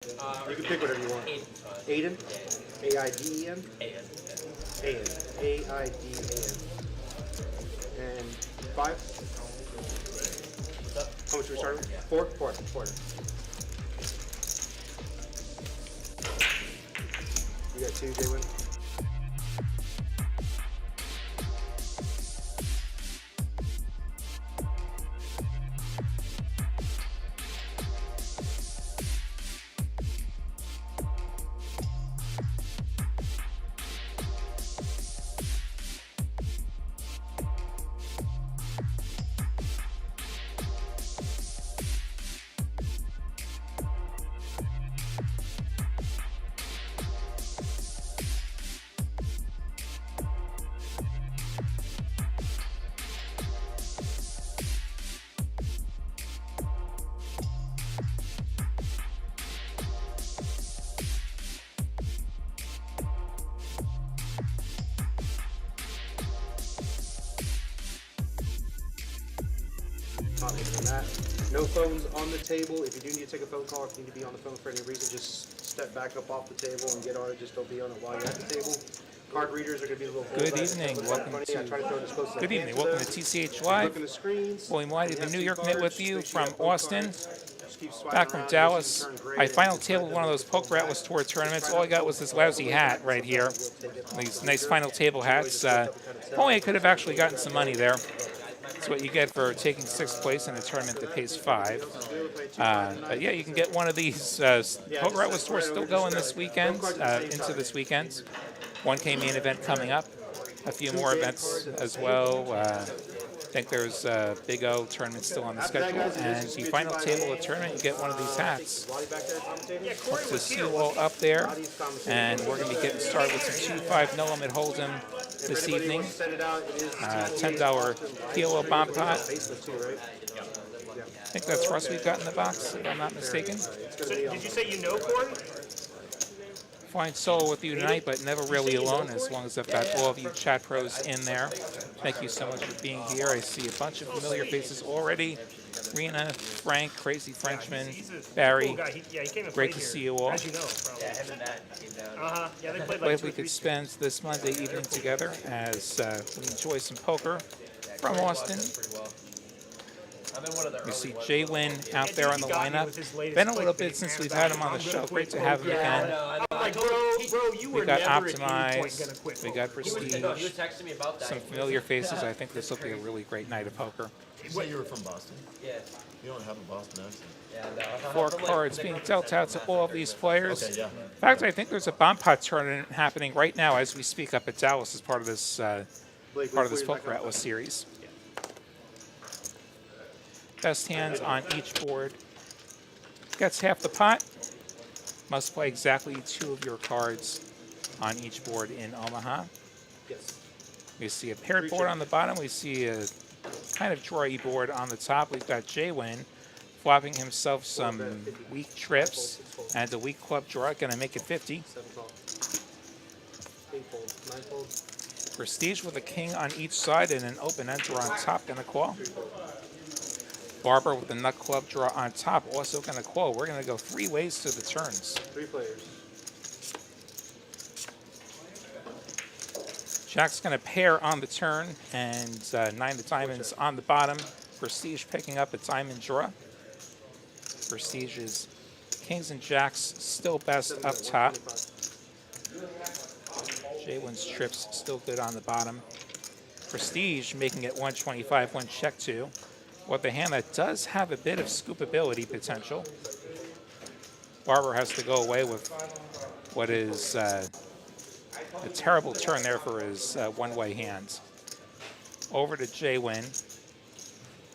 You can pick whatever you want. Aiden? A-I-D-E-N? Aiden. A-I-D-A-N. And 5? How much are we starting with? 4? 4. You got 2, JWin? No phones on the table. If you do need to take a phone call, if you need to be on the phone for any reason, just step back up off the table and get on it. Just don't be on it while you're at the table. Card readers are going to be a little. Good evening. Welcome to TCH Live. William White of the New York Knit with you from Austin. Back from Dallas. My final table of one of those Poker Atlas Tour tournaments. All I got was this lousy hat right here. These nice final table hats. Only I could have actually gotten some money there. That's what you get for taking 6th place in a tournament that pays 5. But yeah, you can get one of these. Poker Atlas Tour still going this weekend, into this weekend. 1K main event coming up. A few more events as well. I think there's a Big O tournament still on the schedule. And the final table of the tournament, you get one of these hats. Hope to see you all up there. And we're going to be getting started with some 2-5 no limit hold'em this evening. $10 kilo bomb pot. I think that's Russ we've got in the box, if I'm not mistaken. So did you say you know Corey? Flying solo with you tonight, but never really alone, as long as I've got all of you chat pros in there. Thank you so much for being here. I see a bunch of familiar faces already. Rena, Frank, Crazy Frenchman, Barry. Great to see you all. As you know, probably. Glad we could spend this Monday evening together as we enjoy some poker from Austin. You see JWin out there on the lineup. Been a little bit since we've had him on the show. Great to have him again. We got Optimize. We got Prestige. Some familiar faces. I think this will be a really great night of poker. You said you were from Boston? Yeah. You don't have a Boston accent. 4 cards being dealt out to all of these players. Okay, yeah. In fact, I think there's a bomb pot tournament happening right now as we speak up at Dallas as part of this Poker Atlas series. Best hands on each board gets half the pot. Must play exactly 2 of your cards on each board in Omaha. We see a paired board on the bottom. We see a kind of drawy board on the top. We've got JWin flopping himself some weak trips and a weak club draw. Going to make it 50. Prestige with a king on each side and an open end draw on top. Going to call. Barber with the nut club draw on top, also going to call. We're going to go 3 ways to the turns. 3 players. Jack's going to pair on the turn, and 9 of diamonds on the bottom. Prestige picking up a diamond draw. Prestige's kings and jacks still best up top. JWin's trips still good on the bottom. Prestige making it 125, 1 check 2. With the hand that does have a bit of scoopability potential. Barber has to go away with what is a terrible turn there for his one-way hands. Over to JWin.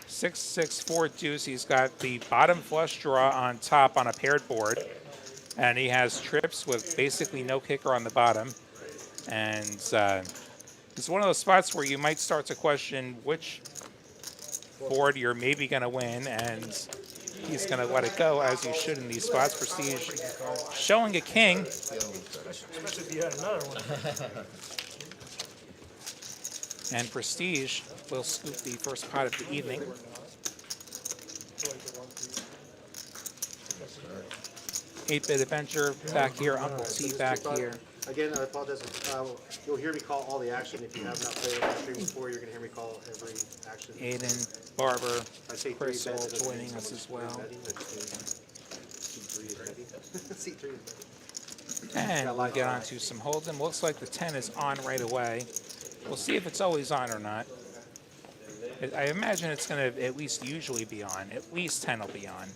6-6-4 deuce. He's got the bottom flush draw on top on a paired board. And he has trips with basically no kicker on the bottom. And it's one of those spots where you might start to question which board you're maybe going to win, and he's going to let it go, as you should in these spots. Prestige showing a king. Especially if you had another one. And Prestige will scoop the first pot of the evening. 8-Bit Adventure back here, Uncle T back here. Again, I apologize. You'll hear me call all the action. If you have not played on stream before, you're going to hear me call every action. Aiden, Barber, I say Chris all 3 bets, joining so us as much well. betting, C3 is ready. C3 is ready. And we'll get on to some hold'em. Looks like the 10 is on right away. We'll see if it's always on or not. I imagine it's going to at least usually be on. At least 10 will be on.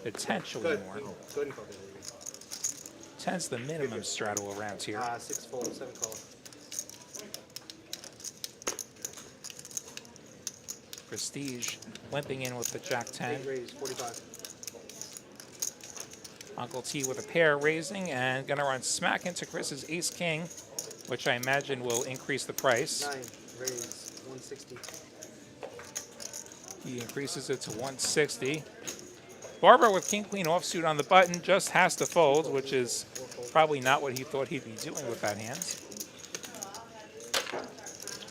Potentially more. Go ahead and call it. 10's the minimum straddle around here. 6 fold, 7 call. Prestige limping in with the Jack 10. 8 raise, 45. Uncle T with a pair raising and going to run smack into Chris's Ace King, which I imagine will increase the price. 9 raise, 160. He increases it to 160. Barber with King Queen offsuit on the button just has to fold, which is probably not what he thought he'd be doing with that hand.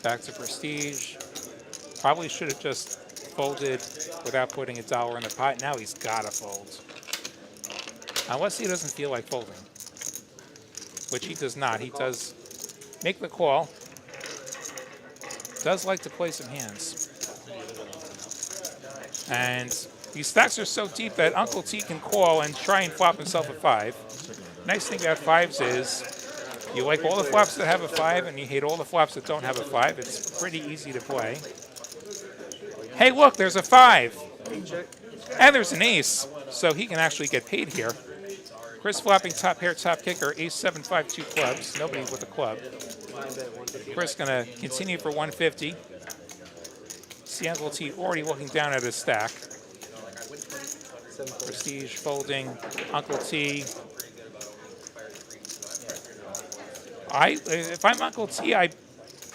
Back to Prestige. Probably should have just folded without putting $1 in the pot. Now he's got to fold. Unless he doesn't feel like folding, which he does not. He does make the call. Does like to play some hands. And these stacks are so deep that Uncle T can call and try and flop himself a 5. Nice thing about 5s is you like all the flops that have a 5 and you hate all the flops that don't have a 5. It's pretty easy to play. Hey, look, there's a 5. And there's an ace, so he can actually get paid here. Chris flopping top pair, top kicker, ace 7, 5, 2 clubs. Nobody with a club. Chris going to continue for 150. See Uncle T already looking down at his stack. Prestige folding. Uncle T. If I'm Uncle T, I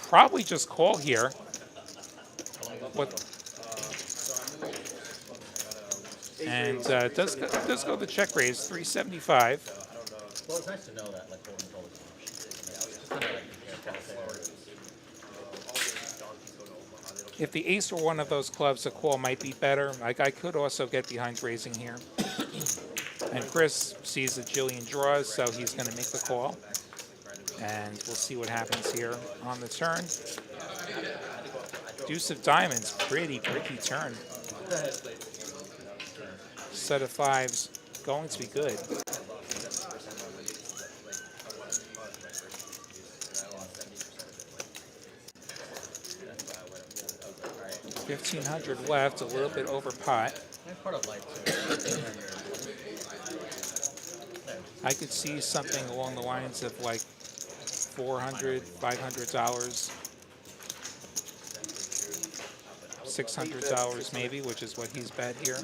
probably just call here. And does go the check raise, 375. Well, it's nice to know that, like, holding all the time. If the ace were one of those clubs, a call might be better. Like, I could also get behind raising here. And Chris sees a jillion draws, so he's going to make the call. And we'll see what happens here on the turn. Deuce of diamonds, pretty tricky turn. Set of 5s going to be good. $1,500 left, a little bit over pot. I could see something along the lines of like $400, $500, $600 maybe, which is what he's bet here.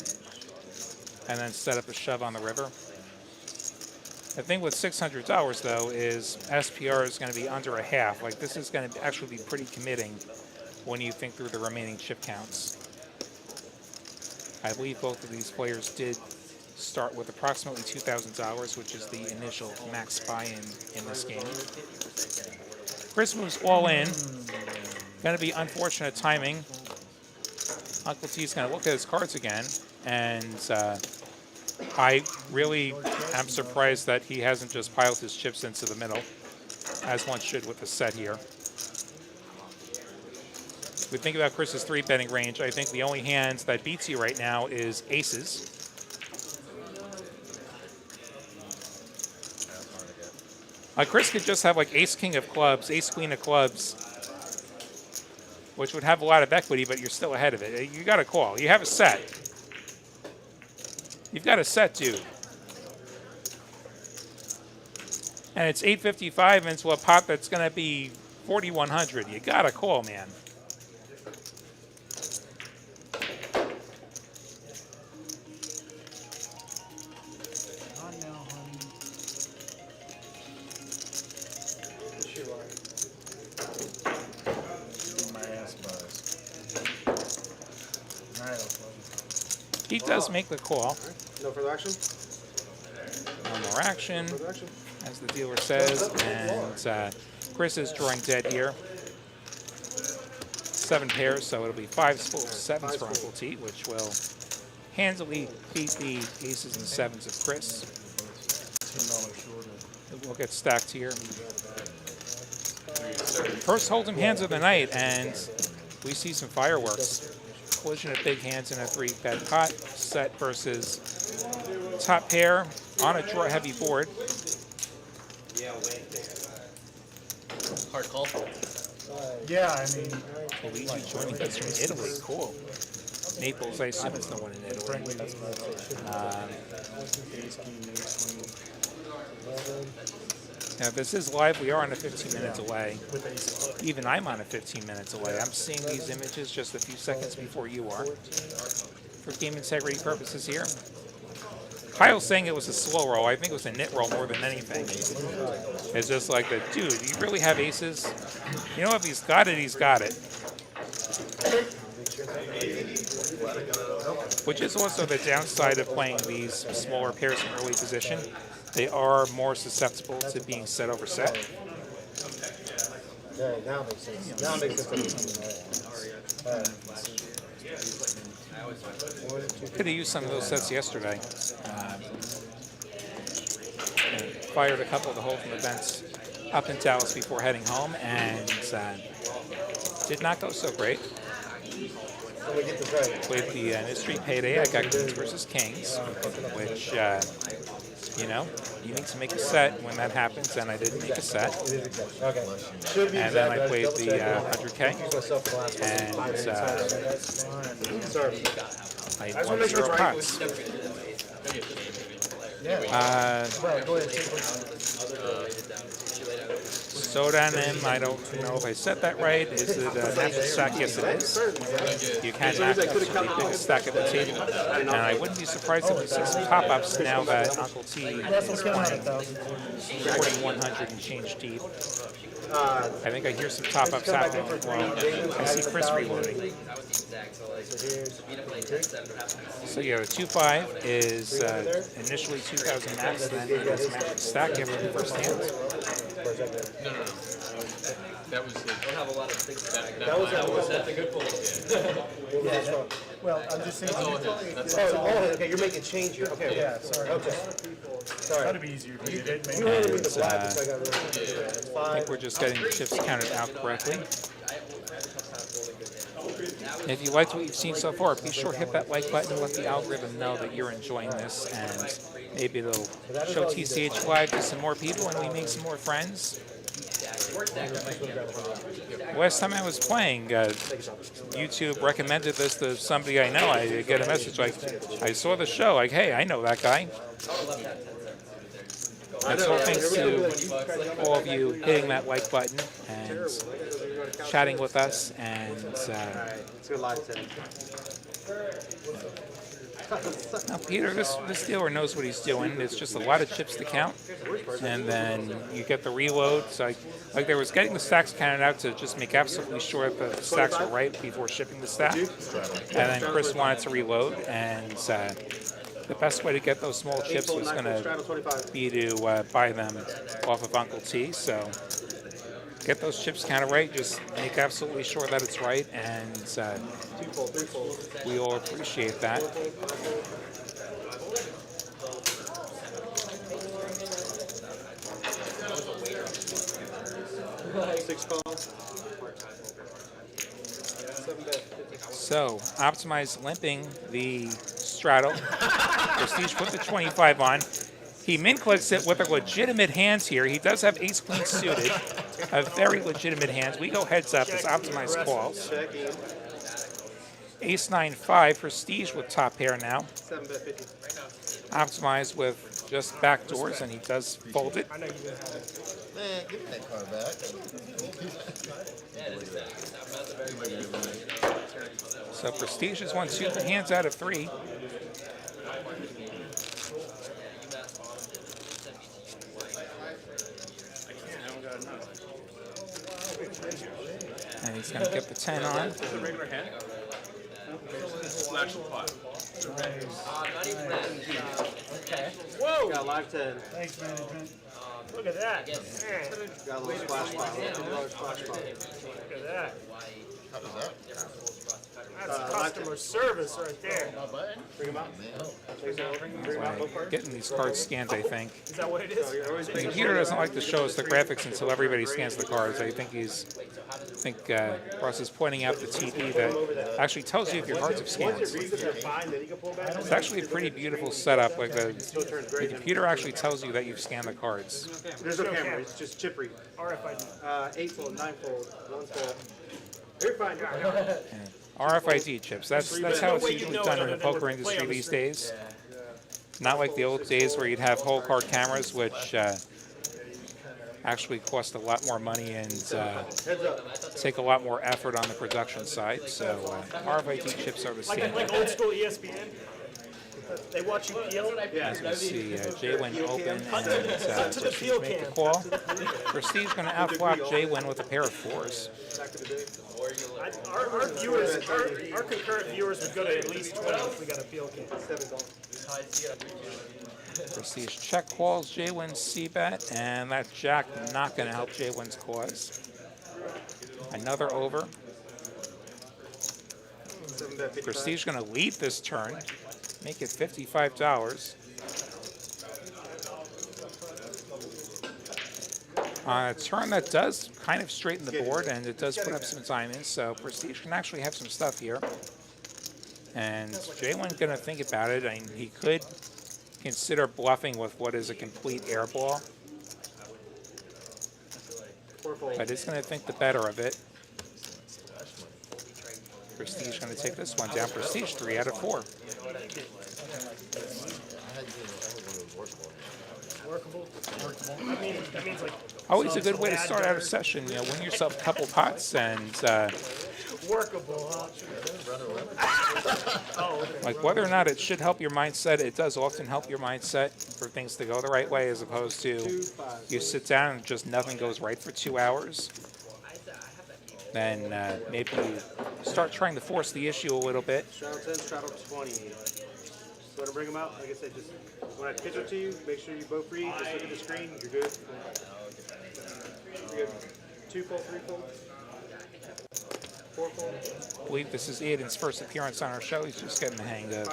And then set up a shove on the river. The thing with $600 though is SPR is going to be under a half. Like, this is going to actually be pretty committing when you think through the remaining chip counts. I believe both of these players did start with approximately $2,000, which is the initial max buy-in in this game. Chris moves all in. Going to be unfortunate timing. Uncle T's going to look at his cards again, and I really am surprised that he hasn't just piled his chips into the middle, as one should with the set here. If we think about Chris's 3-betting range, I think the only hand that beats you right now is aces. Chris could just have like ace-king of clubs, ace-queen of clubs, which would have a lot of equity, but you're still ahead of it. You got a call. You have a set. You've got a set, dude. And it's 855 into a pot that's going to be 4,100. You got to call, man. He does make the call. No further action? No more action, Further action? as the dealer says. And Chris is drawing dead here. 7 pairs, so it'll be 5s full of 7s for Uncle T, which will handily beat the aces and 7s of Chris. It will get stacked here. First hold'em hands of the night, and we see some fireworks. Collision of big hands in a 3-bet pot set versus top pair on a draw heavy board. Hard call. Yeah, I mean, Luigi joining us from Italy. Cool. Naples, I assume it's the one in Italy. Now, this is live. We are on a 15-minute delay. Even I'm on a 15-minute delay. I'm seeing these images just a few seconds before you are. For game integrity purposes here. Kyle's saying it was a slow roll. I think it was a nit roll more than anything. It's just like, dude, you really have aces? You know, if he's got it, he's got it. Which is also the downside of playing these smaller pairs in early position. They are more susceptible to being set over set. Yeah, now makes sense. Now makes sense. Could have used some of those sets yesterday. Fired a couple of the Hold'em events up in Dallas before heading home, and did not go so great. With the mystery payday, I got Kings versus Kings, which, you know, you need to make a set when that happens, and I didn't make a set. And then I played the 100K, and I won 0 pots. Sodanim, I don't know if I said that right. Is it a natural stack? Yes, it is. You can actually pick a stack at the table. And I wouldn't be surprised if we see some top-ups now that Uncle T is playing 4,100 and change deep. I think I hear some top-ups happening. Well, I see Chris reloading. So yeah, the 2-5 is initially 2,000 max, then it is magic stack after the first hand. No. That was the. Don't have a lot of things. That's a good pull. well, I'm just saying. Okay, you're making change here. Okay. Yeah, sorry. Okay. Sorry. That'd be easier if you did. You handed me the black, so I got rid of it. I think we're just getting the chips counted out correctly. If you liked what you've seen so far, be sure to hit that like button and let the algorithm know that you're enjoying this, and maybe it'll show TCH Live to some more people and we make some more friends. Last time I was playing, YouTube recommended this to somebody I know. I get a message like, I saw the show, like, hey, I know that guy. And so thanks to all of you hitting that like button and chatting with us, and now Peter, this dealer knows what he's doing. It's just a lot of chips to count, and then you get the reload. So like there was getting the stacks counted out to just make absolutely sure that the stacks were right before shipping the stack, and then Chris wanted to reload, and the best way to get those small chips was going to be to buy them off of Uncle T. So get those chips counted right. Just make absolutely sure that it's right, and we all appreciate that. So, Optimize limping the straddle. Prestige put the 25 on. He min clicks it with a legitimate hands here. He does have ace queen suited, a very legitimate hands. We go heads up as Optimize calls. Ace 9-5, Prestige with top pair now. Optimize with just back doors, and he does fold it. Man, give me that card back. So Prestige has won 2 hands out of 3. And he's going to get the 10 on. Whoa! Got live 10. Thanks, management. Look at that. Man. Got a little splash pile. Look at that. How was that? That's customer service right there. Bring them out. Bring them out both parts. Getting these cards scanned, I think. Is that what it is? The computer doesn't like to show us the graphics until everybody scans the cards. I think Ross is pointing out the TV that actually tells you if your cards have scanned. It's actually a pretty beautiful setup. Like the computer actually tells you that you've scanned the cards. There's no camera. It's just chip read. RFID. 8-fold, 9-fold, 1-fold. You're fine. You're fine. And RFID chips. That's how it's usually done in the poker industry these days. Not like the old days where you'd have whole card cameras, which actually cost a lot more money and take a lot more effort on the production side. So RFID chips are the standard. Like old school ESPN. They watch you peel. As we see JWin open and Prestige make the call. Prestige going to outflop JWin with a pair of 4s. Our viewers, our concurrent viewers would go to at least 20 if we got a peel cam. Prestige check calls JWin C-bet, and that jack not going to help JWin's cause. Another over. Prestige going to lead this turn, make it $55. On a turn that does kind of straighten the board, and it does put up some time in, so Prestige can actually have some stuff here. And JWin's going to think about it. I mean, he could consider bluffing with what is a complete air ball, but he's going to think the better of it. Prestige going to take this one down. Prestige 3 out of 4. Workable. That means like Always a good way to start out a session. You know, win yourself a couple pots and workable, huh? like whether or not it should help your mindset, it does often help your mindset for things to go the right way, as opposed to you sit down and just nothing goes right for 2 hours. Then maybe you start trying to force the issue a little bit. Straddle 10, straddle 20. So to bring them out, like I said, just when I pitch it to you, make sure you both read. Just look at the screen. You're good. You're good. 2-fold, 3-fold, 4-fold. I believe this is Aiden's first appearance on our show. He's just getting the hang of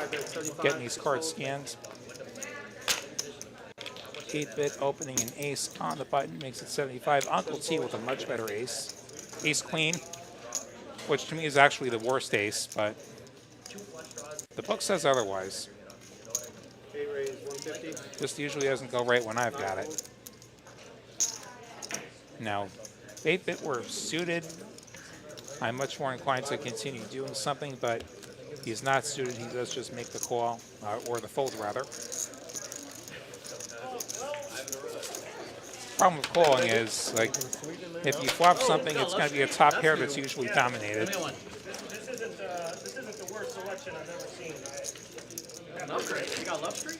getting these cards scanned. 8-bit opening an ace on the button makes it 75. Uncle T with a much better ace. Ace queen, which to me is actually the worst ace, but the book says otherwise. Just usually doesn't go right when I've got it. Now, 8-bit were suited. I'm much more inclined to continue doing something, but he's not suited. He does just make the call, or the fold rather. Problem with calling is, like, if you flop something, it's going to be a top pair that's usually dominated. This isn't the worst selection I've ever seen. Love Street? You got Love Street?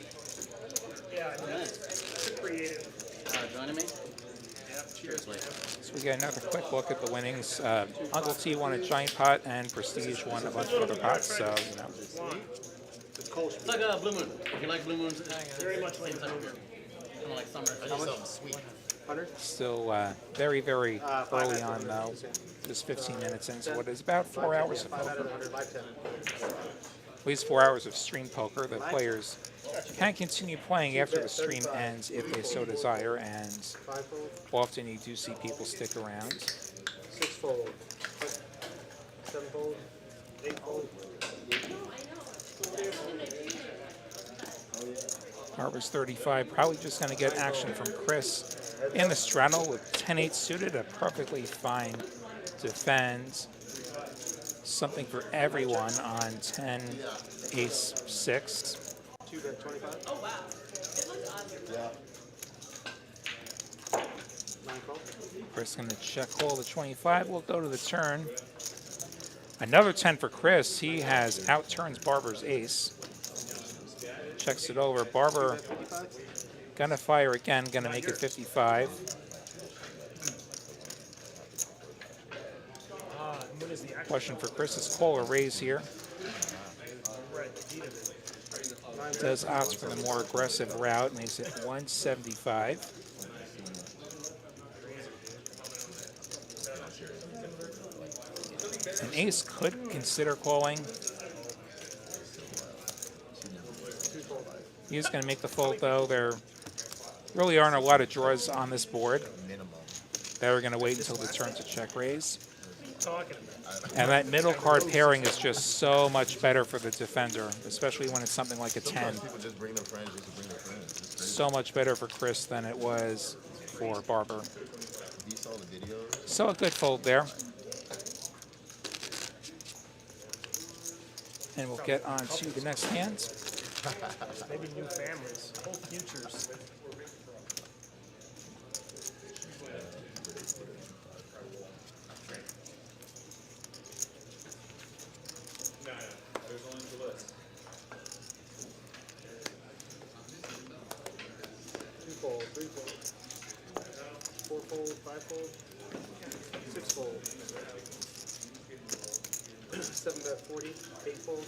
Yeah, it's creative. Joining me? Yep. Cheers, Lee. So we get another quick look at the winnings. Uncle T won a giant pot, and Prestige won a bunch of other pots. So, you know. It's like a Blue Moon. If you like Blue Moons, Very much like kind of like summer. I need something sweet. Still very, very early on, though. Just 15 minutes into what is about 4 hours of poker. At least 4 hours of stream poker. The players can continue playing after the stream ends if they so desire, and often you do see people stick around. 6-fold, 7-fold, 8-fold. Harbor's 35, probably just going to get action from Chris in the straddle with 10-8 suited, a perfectly fine defend. Something for everyone on 10 ace 6. 2-bet 25. Oh, wow. It looks awesome. Yeah. 9-fold. Chris going to check call the 25. We'll go to the turn. Another 10 for Chris. He has outturns Barber's ace. Checks it over. Barber gonna fire again, gonna make it 55. Question for Chris is call or raise here. Does opt for the more aggressive route, makes it 175. An ace could consider calling. He's going to make the fold, though. There really aren't a lot of draws on this board. They were going to wait until the turn to check raise. And that middle card pairing is just so much better for the defender, especially when it's something like a 10. People just bring their friends just to bring their friends. So much better for Chris than it was for Barber. He saw the videos. So a good fold there. And we'll get on to the next hand. Maybe new families, whole futures. Fold, 3 fold, 4 fold, 5 fold, 6 fold, 7 bet 40, 8 fold,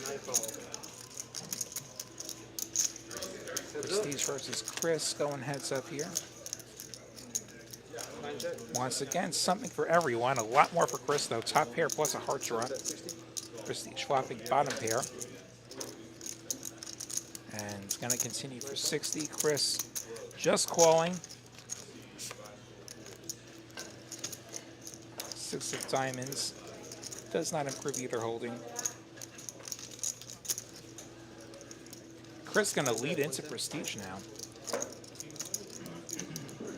9 fold. Prestige versus Chris going heads up here. 9 check, Once again, something for everyone. A lot more for Chris, though. Top pair plus a heart draw. bet 60, Prestige flopping bottom pair. And it's going to continue for 60. Chris just calling. 6 of diamonds. Does not improve either holding. Chris going to lead into Prestige now.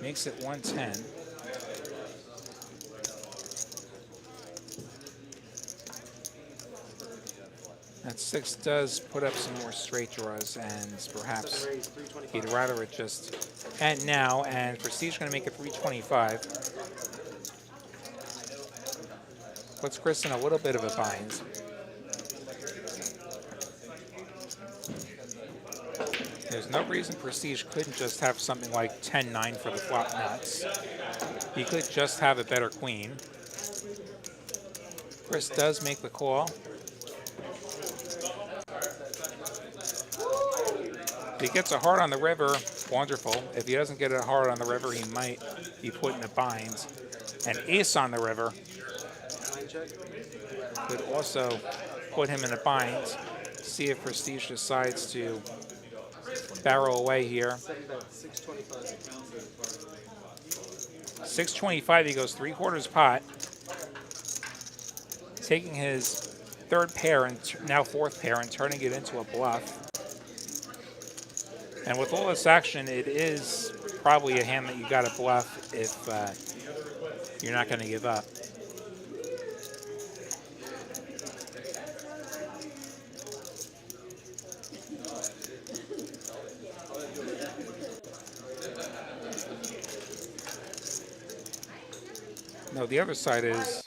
Makes it 110. That 6 does put up some more straight draws, and perhaps he'd rather it just end now, and Prestige going to make it 325. Puts Chris in a little bit of a bind. There's no reason Prestige couldn't just have something like 10-9 for the flop nuts. He could just have a better queen. Chris does make the call. If he gets a heart on the river, wonderful. If he doesn't get a heart on the river, he might be put in a bind. An ace on the river could also put him in a bind. See if Prestige decides to barrel away here. 625, he goes 3/4 pot. Taking his third pair and now fourth pair and turning it into a bluff. And with all this action, it is probably a hand that you got to bluff if you're not going to give up. No, the other side is,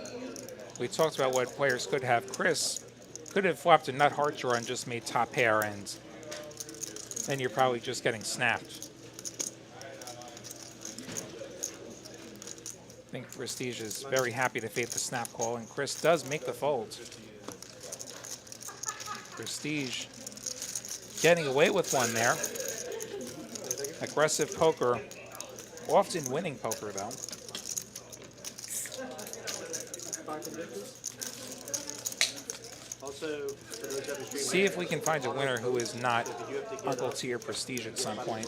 we talked about what players could have. Chris could have flopped a nut heart draw and just made top pair, and then you're probably just getting snapped. I think Prestige is very happy to fade the snap call, and Chris does make the fold. Prestige getting away with one there. Aggressive poker, often winning poker though. Also, for those other streamers, See if we can find a winner who is not Uncle T or Prestige at some point.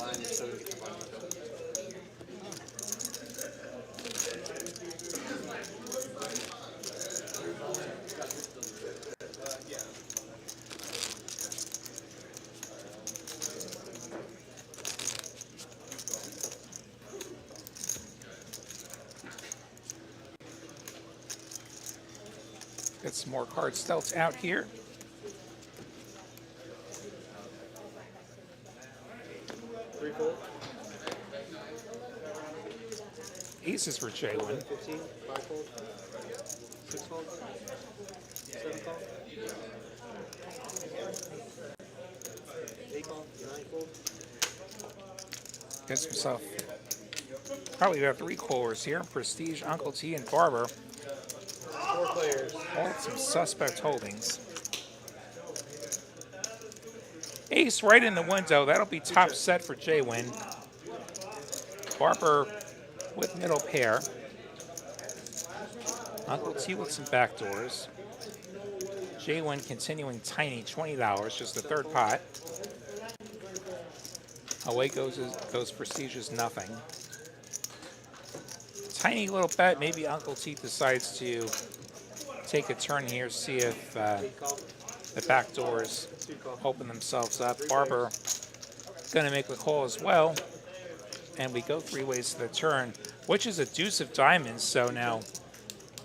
Get some more cards dealt out here. Aces for JWin. 15, 5 fold, 6 fold, 7 fold, 8 fold, 9 fold. Gets himself probably about 3 callers here. Prestige, Uncle T, and Barber. 4 players. All some suspect holdings. Ace right in the window. That'll be top set for JWin. Barber with middle pair. Uncle T with some backdoors. JWin continuing tiny, $20, just the third pot. Away goes prestigious nothing. Tiny little bet. Maybe Uncle T decides to take a turn here, see if the backdoors open themselves up. Barber going to make the call as well. And we go 3 ways to the turn, which is a deuce of diamonds. So now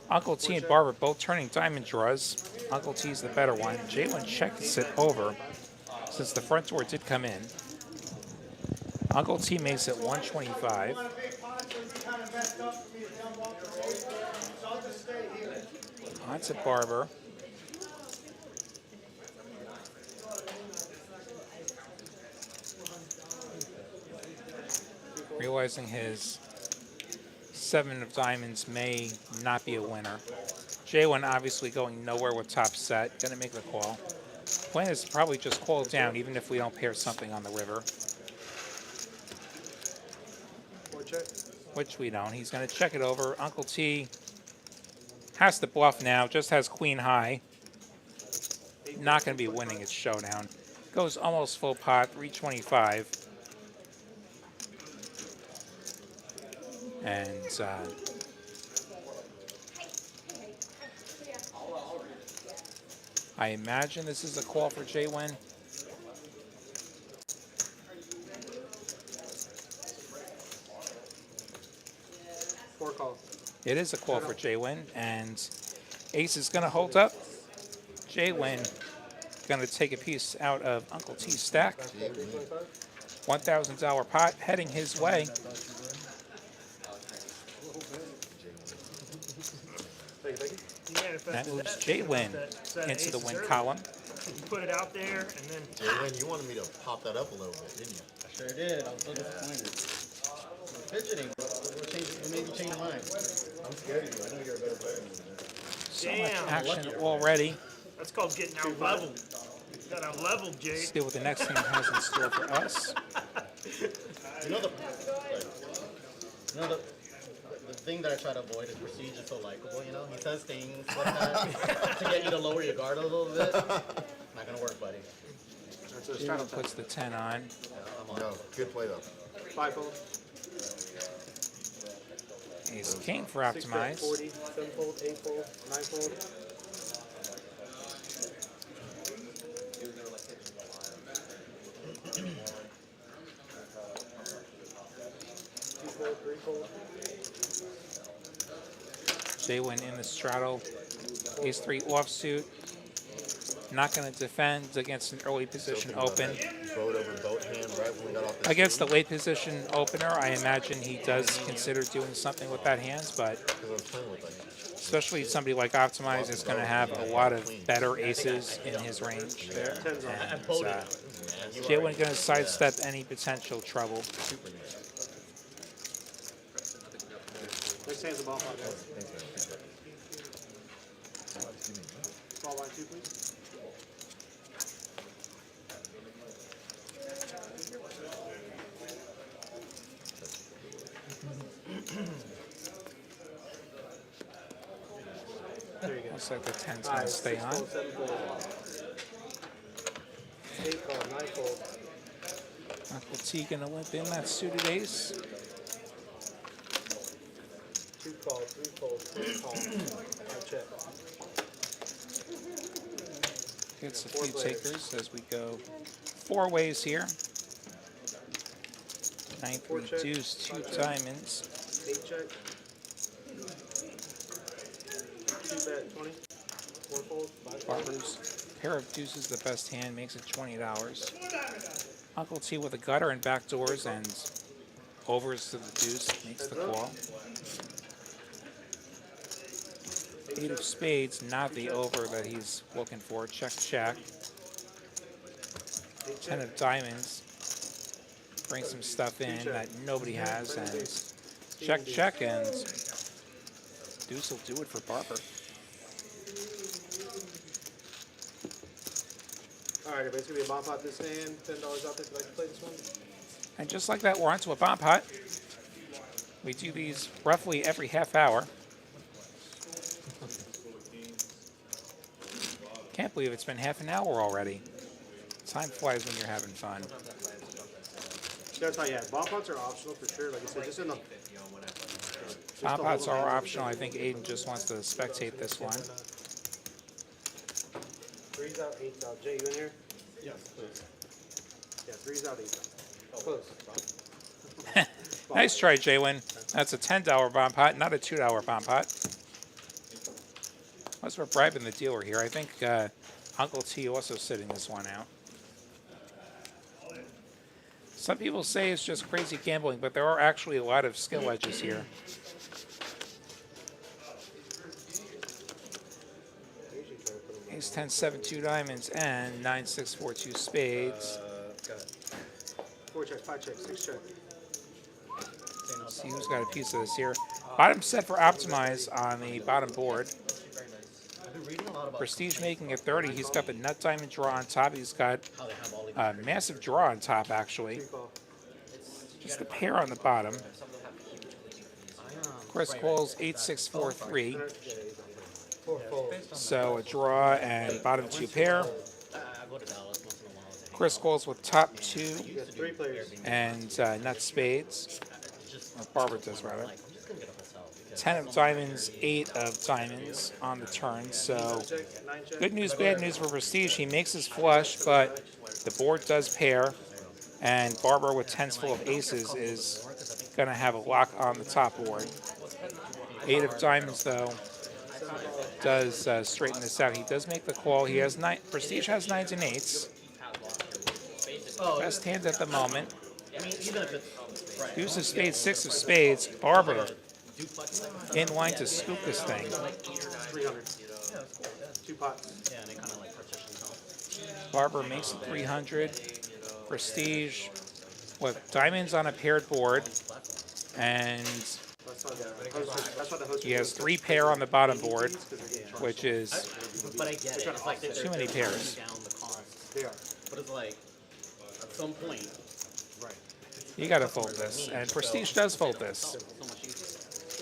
Uncle T and Barber both turning diamond draws. Uncle T's the better one. JWin checks it over since the front door did come in. Uncle T makes it 125. On to Barber. Realizing his 7 of diamonds may not be a winner. JWin obviously going nowhere with top set. Gonna make the call. Plan is to probably just call down even if we don't pair something on the river. Which we don't. He's gonna check it over. Uncle T has to bluff now, just has queen high. Not gonna be winning its showdown. Goes almost full pot, 325. And I imagine this is a call for JWin. It is a call for JWin, and ace is going to hold up. JWin going to take a piece out of Uncle T's stack. $1,000 pot heading his way. That moves JWin into the win column. You put it out there, and then JWin, you wanted me to pop that up a little bit, didn't you? I sure did. I was so disappointed. Fidgeting. What made you change your mind? I'm scared of you. I know you're a better player than me. So much action already. that's called getting out leveled. Got out leveled, Jay. See what the next thing has in store for us. The thing that I try to avoid is Prestige is so likable, you know? He says things like that to get you to lower your guard a little bit. Not gonna work, buddy. JWin puts the 10 on. No, good play though. 5-fold. Ace king for optimize. 40, 7-fold, 8-fold, 9-fold. JWin in the straddle. Ace 3 offsuit. Not going to defend against an early position open. Boat over boat hand right when we got off the Against the late position opener, I imagine he does consider doing something with that hand, but especially somebody like Optimize is going to have a lot of better aces in his range there. And JWin going to sidestep any potential trouble. Next hand's a ball pot, guys. Small line 2, please. There you go. Looks like the 10's going to stay on. 7-fold. 8-fold, 9-fold. Uncle T going to limp in that suited ace. 2-fold, 3-fold, 4-fold. Check. Gets a few takers as we go 4 ways here. 9-3 deuce, 2 diamonds. 8 check. 2 bet, 20. 4-fold, 5-fold. Barber's pair of deuces, the best hand, makes it $20. Uncle T with a gutter and backdoors and overs to the deuce, makes the call. 8 of spades, not the over that he's looking for. Check, check. 10 of diamonds. Bring some stuff in that nobody has. And check, check, and deuce will do it for Barber. All right, everybody, it's going to be a bomb pot this hand. $10 out there. If you'd like to play this one. And just like that, we're onto a bomb pot. We do these roughly every half hour. Can't believe it's been half an hour already. Time flies when you're having fun. That's how, yeah, bomb pots are optional for sure. Like I said, just in the... Bomb pots are optional. I think Aiden just wants to spectate this one. 3's out, 8's out. Jay, you in here? Yes, please. Yeah, 3's out, 8's out. Close. Nice try, JWin. That's a $10 bomb pot, not a $2 bomb pot. Unless we're bribing the dealer here. I think Uncle T also sitting this one out. Some people say it's just crazy gambling, but there are actually a lot of skill edges here. Ace 10, 7, 2 diamonds, and 9, 6, 4, 2 spades. 4 checks, 5 checks, 6 checks. See who's got a piece of this here. Bottom set for optimize on the bottom board. Prestige making it 30. He's got the nut diamond draw on top. He's got a massive draw on top, actually. Just a pair on the bottom. Chris calls 8-6-4-3. So a draw and bottom 2 pair. Chris calls with top 2 and nut spades. Or Barber does, rather. 10 of diamonds, 8 of diamonds on the turn. So good news, bad news for Prestige. He makes his flush, but the board does pair. And Barber with 10s full of aces is going to have a lock on the top board. 8 of diamonds, though, does straighten this out. He does make the call. He has 9. Prestige has 9s and 8s. Best hand at the moment. Deuce of spades, 6 of spades. Barber in line to scoop this thing. 300. 2 pots. Barber makes it 300. Prestige with diamonds on a paired board. And he has 3 pair on the bottom board, which is too many pairs. But it's like, at some point, You got to fold this, and Prestige does fold this.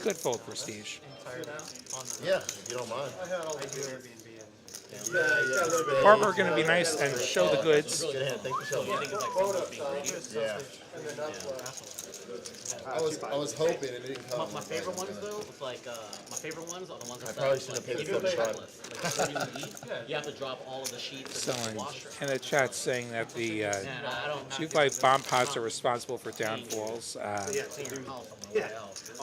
Good fold, Prestige. Yeah, if you don't mind. Barber going to be nice and show the goods. Good hand. Thank you so much. Yeah. I was hoping it didn't come. my favorite ones though, it's like my favorite ones are the ones that probably should have paid give for you the a shot. checklist. Like before you eat, you have to drop all of the sheets in the Someone washer. in the chat saying that the And I don't 2-5 bomb pots are responsible for downfalls. On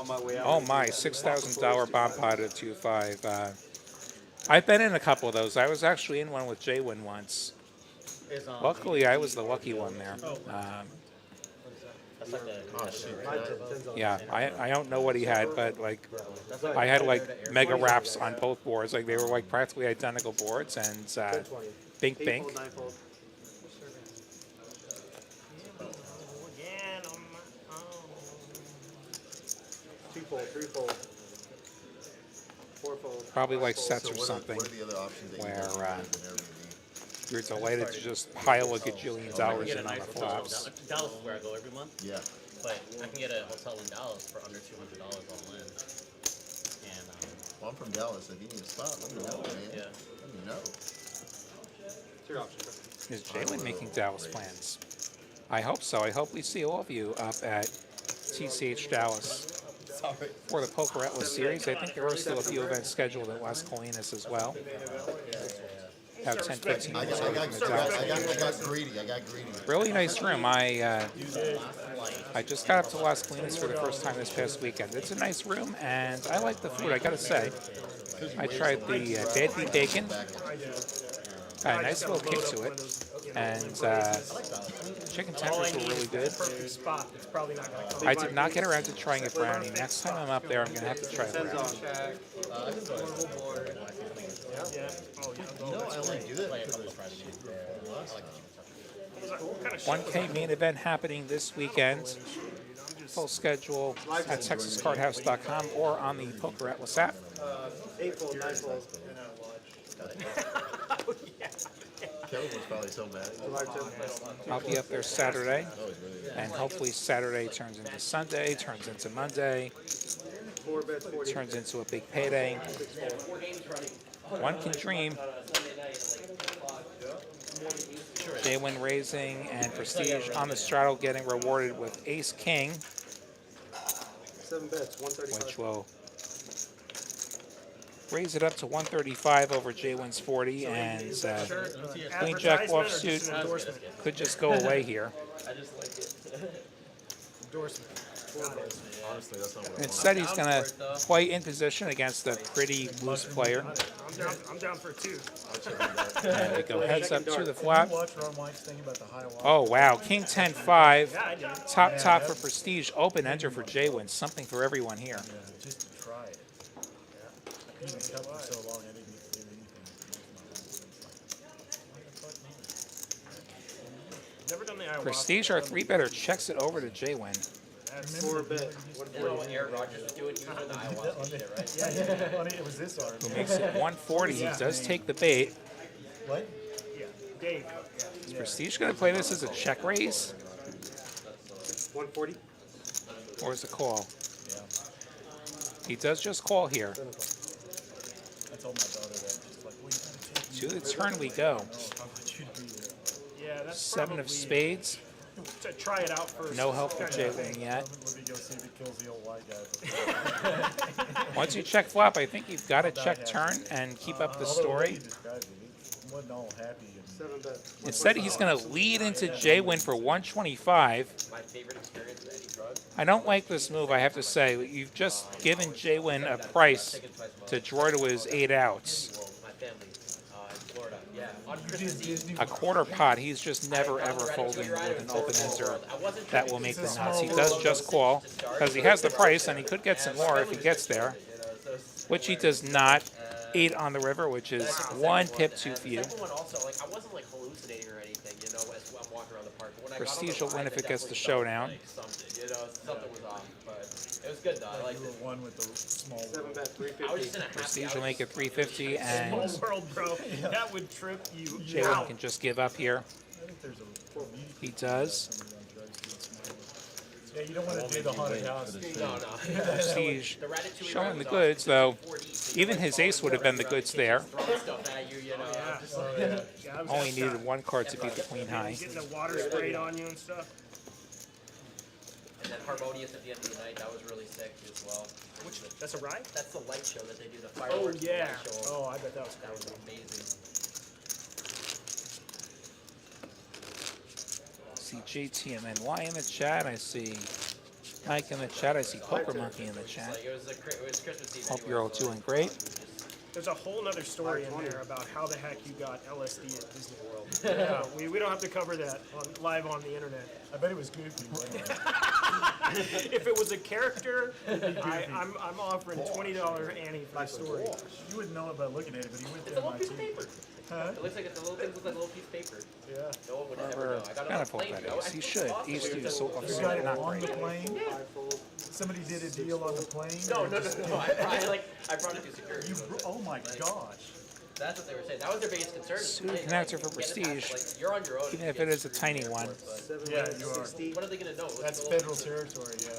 my way out. Oh my, $6,000 bomb pot at 2-5. I've been in a couple of those. I was actually in one with JWin once. Luckily, I was the lucky one there. Yeah, I don't know what he had, but like I had like mega wraps on both boards. Like they were like practically identical boards, and bink bink. 8-fold, 9-fold. Two-fold, 3-fold, 4-fold. Probably like 5-fold. sets or something What are the other options that you where have in Airbnb? you're delighted to just pile a gajillion dollars in on the flops. Dallas is where I go every month, Yeah. but I can get a hotel in Dallas for under $200 all in. And Well, I'm from Dallas. If you need a spot, let me know, man. yeah. Let me know. It's your option. Is JWin making Dallas plans? I hope so. I hope we see all of you up at TCH Dallas for the Poker Atlas series. I think there are still a few events scheduled at Las Colinas as well. Have 10, 15 I minutes got, away from the Dallas. I got greedy. I got greedy. Really nice room. I just got up to Las Colinas for the first time this past weekend. It's a nice room, and I like the food, I gotta say. I tried the dead beef bacon. Got a nice little kick to it. And chicken tenders were really good. I did not get around to trying a brownie. Next time I'm up there, I'm going to have to try a brownie. I only do that. 1K main event happening this weekend. Full schedule at TexasCardHouse.com or on the Poker Atlas app. 8-fold, 9-fold. Kevin was probably so mad. I'll be up there Saturday, Oh, he's really good. and hopefully Saturday turns into Sunday, turns into Monday, 4 bets, 40. turns into a big payday. One can dream. JWin raising and Prestige on the straddle getting rewarded with Ace King, 7 bets, 135. which will raise it up to 135 over JWin's 40, and Queen Jack offsuit could just go away here. Honestly, that's not what I want. Instead, he's going to play in position against the pretty loose player. I'm down for 2. And we go heads up to the flop. Watch Ron White's thing about the high wall. Oh, wow. King 10-5. Yeah, I did. Top for Prestige. Open enter for JWin. Something for everyone here. Yeah, just to try it. I've been in for so long, I didn't do anything. Never done the ayahuasca. Prestige, our 3-better, checks it over to JWin. 4 bet, You know what Aaron Rodgers was doing? He was doing the ayahuasca shit, right? Yeah, funny, it was this article. Who makes it 140. He does take the bait. What? Yeah, Dave. Is Prestige going to play this as a check raise 140. or as a call? Yeah. He does just call here. I told my daughter that. She's like, well, you gotta take me. To the turn we go. I want you to be there. Yeah, that's 7 of probably spades. to try it out first. No help for Kinda JWin yet. Let me go see if it kills the old white guy. Once you check flop, I think you've got to check turn and keep up the story. He described it, it wasn't all happy. And 7 bet. Instead, he's going to lead into JWin for 125. My favorite experience with any drug. I don't like this move, I have to say. You've just given JWin a price to draw to his 8 outs. Well, my family in Florida. Yeah. On Christmas Eve. A quarter pot, he's just never ever folding with an open ender. That will make the nuts. He does just call because he has the price and he could get some more if he gets there, which he does not. 8 on the river, which is 1 pip too few. Second one also, like, I wasn't like hallucinating or anything, you know, as I'm walking around the park. But when I got on Prestige the will win ride, if it that gets the definitely felt showdown. like something, you know, something was off, but it was good though. I liked you it. were one with the small 7 bet, I was just in a 350. happy. Prestige will make it 350, and Small world, bro. That would trip you JWin out. can just give up here. I think there's a He does. Yeah, you don't want to do the haunted house. No. Prestige The Ratatouille showing ride the was goods, though. 4D, so Even his ace would have been the goods there. throwing stuff at you, you know. Just like, Yeah, I was Only at needed that. 1 card to beat the queen high. Getting the water sprayed on you and stuff. and then Harmonious at the end of the night, that was really sick as well. Which, that's a ride? That's the light show that they do, the Oh, fireworks. yeah. light show. Oh, I bet that was That was crazy. amazing. I see JTMNY in the chat. I see Mike in the chat. I see Poker Monkey in the chat. Like, it was Christmas Eve. Hope anyway, you're all so doing great. There's a whole nother story in there about how the heck you got LSD at Disney World. Yeah, we don't have to cover that live on the internet. I bet it was goofy. Wasn't it? If it was a character, I'm offering $20 Annie for the story. You wouldn't know it by looking at it, but he went It's to a little piece of MIT. paper. Huh? It looks like it's a little thing. Looks like a little piece of paper. Yeah. No one would ever Whoever know. I got it on a manifold plane. that You know? is. He should. He used to do so You got it not on the great. plane? Somebody did a deal on the plane? No. I brought it to security. Oh my gosh. That's what they were saying. That was their biggest concern. Suited connector for Prestige, Like, you're on your own. even if it is a tiny one. 7 Yeah, bet, you are. 60. What are they gonna know? That's federal territory, yeah.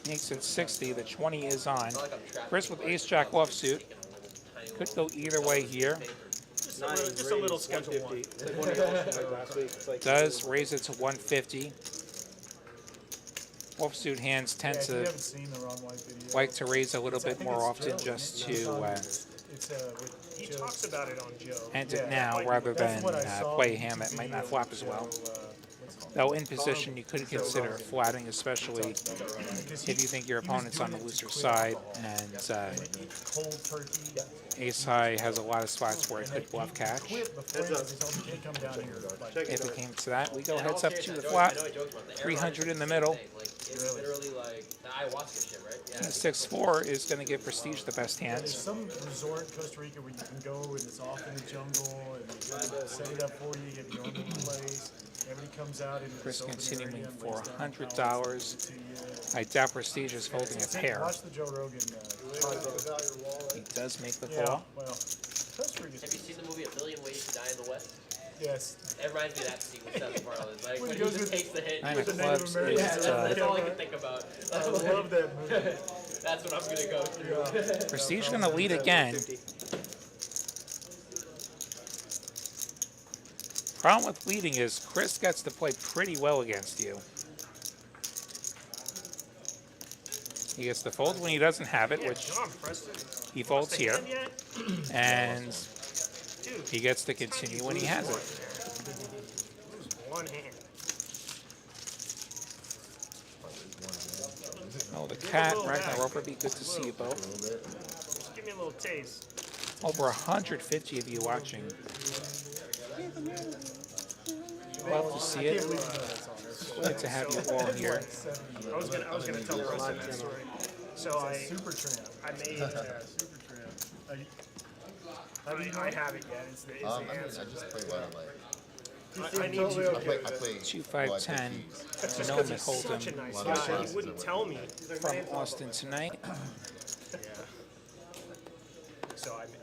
Makes it 60. The 20 is on. Not like I'm trapped. Chris with Ace Jack offsuit. Could go either way here. Just a little schedule one. It's like one of the auctions like last week. It's like Does raise it to 150. Offsuit hands tend Yeah, if you to haven't seen the Ron White video. like to raise a little I bit think more it's often Joe, just isn't it? to It's with He Joe. talks about it on Joe. end it Yeah. now rather That's than what I saw play a in hand that the might not video flop with as well. Joe, what's it called? Though in position, you could consider flatting, especially Because if you think your he was opponent's on the doing it to looser clear side, alcohol. and And eat cold turkey. Ace high has a lot of spots where it And could then bluff he catch. quit before he told me, "You can't come down here." Like, Check If it it out. came to that, we go And heads all up to seriousness, the I flop. know I joked about the air 300 in the ride, middle. Like, it's literally like the ayahuasca shit, right? Yeah. 6-4 is going to give Prestige the best there's hands. some resort in Costa Rica where you can go and it's off in the jungle and they set it up for you, you have your own little place. Everybody comes out into Chris this open continuing area and for lays down $100. towels, gives it to you. I doubt Prestige is holding a pair. Watch the Joe Rogan. He does make the Yeah, call. well, Costa Rica's Have you seen the movie A Million Ways to Die in the West? Yes. It reminds me of that scene with Seth Rogen. It's like When when he he goes just with- takes the hit. Nine with of the clubs Native Yeah, is that's all I can think about. I love that movie. That's what I'm gonna go through. Prestige going to lead again. 50. Problem with leading is Chris gets to play pretty well against you. He gets to fold when he doesn't have it, Yeah, which come on, Preston. he folds Lost a here, hand yet? and Dude, he gets to continue when he has it. lose one hand. Oh, the cat, Ragnarok would be good to see you both. Just give me a little taste. Over 150 of you watching. Love to see it. Good to have you all here. I was gonna tell Preston that story. So Super tramp. I made. Super tramp. I haven't yet. Is the I mean, I answer. just play what I like. I need you. I play 2, 5, 10. That's just No because he's such Hold'em a nice Lot of guy. classes He wouldn't or tell me. from Austin tonight. Yeah. So I made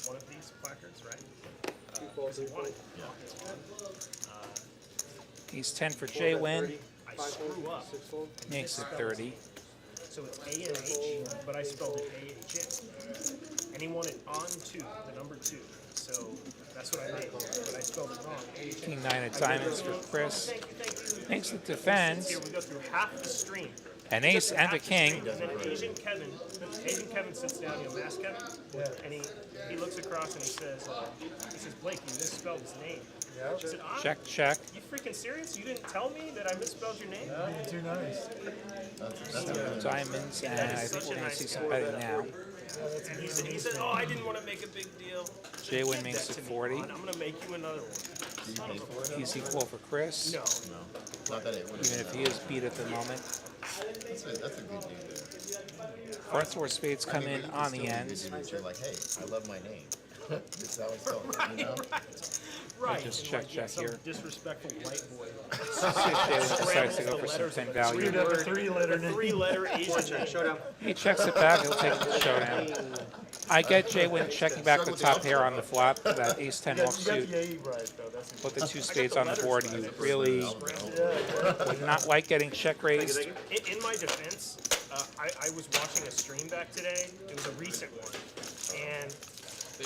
one of these placards, right? He's 10 for JWin. I screw up. Makes it 30. So it's A and H, but I spelled it A-H-N. And he wanted on 2, the number 2. So that's what I made, but I spelled it wrong. King 9 of diamonds for Chris. Thank you. Makes it defense. Here we go through half the stream. An ace and a king. And then Asian Kevin sits down, you know, Mass Kevin, and he looks across and he says, Blake, you misspelled his name. I said, Check, check. You freaking serious? You didn't tell me that I misspelled your name? Being too nice. Diamonds, and I think we're going to see some betting now. And he said, oh, I didn't want to make a big deal. JWin makes it 40. I'm going to make you another one. He's equal for Chris, No. Not that it would. even if he is beat at the moment. That's a good deal there. Front four spades come in on the end. You're like, hey, I love my name. This is how it's spelled, you know? Right. Just And check, like, yeah, check some here. disrespectful white boy. JWin decides to go for some thin value. You'd have a 3-letter name. 3-letter Asian name. Showdown. He checks it back, he'll take the showdown. I get JWin checking back the top pair on the flop, that ace-10 You got offsuit. the A right, though. That's Put the 2 spades on the board, you really would not like getting check raised. In my defense, I was watching a stream back today. It was a recent one. And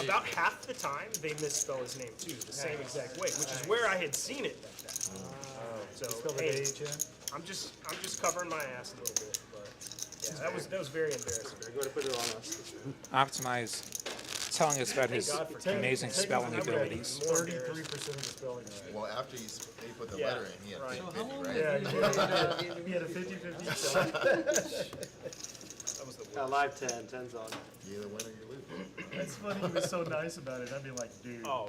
about half the time, they misspell his name, too, the same exact way, which is where I had seen it like that. So, spelled hey, A-H-N. I'm just covering my ass a little bit. But, yeah, that was very embarrassing. Go to put it on us. Optimize, telling us about his amazing spelling abilities. 33% of the spelling right. Well, after you put the Yeah, letter in, he had right. 50, right? Yeah, he had a 50-50 shot. That was the worst. Live 10, 10's on. You either win or you lose. That's funny. He was so nice about it. I'd be like, dude. Oh,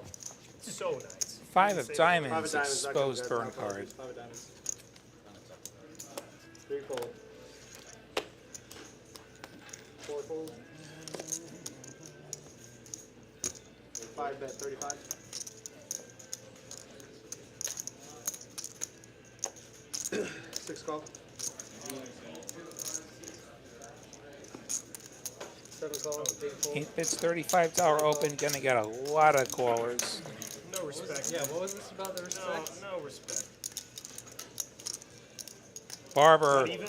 so nice. 5 of Five diamonds, of diamonds, not gonna exposed go, burn not gonna card. lose. 5 of diamonds. 3 fold. 4 fold. 5 bet 35. Six call. 7 call. 8 fold. It's $35 open, gonna get a lot of callers. No respect. Yeah, what was this about the respect? No respect. Barber Not even?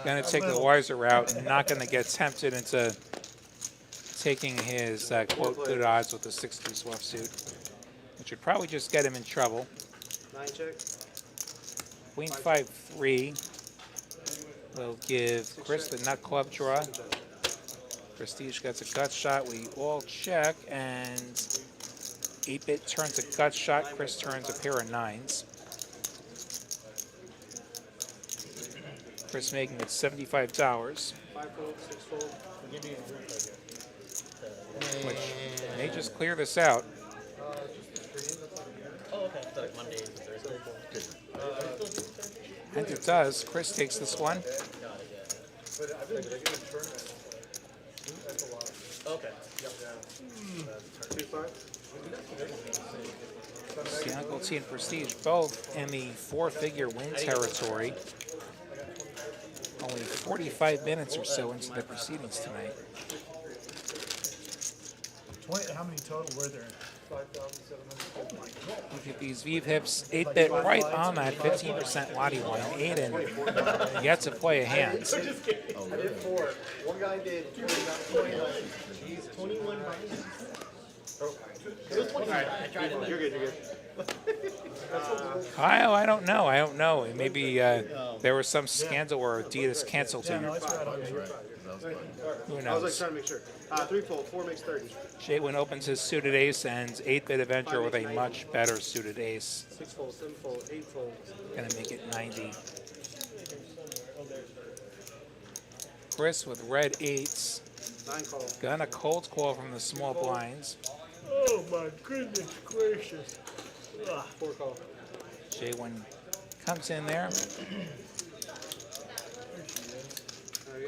gonna take the wiser route, and not gonna get tempted into taking his quote good odds with the 6-2 offsuit, which would probably just get him in trouble. 9 check. Queen 5-3 will give Chris the nut club draw. Prestige gets a gut shot. We all check, and 8-bit turns a gut shot. Chris turns a pair of 9s. Chris making it $75, 5 fold, 6 fold. which may just clear this out. Oh, okay. So like Monday, Thursday. And it does. Chris takes this one. Okay. 2 5. See, Uncle T and Prestige both in the 4-figure win territory. Only 45 minutes or so into the proceedings tonight. 20, how many total were there? Look at these Vive hips, 8-bit right on that 15% Lottie line. Aiden yet to play a hand. I did 4. One guy did 29. 21 You're good, you're good. Kyle, I don't know. Maybe there was some scandal where Adidas canceled him. Who I was like knows? trying to make sure. 3-fold, 4 makes 30. JWin opens his suited ace and 8-bit Avenger with a much better suited ace. 6-fold, 7-fold, 8-fold. Gonna make it 90. Chris with red 8s. 9 call. Gonna cold call from the small blinds. Oh my goodness gracious. 4 call. JWin comes in there.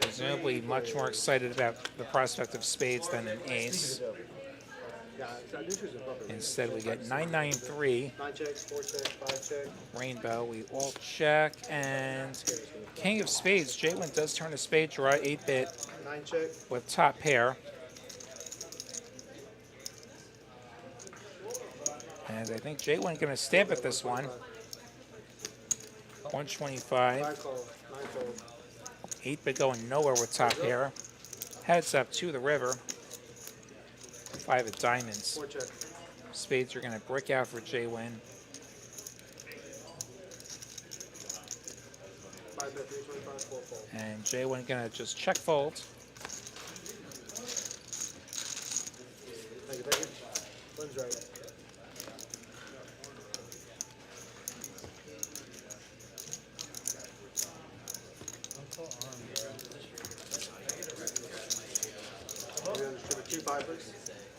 Presumably much more excited about the prospect of spades than an ace. Yeah, I knew she was a bumper. Instead, we get 993. 9 checks, 4 checks, 5 check. Rainbow, we all check, and King of Spades. JWin does turn a spade draw, 8-bit 9 check. with top pair. And I think JWin going to stamp at this one. 125. 5 call. 9 fold. 8-bit going nowhere with top pair. Heads up to the river. 5 of diamonds. 4 check. Spades are going to brick out for JWin. 5 bet, 325, 4 fold. And JWin going to just check fold. Thank you, thank you. One's right.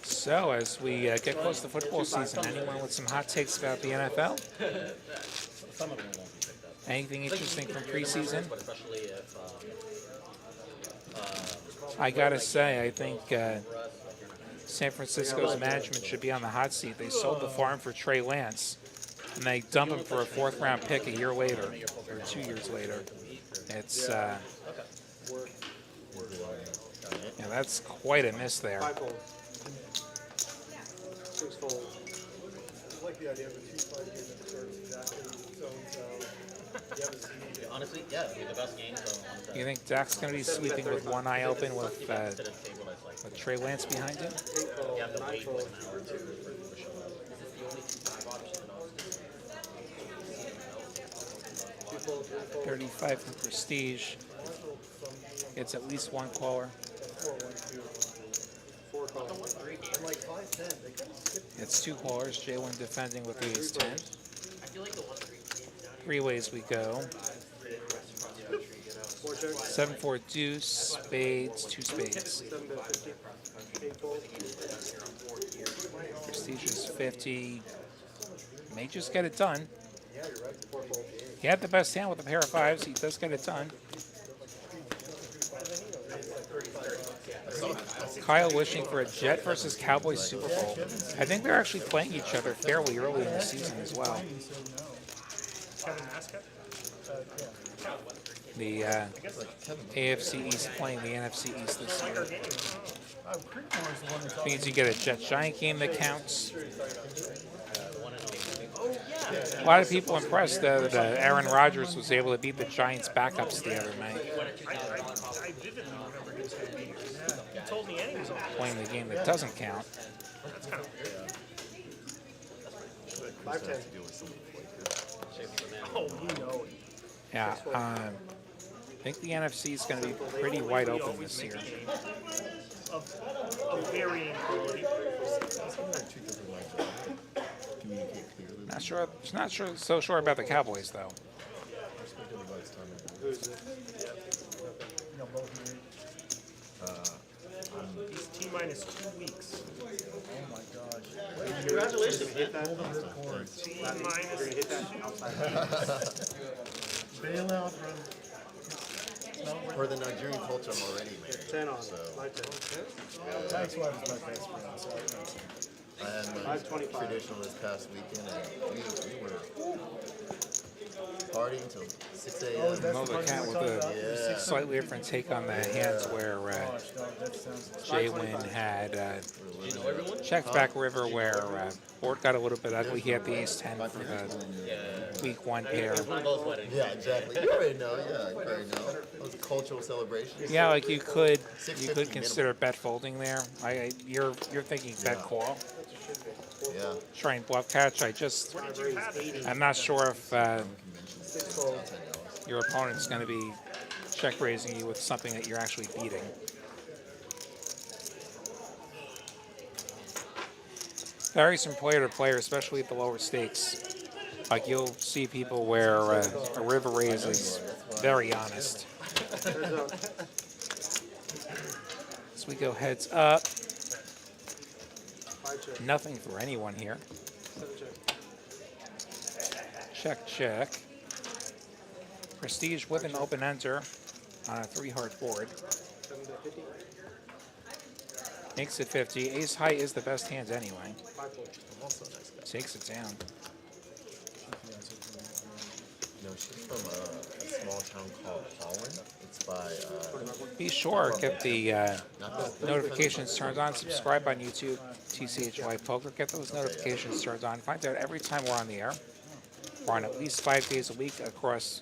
So, as we get close to football season, anyone with some hot takes about the NFL? Some of them won't be picked up. Anything interesting from preseason? But especially if I gotta say, I think San Francisco's management should be on the hot seat. They sold the farm for Trey Lance, and they dump him for a 4th-round pick a year later, or 2 years later. It's yeah, that's quite a miss there. 5 fold. 6 fold. I like the idea of a 2-5 game that starts exactly so. honestly, yeah, it'll be the best game. So You think Dak's going to be sleeping with one eye open with Trey Lance behind him? 8 fold. 9 fold. 2 fold, 3 fold. 35 from Prestige. It's at least one caller. 4 call. It's 2 callers. JWin defending with the ace 10. 3 ways we go. 4 check. 7-4 deuce, spades, 2 spades. 7 bet, 50. 8 fold. Prestige is 50. May just get it done. 4 fold. He had the best hand with a pair of 5s. He does get it done. Kyle wishing for a Jet versus Cowboys Super Bowl. I think they're actually playing each other fairly early in the season as well. The AFC East playing the NFC East this year. Means you get a Jet Giant game that counts. A lot of people impressed that Aaron Rodgers was able to beat the Giants' backups the other night. I vividly remember he was going to be here. He told me and he was on. Playing the game that doesn't count. That's kind of weird. 5-10. Oh, you know it. Yeah, I think the NFC is going to be pretty wide open this year. Of varying quality. Not so sure about the Cowboys though. Who's it? He's T-minus 2 weeks. Congratulations. Hit that. T-minus Hit that outside. Bailout For the Nigerian culture, I'm already married. 10 on. So 5 10. tax wife is my best friend, so I had my 525. traditional this past weekend, and we were Party until 6 Oh, a.m. that's Well, the the part cat you with were a talking about? Yeah. slightly different take on the hands where Gosh, dog, that sounds JWin had You know everyone? checked back river where board got a little bit ugly. He had the ace-10 for the week 1 pair. One of those weddings. Yeah, exactly. You already know. Yeah, you already know. Those cultural celebrations. Yeah, like you could 650 consider bet folding there. You're thinking bet call. Yeah. Try and bluff catch. I'm not sure if your opponent's going to be check raising you with something that you're actually beating. Varies from player to player, especially at the lower stakes. Like you'll see people where a river raise is very honest. So we go heads up. Nothing for anyone here. Check, check. Prestige with an open enter on a 3-heart board. Makes it 50. Ace high is the best hand anyway. Takes it down. No, she's from a small town called Holland. It's by. Be sure, get the notifications turned on. Subscribe on YouTube, TCH Live Poker. Get those notifications turned on. Find out every time we're on the air. We're on at least 5 days a week across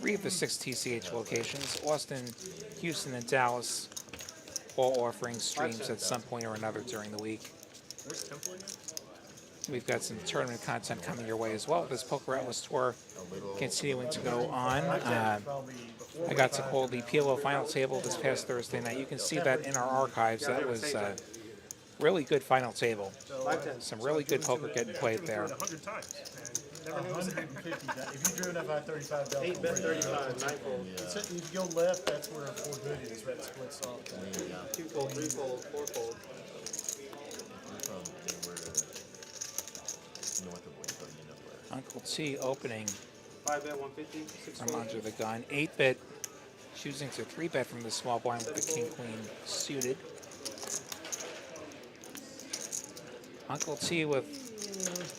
3 of the 6 TCH locations. Austin, Houston, and Dallas, all offering streams at some point or another during the week. We've got some tournament content coming your way as well. This Poker Atlas Tour continuing to go on. I got to call the PLO final table this past Thursday night. You can see that in our archives. That was a really good final table. Some really good poker getting played there. 100 times. And never knew it was 150. If you drew enough at 35, they'll 8 bet 35, 9 fold. If you go left, that's where 4 good is, right? It splits off. 2 fold, 3 fold, 4 fold. From anywhere north of Waco, you know where. Uncle T opening 5 bet 150, 6 from fold. under the gun. 8-bit, choosing to 3-bet from the small blind with the king-queen suited. Uncle T with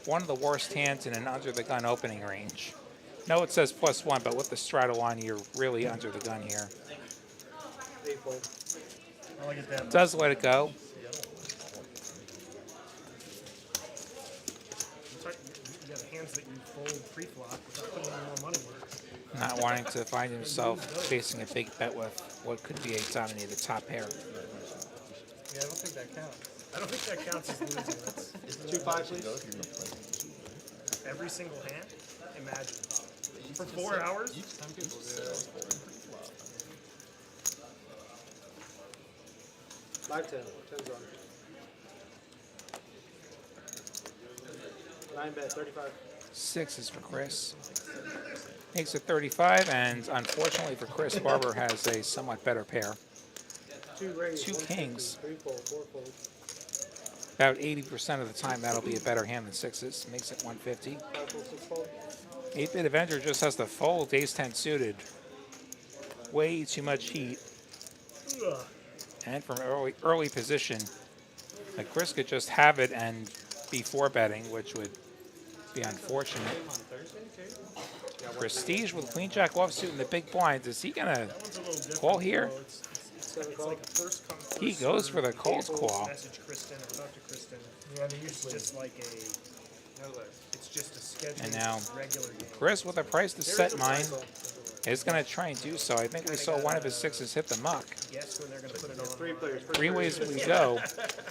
one of the worst hands in an under-the-gun opening range. No, it says +1, but with the straddle on, you're really under the gun here. 8 fold. I like it that much. Does let it go. You got hands that you fold pre-flop without putting any more money work. Not wanting to find himself facing a big bet with what could be a dominated top pair. Yeah, I don't think that counts. I don't think that counts as losing. That's 2 5, please. every single hand. Imagine. For 4 hours? 5 10. 10's on. 9 bet 35. 6 is for Chris. Makes it 35, and unfortunately for Chris, Barber has a somewhat better pair. 2 raise. 2 kings. 3 fold, 4 fold. About 80% of the time, that'll be a better hand than 6s. Makes it 150. 5 fold, 6 fold. 8-bit Avenger just has to fold ace-10 suited. Way too much heat. Ugh. And from early position, like Chris could just have it and be 4-betting, which would be unfortunate. Prestige with Queen Jack offsuit in the big blinds. Is he gonna call here? It's like a first come, first He goes for the served. cold People call. Message Kristen or talk to Kristen. Yeah, they It's usually. just like it's just a scheduled And now regular game. Chris with a price to set mine is gonna try and do so. I think we saw one of his 6s hit the muck. Guess when they're going to put it on. 3 players. 3 ways we go.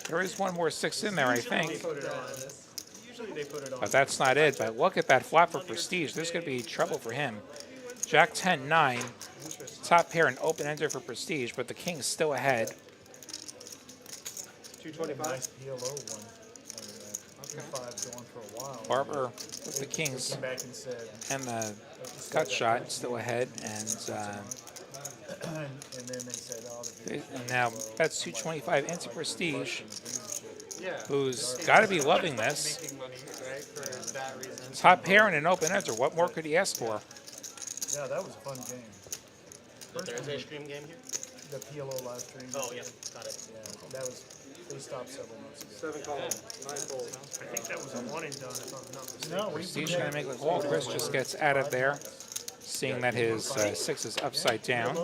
There is one more 6 in there, I think. Usually they put it on. But that's not it. But look at that flop for Prestige. There's going to be trouble for him. Jack 10, 9. Top pair and open ender for Prestige, but the king's still ahead. 225. Nice PLO one. 2-5 going for a while. Barber with the kings Came back and said, and the gut shot still ahead. And and then they said, oh, and now that's 225 into Prestige, Yeah. who's got to be loving this. Making money, right? For that reason. Top pair and an open ender. What more could he ask for? yeah, that was a fun game. The Thursday stream game here? The PLO live stream. Oh, yeah, got it. Yeah, that was. They stopped several months ago. 7 call, 9 fold. I think that was a one and done, if I'm not mistaken. No, Prestige going to make the call. Chris just gets out of there, seeing that his 6 is upside down.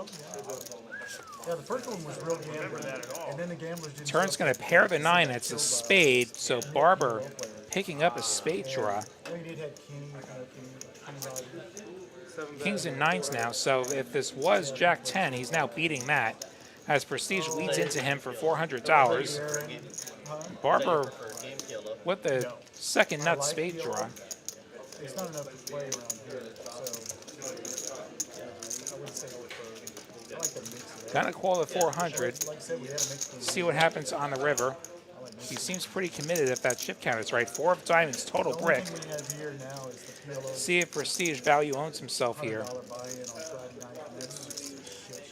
Yeah, the first one was real gambling, and then the gamblers didn't. Turn's going to pair the 9. It's a spade, so Barber picking up a spade draw. We did have king, Kings and 9s now, so if this was Jack 10, he's now beating that. As Prestige leads into him for $400. Barber with the second nut spade draw. It's not enough to play around here, so I would say I like to mix it. Gonna call the 400. Like I said, we had to mix the See what happens on the river. He seems pretty committed if that chip count is right. 4 of diamonds, total brick. thing we have here now is the PLO See if Prestige Value owns himself here. $100 buy-in on Friday night, and that's just shit.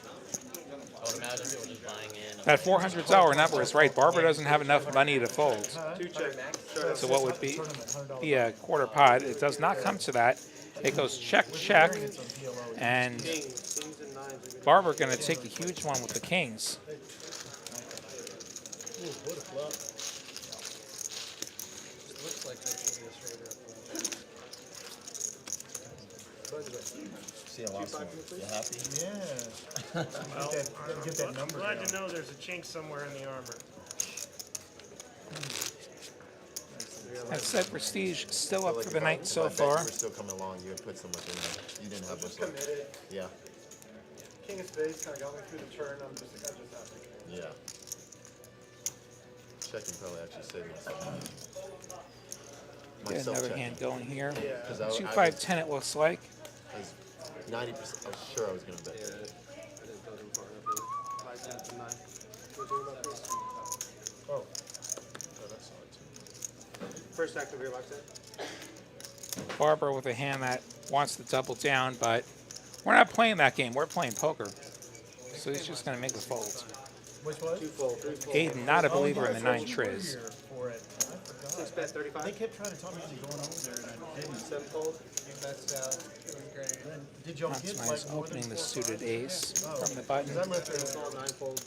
I would imagine people just buying in. That $400 number is right. Barber doesn't have enough money to fold. 2 check. So what would be a quarter pot? It does not come to that. It goes check, check, and Kings and 9s. Barber going to take the huge one with the kings. Looks like that should be a straight up. See, I lost one. You happy? Yeah. Get that number Glad down. to know there's a chink somewhere in the armor. That said, Prestige still So, up like, for the if night so I bet far. you were still coming along, you would put so much in there. You didn't have much left. Committed. Yeah. King of spades kind of got me through the turn. I'm just happy. Yeah. Checking probably actually saved myself. Get another hand going here. 'Cause I 2-5-10 it looks like. was 90%. I was sure I was gonna bet. I didn't throw them far enough. 5 cents and 9. What do you do about this? Oh. First active here, like that. Barber with a hand that wants to double down, but we're not playing that game. We're playing poker. So he's just going to make a fold. Which was? 2 fold, 3 fold. Aiden, not a believer yeah, in the that's 9 what you were triz. here for it. I forgot. 6 bet, 35. They kept trying to tell me to go over there, and I didn't. 7 fold. Then did y'all get like Optimize more opening than the 4 suited ace Oh. from the button. 'Cause I left there. 9 fold.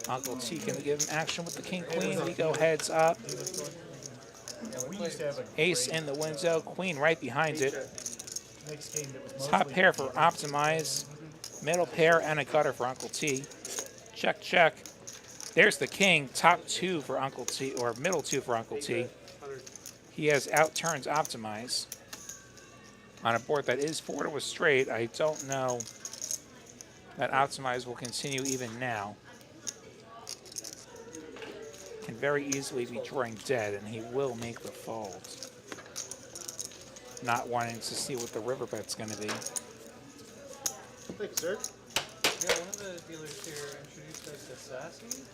Uncle T can give him action with the king queen. We go heads up. We used to have a Ace in the window, queen right behind it. next game that was Top mostly pair for optimize, middle pair and a gutter for Uncle T. Check, check. There's the king, top 2 for Uncle T, or middle 2 for Uncle T. He has out turns optimize. On a board that is 4 to a straight, I don't know that optimize will continue even now. Can very easily be drawing dead, and he will make the fold. Not wanting to see what the river bet's going to be. Thank you, sir. Yeah, one of the dealers here introduced us to Sassy.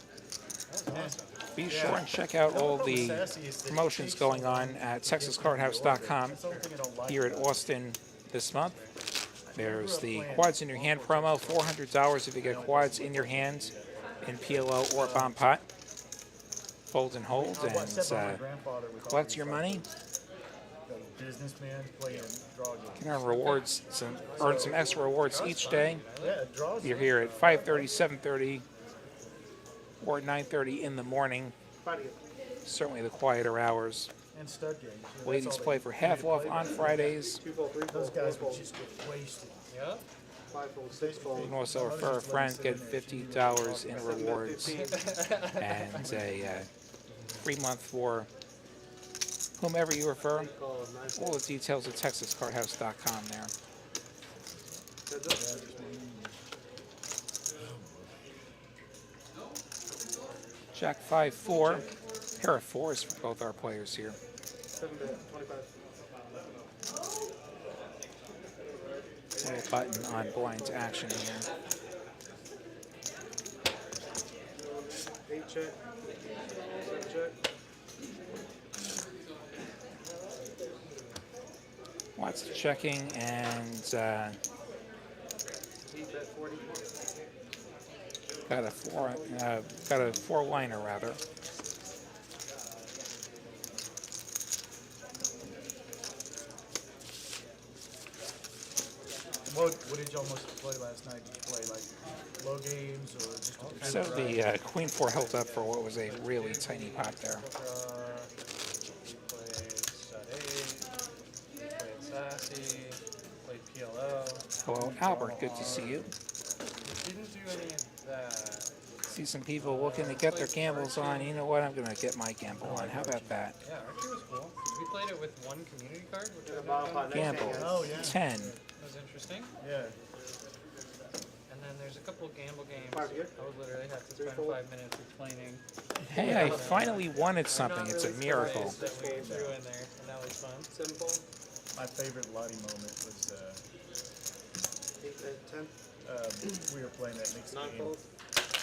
That was awesome. Be sure and check out all the promotions going on at TexasCardHouse.com here at Austin this month. There's the quads in your hand promo, $400 if you get quads in your hand in PLO or bomb pot. Fold and hold and collect your money. businessman playing draw games. You can earn rewards, earn some extra rewards each day. Yeah, draws. You're here at 5:30, 7:30, or 9:30 in the morning. Certainly the quieter hours. And stud games. You know, Ladies that's all play they for need half to off play on with. Fridays. Those guys would just get wasted. Yeah. 5 fold, 6 You fold. can also refer a friend, get $50 in rewards, and a free month for whomever you refer. All the details at TexasCardHouse.com there. Jack 5-4. Pair of 4s for both our players here. 7 bet, 25. Little button on blind action here. 8 check. 7 check. Lots of checking and 8 bet, 40. got a four-liner rather. What did y'all y'all mostly play last night? Did you play like low games or just a So the Queen 4 held up for what was a really tiny pot there. We played Stud 8, we played Sassy, played PLO. Hello, Albert. Good to see you. Didn't do any of that. See some people looking to get their gambles on. You know what? I'm going to get my gamble on. How about that? Yeah, Archie was cool. We played it with one community card, which I've Bottom never pot done. next Gamble. hand. Oh, yeah. 10. That was interesting. Yeah. And then there's a couple gamble games. Five here. I was literally had to Three, spend four. 5 minutes explaining. Hey, I finally wanted something. I'm not It's a really miracle. surprised that we threw in there, and that was fun. 7 fold, My favorite Lottie moment was 8, 10, we were playing that mixed 9 game. fold.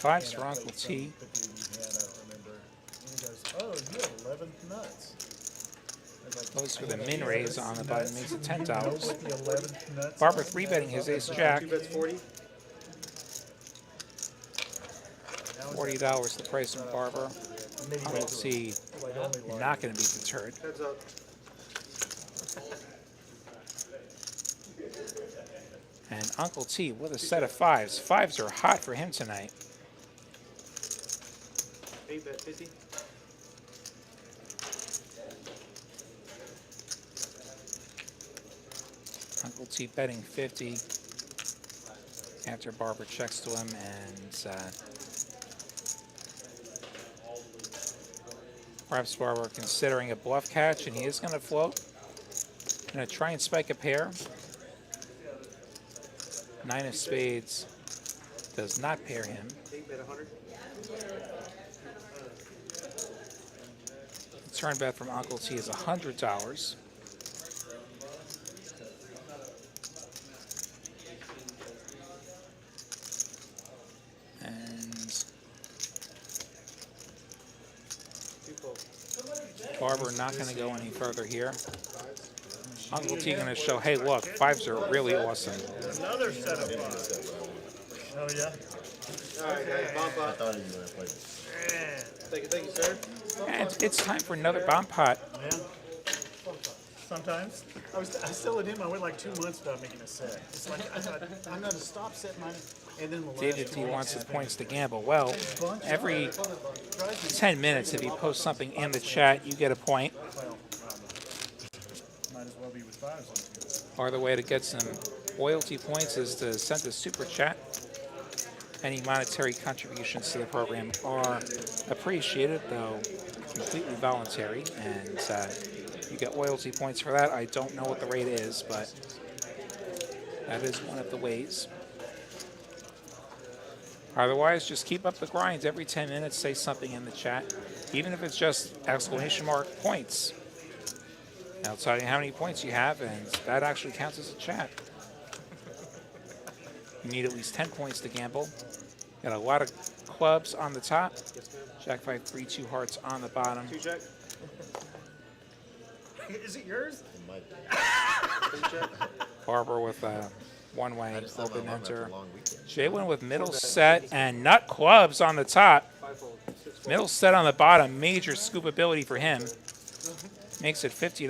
Fives and for I Uncle played T. some- The dude in hand, I don't remember. And he goes, "Oh, you have 11 nuts." I was like, Goes for the "I know min what raise 11 on the nuts button, makes it is. You know $10. what the 11th nuts Barbara are?" 3-betting his ace Two jack. bets 40. $40 the price of Barbara. And then he Uncle went to T like only Lottie. not going to be deterred. Heads up. And Uncle T with a set of fives. Fives are hot for him tonight. 8 bet 50. Uncle T betting 50 after Barbara checks to him, and perhaps Barbara considering a bluff catch, and he is going to float. Going to try and spike a pair. 9 of spades does not pair him. 8 bet 100. Turn bet from Uncle T is $100. And 2 fold. Barbara not going to go any further here. Uncle T going to show, hey, look, fives are really awesome. Another set of fives. Oh, yeah? Alright guys, bomb I pot. thought you were gonna play. Thank you, sir. And it's time for another bomb pot. Man. Sometimes. I still at him. I went like 2 months without making a set. It's like, I thought, I'm going to stop setting mine. And then the last David T 2 wants his months, points to gamble. Well, every 10 minutes, if you post something in the chat, you get a point. well, might as well be with fives on the field. Or the way to get some loyalty points is to send a super chat. Any monetary contributions to the program are appreciated, though completely voluntary, and you get loyalty points for that. I don't know what the rate is, but that is one of the ways. Otherwise, just keep up the grind. Every 10 minutes, say something in the chat, even if it's just exclamation mark points. I'll tell you how many points you have, and that actually counts as a chat. You need at least 10 points to gamble. Got a lot of clubs on the top. Jack 5, 3, 2 hearts on the bottom. 2 check. Is it yours? It might be. 3 check. Barbara with a I one-way just had my open mom after enter. a long weekend. JWin with middle set and nut clubs on the top. 5 fold. 6 fold. Middle set on the bottom. Major scoop ability for him. Makes it $50.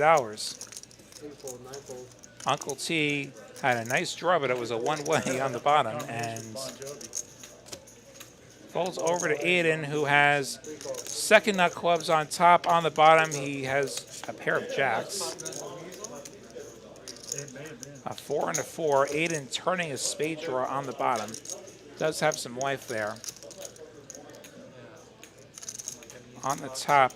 8 fold. 9 fold. Uncle T had a nice draw, but it was a one-way on the bottom, and Bon Jovi. folds over to Aiden, who has second nut clubs on top. On the bottom, he has a pair of jacks. It may have been. A 4 and a 4. Aiden turning a spade draw on the bottom. Does have some life there. On the top,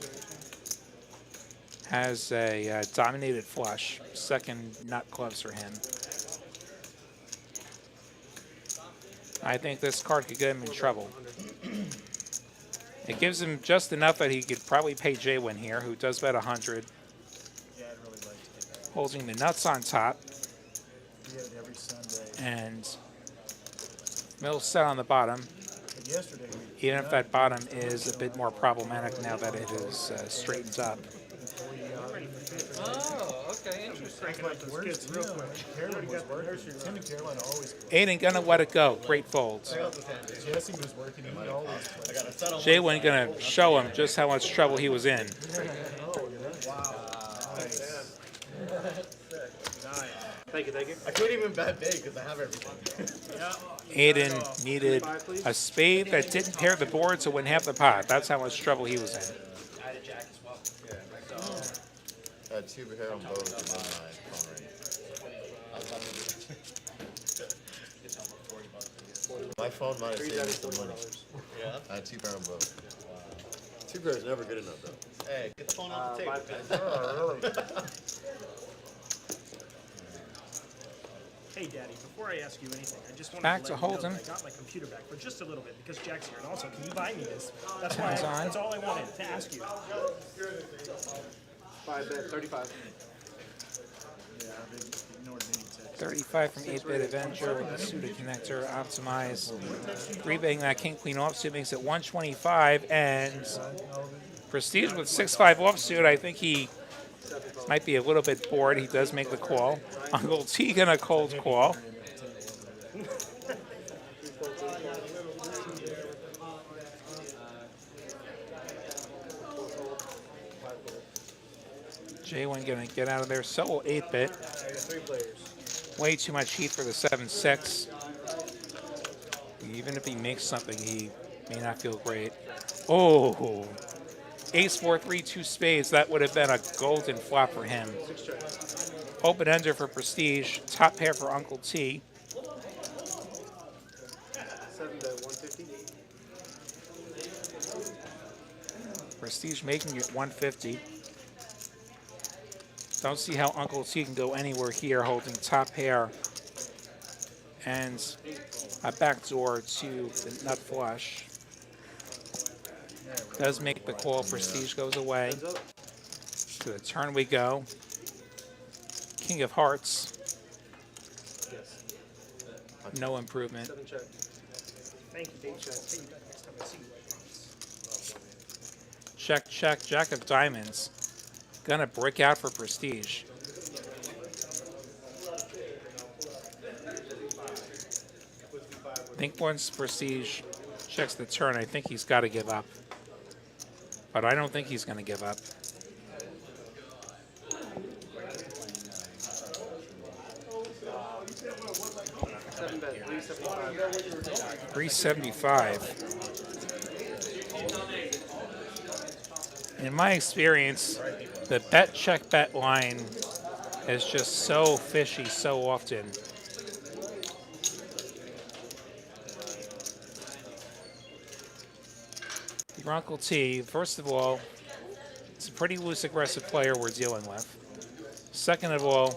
has a dominated flush. Second nut clubs for him. I think this card could get him in trouble. It gives him just enough that he could probably pay JWin here, who does bet 100. Yeah, I'd really like to get that. Holding the nuts on top, We get it every Sunday. and middle set on the bottom. But yesterday, we Even if that bottom is a bit more problematic now that it is straightened up. Oh, okay, interesting. was like, where's Tim? Carolyn was working. Tim and Carolyn always play. Aiden gonna let it go. Great fold. Jesse was working. He would always play. JWin gonna show him just how much trouble he was in. Oh, yeah. Wow. Nice. Thank you, thank you. I can't even bet big because I have everything. Aiden needed a spade that didn't pair the board, so wouldn't have the pot. That's how much trouble he was in. I had 2 pair on both and then my phone rang. My phone might have saved me some money. Yeah. I had 2 pair on both. 2 pairs never good enough though. Hey, get the phone off the table. Hey, Daddy, before I ask you anything, I just want Back to to let you know Holden. that I got my computer back for just a little bit because Jack's here. And also, can you buy me this? That's why. Hands on. That's all I wanted to ask you. 5 bet, 35. Yeah, they ignored me. 35 from 8-Bit Avenger with the suited connector, optimize. 3-betting that king-queen offsuit makes it 125, and Prestige with 6-5 offsuit, I think he might be a little bit bored. He does make the call. Uncle T gonna cold call. JWin gonna get out of there. So will 8-Bit. 3 players. Way too much heat for the 7-6. Even if he makes something, he may not feel great. Oh, ace 4-3 2 spades. That would have been a golden flop for him. 6 checks. Open ender for Prestige. Top pair for Uncle T. 7 bet, 150. Prestige making it 150. Don't see how Uncle T can go anywhere here holding top pair and a backdoor to the nut flush. Does make the call. Prestige goes away. To the turn we go. King of Hearts. Yes. No improvement. 7 check. Thank you, Dave. Pay you back next time I see you, I promise. Check, check, Jack of Diamonds. Gonna brick out for Prestige. I think once Prestige checks the turn, I think he's got to give up. But I don't think he's going to give up. Seven bet, 375. 375. In my experience, the bet check bet line is just so fishy so often. Your Uncle T, first of all, it's a pretty loose aggressive player we're dealing with. Second of all,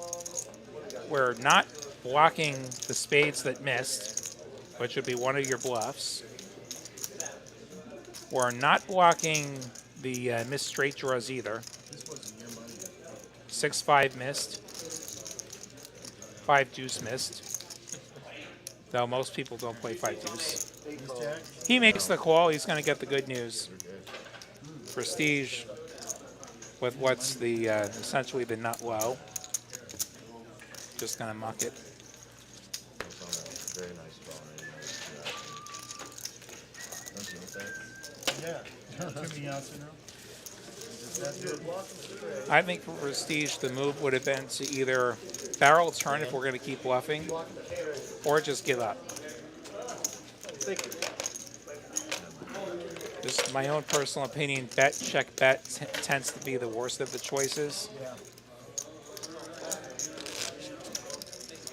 we're not blocking the spades that missed, which would be one of your bluffs. We're not blocking the missed straight draws either. 6-5 missed. 5 deuce missed. Though most people don't play 5 deuce. He makes the call. He's going to get the good news. Prestige with what's the essentially the nut low. Just going to muck it. Very nice ball. Don't you think? Yeah. Too many outs in a row. I think for Prestige, the move would have been to either barrel turn if we're going to keep bluffing, or just give up. Just my own personal opinion, bet, check, bet tends to be the worst of the choices. Yeah.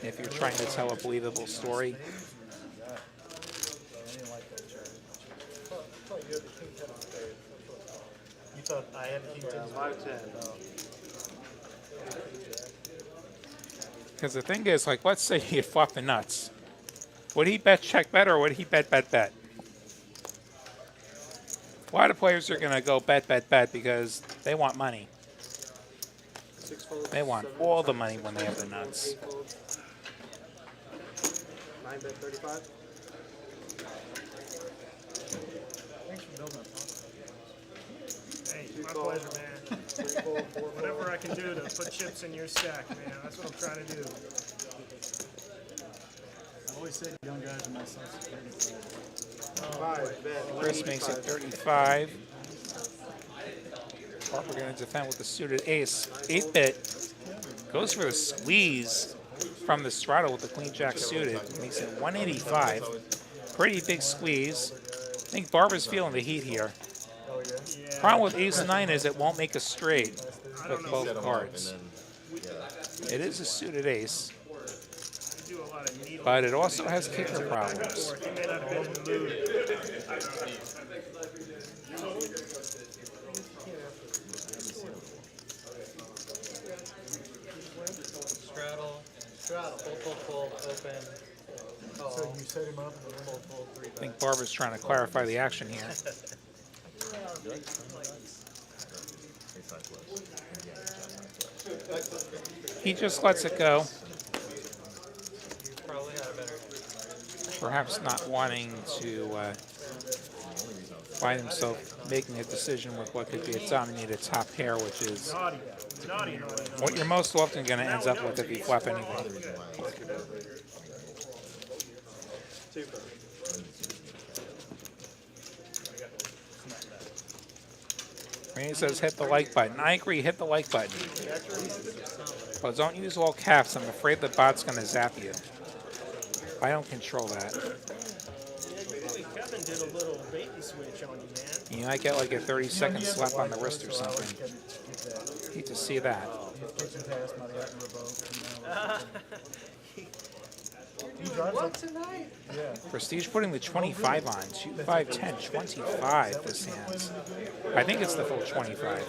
If you're trying to tell a believable story. You thought I had king 10? 5-10. Because the thing is, like, let's say he had flopped the nuts. Would he bet check bet or would he bet bet bet? A lot of players are going to go bet bet bet because they want money. 6 folds, They want 7 all the folds, money when they have the nuts. 8 folds. 9 bet, 35. Thanks for building up. Hey, my pleasure, man. 3 fold, 4 fold. Whatever I can do to put chips in your stack, man. That's what I'm trying to do. I always said young guys are my social security plan. 5 bet, Chris makes it 185. 35. Harper going to defend with the suited ace. 8-bit Goes for the squeeze from the straddle with the queen jack suited. Makes it 185. Pretty big squeeze. I think Barber's feeling the heat here. Problem with ace 9 is it won't make a straight with both cards. It is a suited ace, but it also has kicker problems. Straddle, fold, open. So you set him up. I think Barber's trying to clarify the action here. He just lets it go. Perhaps not wanting to find himself making a decision with what could be a dominated top pair, which is what you're most often going to end up with if you flop anything. Randy says hit the like button. I agree, hit the like button. But don't use all caps. I'm afraid the bot's going to zap you. I don't control that. Kevin did a little bait and switch on you, man. You might get like a 30-second slap on the wrist or something. Hate to see that. Prestige putting the 25 on. 2, 5, 10, 25 this hand. I think it's the full 25.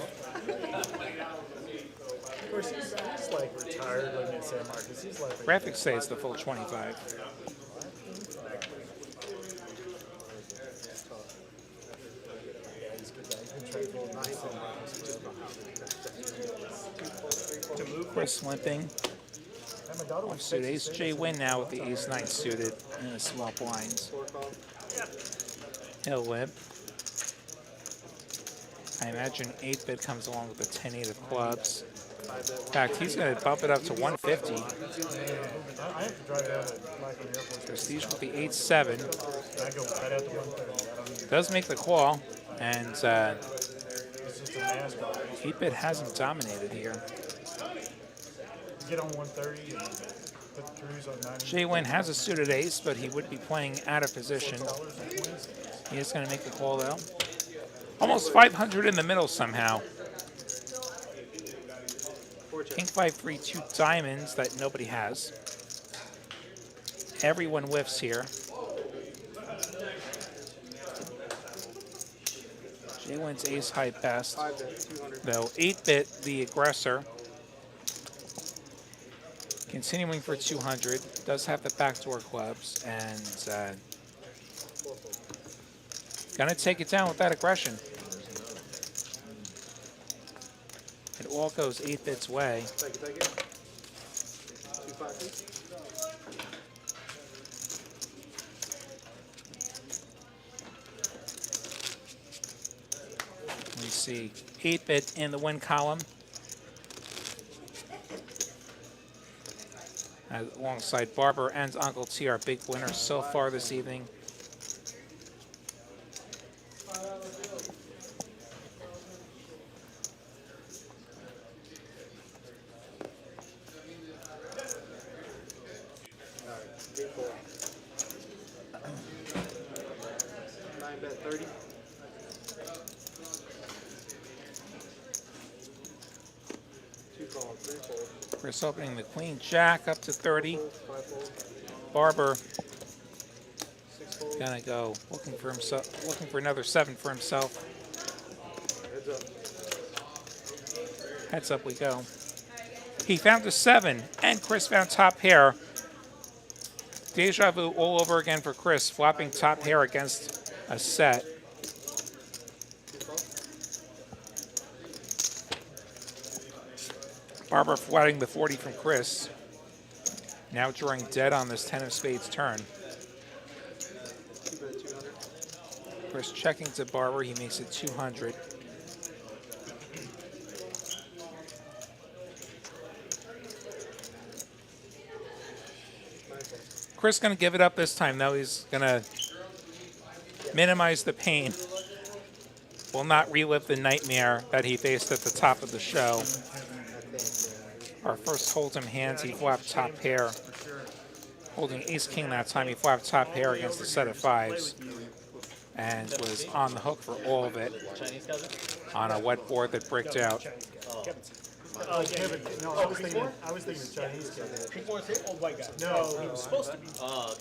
Of course, he's like retired living in San Marcos. He's like Graphics say it's the full 25. Chris limping. Offsuit ace JWin now with the ace 9 suited and the small blinds. He'll limp. I imagine 8-bit comes along with the 10-8 of clubs. In fact, he's going to bump it up to 150. Prestige with the 8-7. Does make the call, and 8-bit hasn't dominated here. Get on 130 and put throughs on 90. JWin has a suited ace, but he would be playing out of position. He is going to make the call, though. Almost 500 in the middle somehow. King 5-3, 2 diamonds that nobody has. Everyone whiffs here. JWin's ace high best, though 8-bit the aggressor. Continuing for 200, does have the backdoor clubs, and gonna take it down with that aggression. It all goes 8-bit's way. Thank you. 2-5, please. We see 8-bit in the win column. Alongside Barber and Uncle T, our big winners so far this evening. Chris opening the queen jack up to 30. Barber gonna go looking for himself, looking for another 7 for himself. Heads up we go. He found a 7, and Chris found top pair. Deja vu all over again for Chris, flopping top pair against a set. Barber flatting the 40 from Chris. Now drawing dead on this 10 of spades turn. Chris checking to Barber, he makes it 200. Chris gonna give it up this time though. He's gonna minimize the pain. Will not relive the nightmare that he faced at the top of the show. Our first hold'em hands, he flopped top pair. Holding ace-king that time, he flopped top pair against a set of fives. And was on the hook for all of it on a wet board that bricked out. Oh, Kevin. No, I was thinking the Chinese Kevin. Big board here? Old white guy. No, he was supposed to be.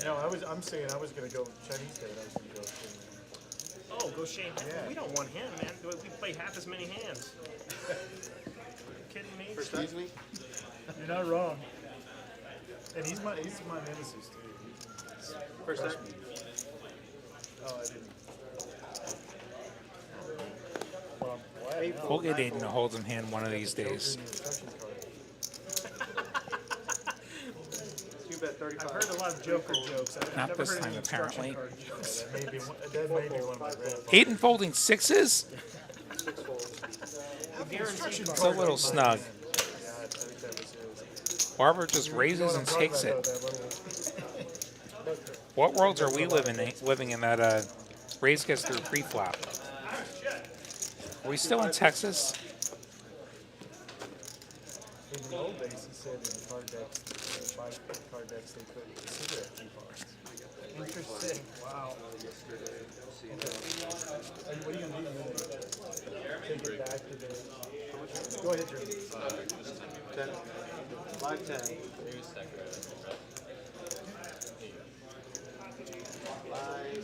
No, I'm saying I was gonna go Chinese Kevin. I was gonna go. Oh, go Shane. Yeah. We don't want him, man. We play half as many hands. You kidding me? Excuse me? You're not wrong. And he's my nemesis too. First time? Oh, I didn't. Well, I'm glad now. We'll get Aiden to hold'em hand one of these days. In the instruction card. You bet 35. I've heard a lot of Joker jokes. I've Not never this heard time, any instruction apparently. card jokes. That may be one of my red. Aiden folding sixes? 6 folds. It's a little snug. Yeah, I think that was his. Barber just raises and takes it. What worlds are we living in that raise gets through pre-flop? Are we still in Texas? In the old days, he said in the card decks, card decks, they put cigarette coupons. Interesting. Wow. What are you gonna do? Take it back to the. Go ahead, Jeremy. 10. 5, 10. 5.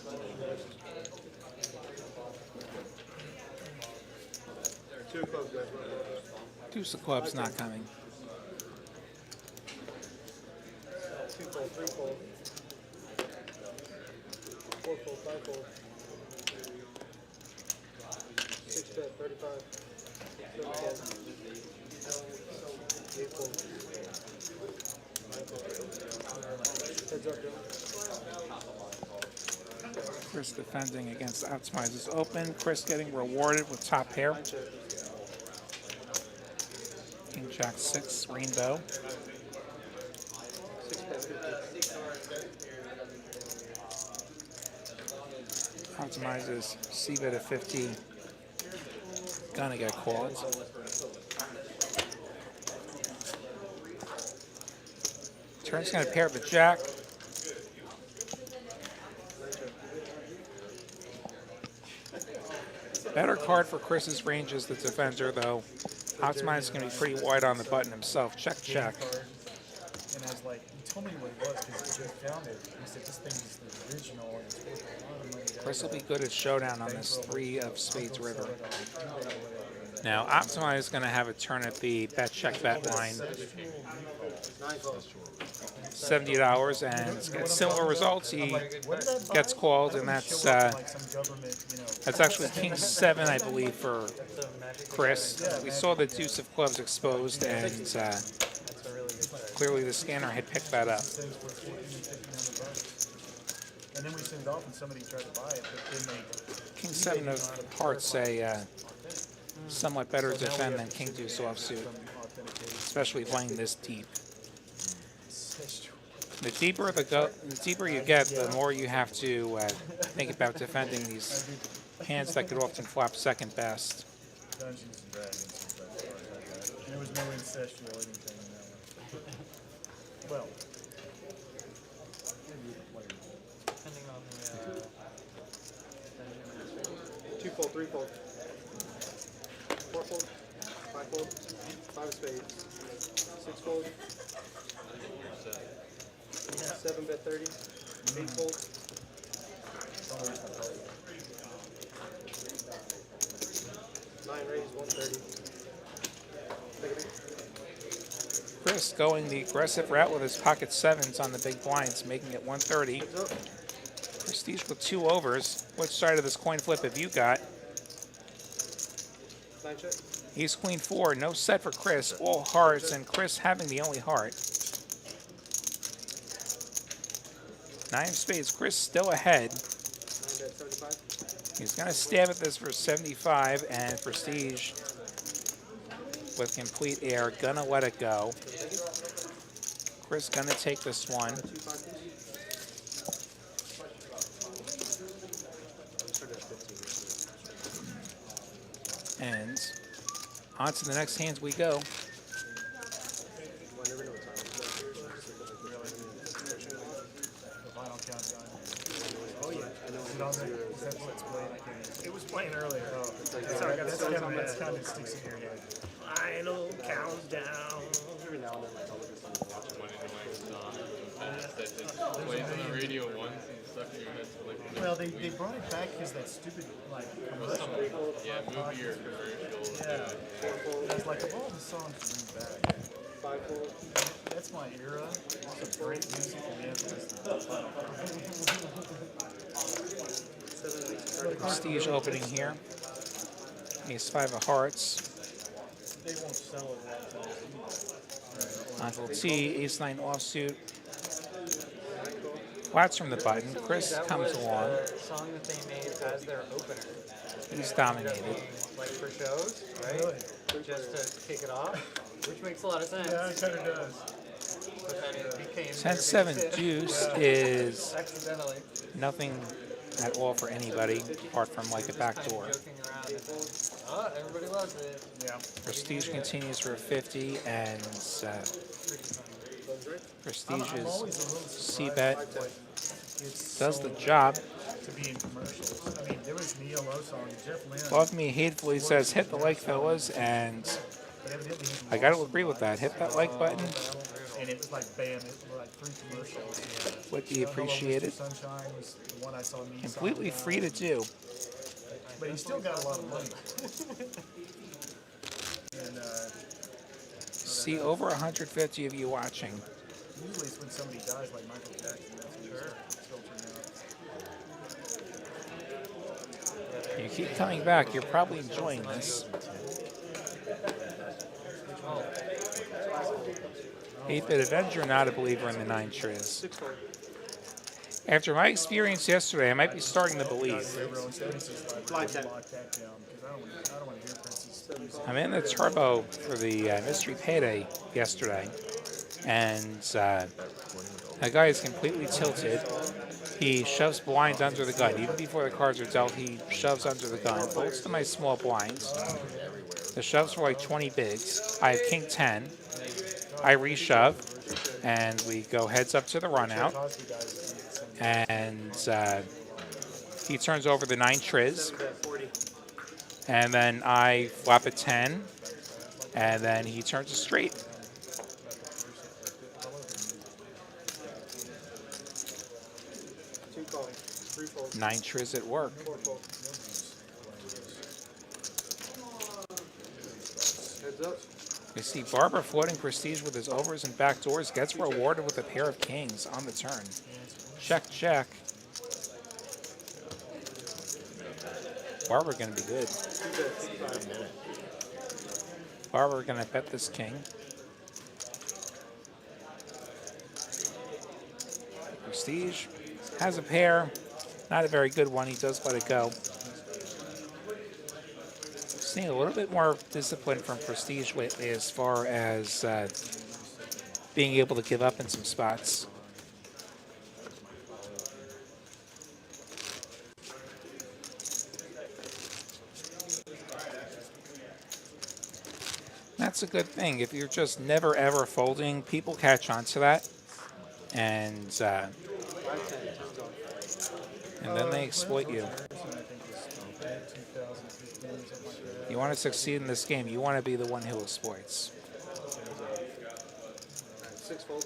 2 close, guys. Deuce of clubs not coming. 2 fold, 3 fold. 4 fold, 5 fold. 6 bet, 35. 7 fold. 8 fold. 9 fold. Heads up, Dylan. Chris defending against Optimizes Open. Chris getting rewarded with top pair. King Jack 6, Rainbow. 6 bet, 50. Optimizes C-bet at 50. Gonna get called. Turn's gonna pair with Jack. Better card for Chris's range is the defender, though. Optimize is going to be pretty wide on the button himself. Check, check. And I was like, he told me what it was because he just found it. He said, this thing is the original. And it's worth a lot of money. Chris will be good at showdown on this 3 of spades river. Now, Optimize is going to have a turn at the bet check bet line. $70 and gets similar results. He gets called, and that's actually King 7, I believe, for Chris. We saw the deuce of clubs exposed, and clearly the scanner had picked that up. And then we sent it off, and somebody tried to buy it, but then they. King 7 of hearts a somewhat better defend than King Deuce offsuit, especially playing this deep. The deeper you get, the more you have to think about defending these hands that could often flop second best. Dungeons and Dragons. There was no incestual anything in that one. Well. Depending on the. 2 fold, 3 fold. 4 fold, 5 fold, 5 of spades. 6 fold. 7 bet 30. 8 fold. 9 raise, 130. Chris going the aggressive route with his pocket 7s on the big blinds, making it 130. Prestige with 2 overs. Which side of this coin flip have you got? 9 check. Ace Queen 4, no set for Chris, all hearts, and Chris having the only heart. 9 of spades, Chris still ahead. 9 bet 75. He's going to stab at this for 75, and Prestige with complete air, gonna let it go. Chris gonna take this one. And on to the next hands we go. playing earlier. That's how I got so kind mad. of sticks in your head. Final countdown. Every now and then my television will watch it. One annoying song that just plays on the radio once and stuck in your head for like the Well, next they week. brought it back because that stupid, like, Or some, commercial. yeah, movie or commercial. Yeah. I was like, of all the songs to bring back, 5-4. that's my era. It's a great music and we have to listen to it. Prestige opening here. Ace 5 of hearts. They won't sell it a lot of times. Uncle T, Ace 9 offsuit. Flats from the button. Chris comes along. The song that they made as their opener. He's dominated. Like for shows, right? Really? Just to kick it off, which makes a lot of sense. Yeah, it kind of does. But then it became 10-7 deuce is accidentally nothing at all for anybody apart from like a back door. joking around. Oh, everybody loves it. Yeah. Prestige continues for a 50 and Prestige's C-bet does the job. To be in commercials. I mean, there was an ELO song, Jeff Lynne. Love Me Hatefully says hit the like, fellas, and I got to agree with that. Hit that like button. And it was like, bam, it was like 3 commercials. Would be appreciated. Sunshine was the one I saw me Completely free to do. But he still got a lot of money. And See over 150 of you watching. usually it's when somebody dies, like Michael Jackson. That's when it's filtering out. You keep coming back. You're probably enjoying this. 8-bit Avenger, not a believer in the 9 triz. After my experience yesterday, I might be starting to believe. I'm in the turbo for the mystery payday yesterday, and that guy is completely tilted. He shoves blind under the gun. Even before the cards are dealt, he shoves under the gun. Folds to my small blinds. The shoves were like 20 bigs. I have king 10. I reshove, and we go heads up to the run out. And he turns over the 9 triz. And then I flop a 10. And then he turns a straight. Nine triz at work. We see Barber floating Prestige with his overs and backdoors, gets rewarded with a pair of kings on the turn. Check, check. Barber gonna be good. Barber gonna bet this king. Prestige has a pair, not a very good one. He does let it go. Seeing a little bit more discipline from Prestige lately as far as being able to give up in some spots. That's a good thing. If you're just never ever folding, people catch on to that, and then they exploit you. You want to succeed in this game, you want to be the one who exploits. 6 fold.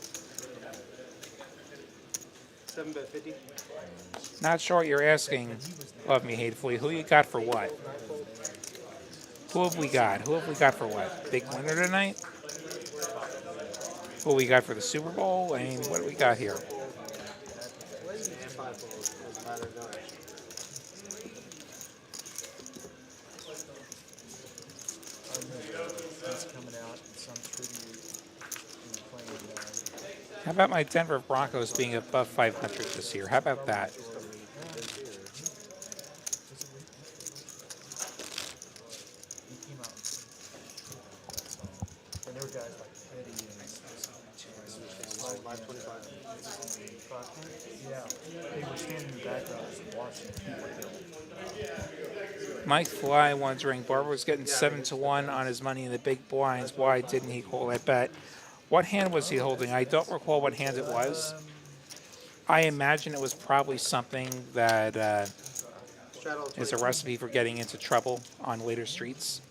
7-bet 50. Not sure what you're asking, Love Me Hatefully. Who you got for what? Who have we got? Who have we got for what? Big winner tonight? Who we got for the Super Bowl? I mean, what do we got here? How about my Denver Broncos being above 500 this year? How about that? Mike Fly wondering, Barber was getting 7-1 on his money in the big blinds. Why didn't he call that bet? What hand was he holding? I don't recall what hand it was. I imagine it was probably something that is a recipe for getting into trouble on later streets.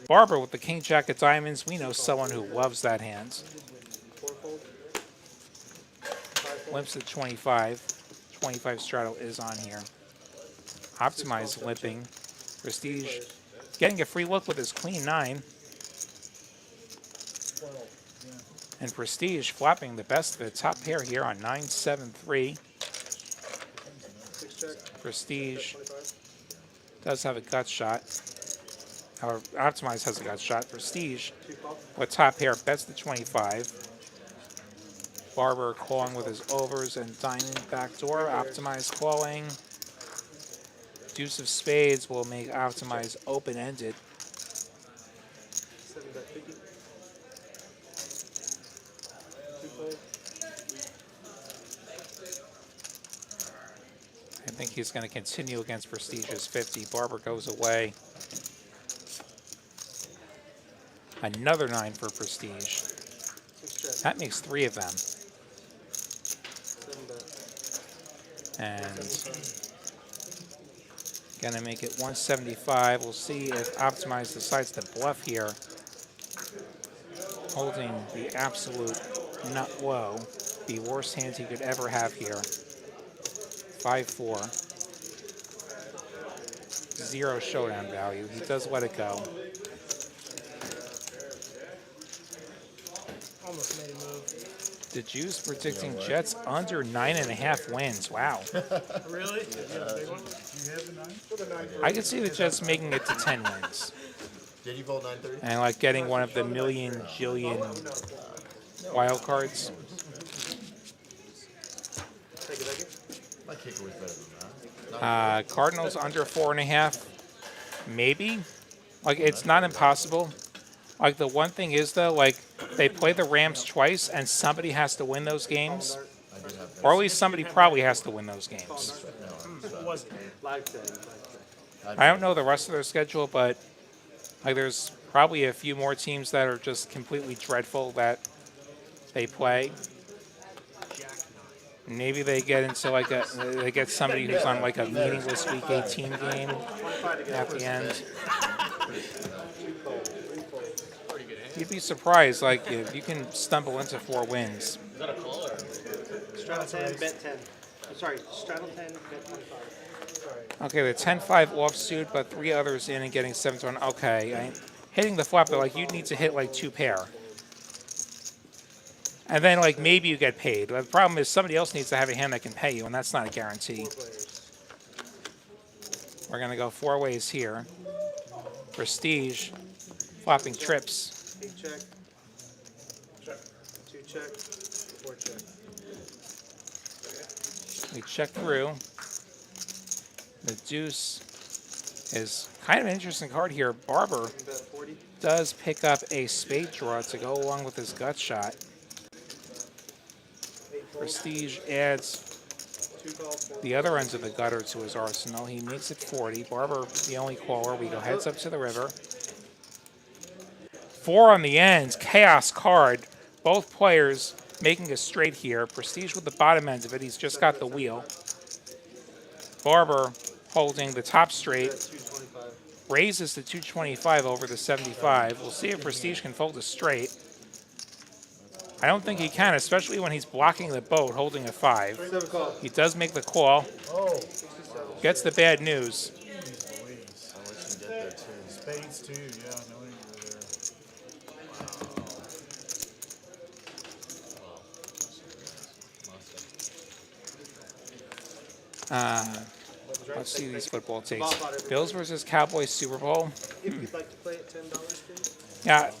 Barber with the king jack of diamonds. We know someone who loves that hand. Limps at 25. 25 straddle is on here. Optimize limping. Prestige getting a free look with his queen 9. And Prestige flopping the best of the top pair here on 9-7-3. Prestige does have a gut shot. Or Optimize has a gut shot. Prestige with top pair bets the 25. Barber calling with his overs and diamond backdoor. Optimize calling. Deuce of spades will make Optimize open-ended. I think he's going to continue against Prestige's 50. Barber goes away. Another 9 for Prestige. That makes 3 of them. And gonna make it 175. We'll see if Optimize decides to bluff here. Holding the absolute nut low. The worst hand he could ever have here. 5-4. 0 showdown value. He does let it go. Almost made a move. The Juice predicting Jets under 9.5 wins. Wow. Really? I could see the Jets making it to 10 wins. Did you vote 930? And like getting one of the million jillion wild cards. My kicker was better than that. Cardinals under 4.5. Maybe. Like, it's not impossible. Like, the one thing is, though, like, they play the Rams twice, and somebody has to win those games. Or at least somebody probably has to win those games. I don't know the rest of their schedule, but like, there's probably a few more teams that are just completely dreadful that they play. Maybe they get into like they get somebody who's on like a meaningless Week 18 game at the end. You'd be surprised, like, if you can stumble into 4 wins. Is that a call or? Straddle 10, bet 10. I'm sorry, straddle 10, bet 25. Okay, the 10-5 offsuit, but 3 others in and getting 7-1. Okay, hitting the flop, but like you'd need to hit like 2 pair. And then like maybe you get paid. But the problem is somebody else needs to have a hand that can pay you, and that's not a guarantee. We're gonna go 4 ways here. Prestige, flopping trips. 8 check. Check. 2 check. 4 check. We check through. The deuce is kind of an interesting card here. Barber does pick up a spade draw to go along with his gut shot. Prestige adds the other ends of the gutter to his arsenal. He makes it 40. Barber, the only caller. We go heads up to the river. 4 on the ends. Chaos card. Both players making a straight here. Prestige with the bottom end of it. He's just got the wheel. Barber holding the top straight. Raises the 225 over the 75. We'll see if Prestige can fold a straight. I don't think he can, especially when he's blocking the boat holding a 5. He does make the call. Gets the bad news. Spades too, yeah, knowing you were there. Let's see these football takes. Bills versus Cowboys Super Bowl. If you'd like to play at $10, please. Yeah,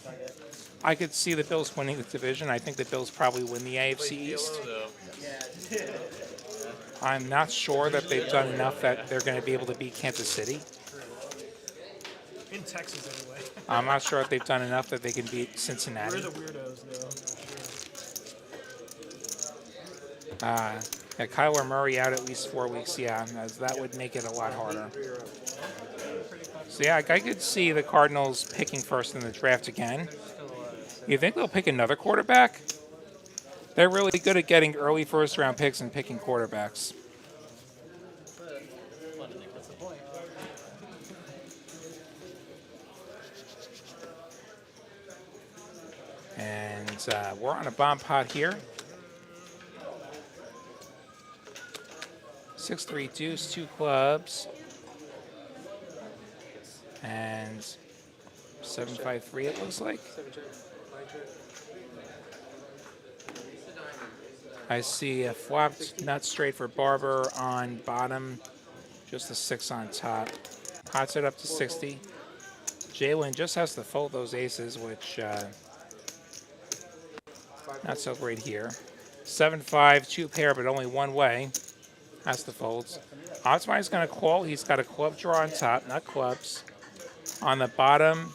I could see the Bills winning the division. I think the Bills probably win the AFC East. I'm not sure that they've done enough that they're going to be able to beat Kansas City. In Texas, anyway. I'm not sure if they've done enough that they can beat Cincinnati. We're the weirdos, though. Yeah, Kyler Murray out at least 4 weeks. Yeah, as that would make it a lot harder. So yeah, I could see the Cardinals picking first in the draft again. You think they'll pick another quarterback? They're really good at getting early first-round picks and picking quarterbacks. And we're on a bomb pot here. 6-3 deuce, 2 clubs. And 7-5-3 it looks like. I see a flopped nut straight for Barber on bottom, just a 6 on top. Pots it up to 60. JWin just has to fold those aces, which not so great here. 7-5, 2 pair, but only one way. Has to fold. Oddsmine's going to call. He's got a club draw on top, not clubs. On the bottom,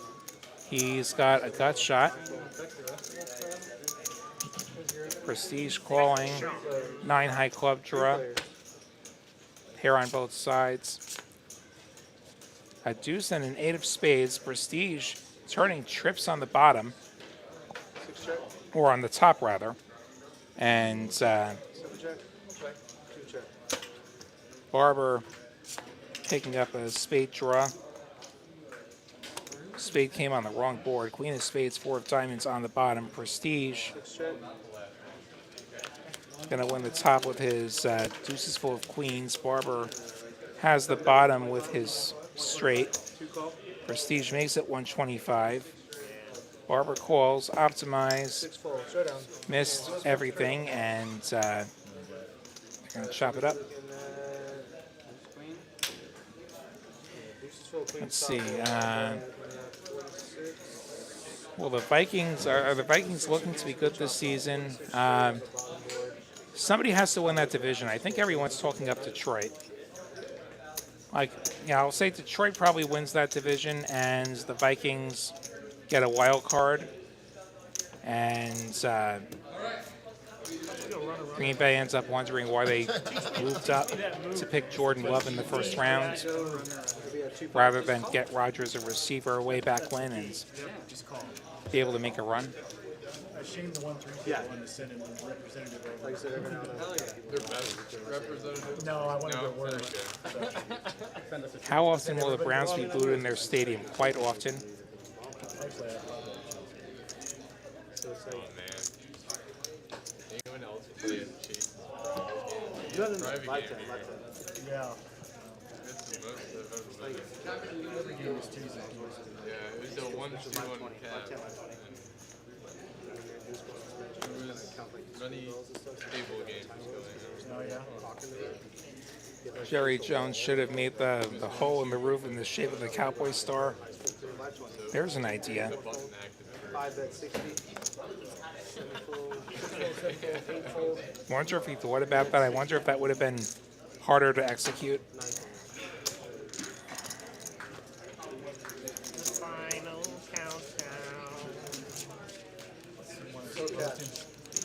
he's got a gut shot. Prestige calling. 9 high club draw. Pair on both sides. A deuce and an 8 of spades. Prestige turning trips on the bottom. Or on the top, rather. And Barber picking up a spade draw. Spade came on the wrong board. Queen of spades, 4 of diamonds on the bottom. Prestige going to win the top with his deuces full of queens. Barber has the bottom with his straight. Prestige makes it 125. Barber calls, optimize, missed everything, and they're going to chop it up. Let's see. Well, the Vikings are the Vikings looking to be good this season. Somebody has to win that division. I think everyone's talking up Detroit. I'll say Detroit probably wins that division, and the Vikings get a wild card. And Green Bay ends up wondering why they moved up to pick Jordan Love in the first round rather than get Rodgers a receiver way back when and be able to make a run. I shamed the 1-3 one to send him a representative over. Like I said, every now and Their best representative? No, I wanted to go word. How often will the Browns be booed in their stadium? Quite often. Oh man. Anyone else play it cheap? Private game here. Yeah. It's the most I've ever been. Every game is Tuesday. Yeah, it was a 1-2 on cap. There was many stable games going on. Oh, yeah. Jerry Jones should have made the hole in the roof in the shape of the cowboy star. There's an idea. The button active. 5-bet 60. Wonder if he thought about that. I wonder if that would have been harder to execute. Final countdown.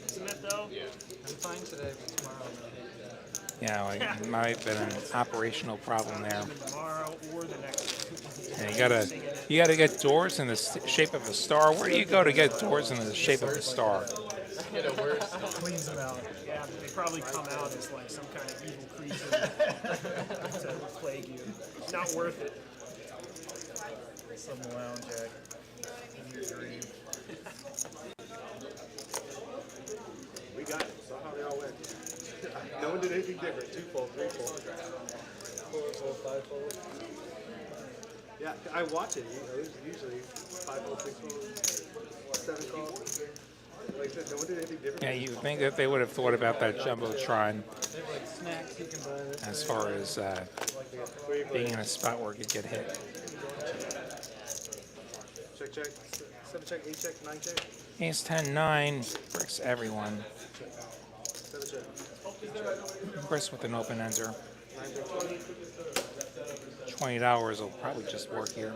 Isn't it though? Yeah. I'm fine today, but tomorrow Yeah, like, it might have been an operational problem there. Tomorrow or the next. And you gotta get doors in the shape of a star. Where do you go to get doors in the shape of a star? Get a worse one. Cleans them out. Yeah, but they probably come out as like some kind of evil creature to plague you. Not worth it. Some lounge in your dream. We got it. Somehow they all went. No one did anything different. 2-fold, 3-fold. 4-fold, 5-fold. Yeah, I watch it. It was usually 5-fold, 6-fold, 7-fold. Like I said, no one did anything different. Yeah, you would think that they would have thought about that jumbotron They have like snacks you can buy. as far as being in a spot where it could get hit. Check, check. 7 check, 8 check, 9 check. Ace 10-9 bricks everyone. 7 check. Chris with an open ender. 9 check, 20. $20 will probably just work here.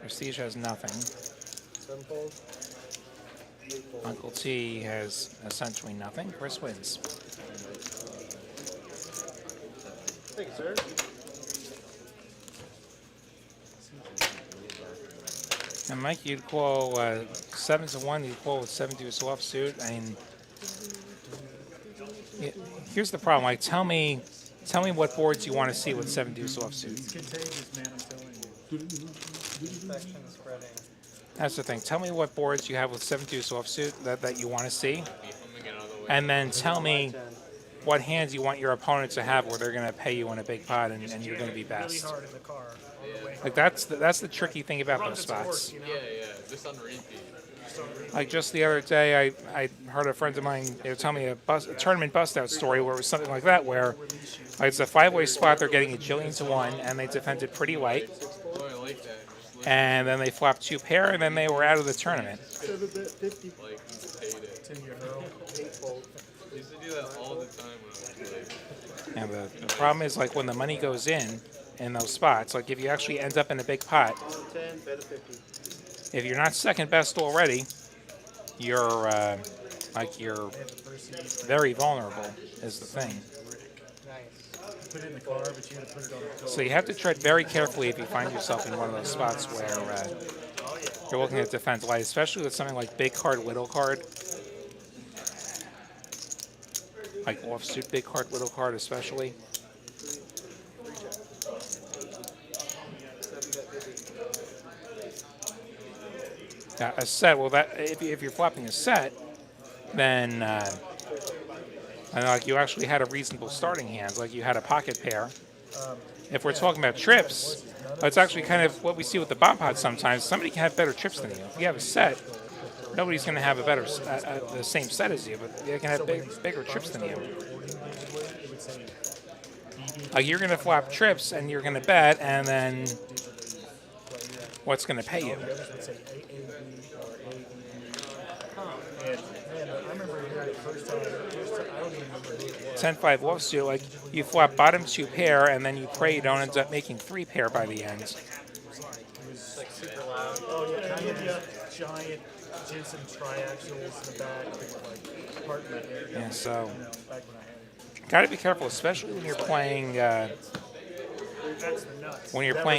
Prestige has nothing. 7-fold. 8-fold. Uncle T has essentially nothing. Chris wins. Thank you, sir. And Mike, you'd call 7-1. You'd call with 7 deuce offsuit. I mean, here's the problem. Like, tell me what boards you want to see with 7 deuce offsuit. It's contagious, man, I'm telling you. Infection spreading. That's the thing. Tell me what boards you have with 7-2 offsuit that you want to see, and then tell me what hands you want your opponent to have where they're going to pay you in a big pot and you're going to be best. Really hard in the car on the way Like home. that's the tricky thing about Runs those its course, spots. you know? Yeah, just on repeat. Like just the other day, I heard a friend of mine tell me a tournament bust-out story where it was something like that, where like, it's a 5-way spot, they're getting a jillion to 1, and they defended pretty light, Oh, I like that. and then they flopped 2 pair, and then they were out of the tournament. 7-bet 50. Like, hate it. To your hurl. 8-fold. I used to do that all the time when I was playing. And the problem is, like, when the money goes in those spots, like if you actually end up in a big pot, On 10, bet a 50. if you're not second best already, you're very vulnerable is the thing. Put it in the car, but you gotta put it on the So you have to tread very carefully if you find yourself in one of those spots where you're looking at defense light, especially with something like big card, little card. Like offsuit big card, little card especially. A set, well, that if you're flopping a set, then and like you actually had a reasonable starting hand, like you had a pocket pair. If we're talking about trips, it's actually kind of what we see with the bomb pot sometimes. Somebody can have better trips than you. If you have a set, nobody's going to have a better the same set as you, but they can have bigger trips than you. Like you're going to flop trips and you're going to bet, and then what's going to pay you? And I remember hearing it first time, I don't even remember who it was. 10-5 offsuit, like you flop bottom 2 pair, and then you pray you don't end up making 3 pair by the end. It was like super loud. Oh yeah, kind of these giant Jensen triaxials in the back that were like part of my hair. Yeah, so Back when I had it. got to be careful, especially when you're playing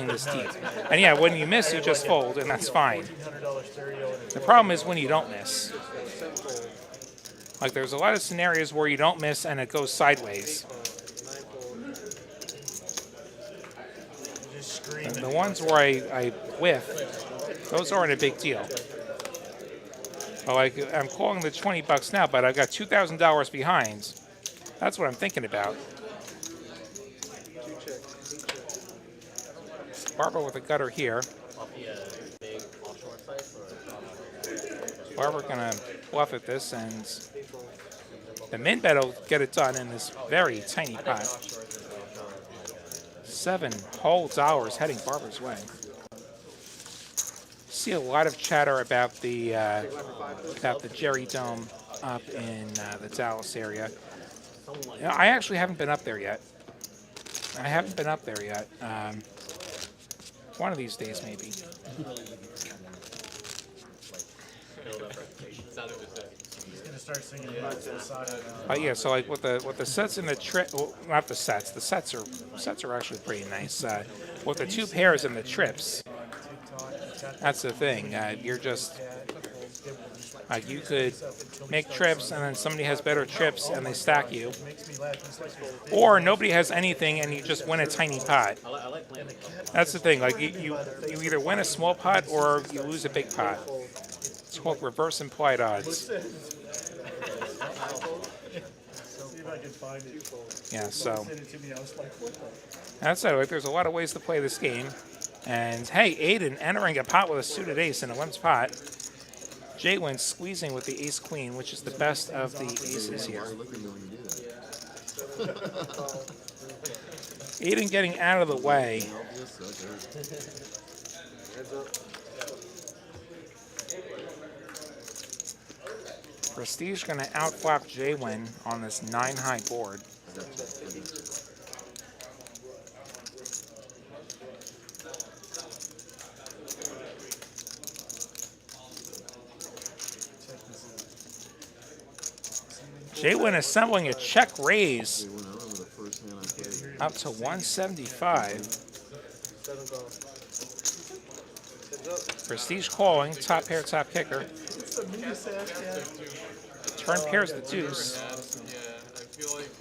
this deep. And yeah, when you miss, you just fold, and that's fine. The problem is when you don't miss. Like there's a lot of scenarios where you don't miss and it goes sideways. And the ones where I whiff, those aren't a big deal. But like I'm calling the $20 now, but I got $2,000 behind. That's what I'm thinking about. Barbara with a gutter here. Barbara gonna bluff at this, and the min bet will get it done in this very tiny pot. 7 whole dollars heading Barbara's way. See a lot of chatter about the Jerry Dome up in the Dallas area. You know, I actually haven't been up there yet. One of these days, maybe. Start singing about the Yeah, so like with the sets and the well, not the sets. The sets are actually pretty nice. With the 2 pairs and the trips, that's the thing. You're just like you could make trips, and then somebody has better trips, and they stack you, or nobody has anything, and you just win a tiny pot. That's the thing. Like you either win a small pot or you lose a big pot. It's called reverse implied odds. Yeah, so that's it. Like, there's a lot of ways to play this game. And hey, Aiden entering a pot with a suited ace in a limps pot. JWin squeezing with the ace queen, which is the best of the aces here. Aiden getting out of the way. Prestige going to outflop JWin on this 9-high board. JWin assembling a check raise up to 175. Prestige calling, top pair, top kicker. Turn pairs the deuce. Yeah, I feel like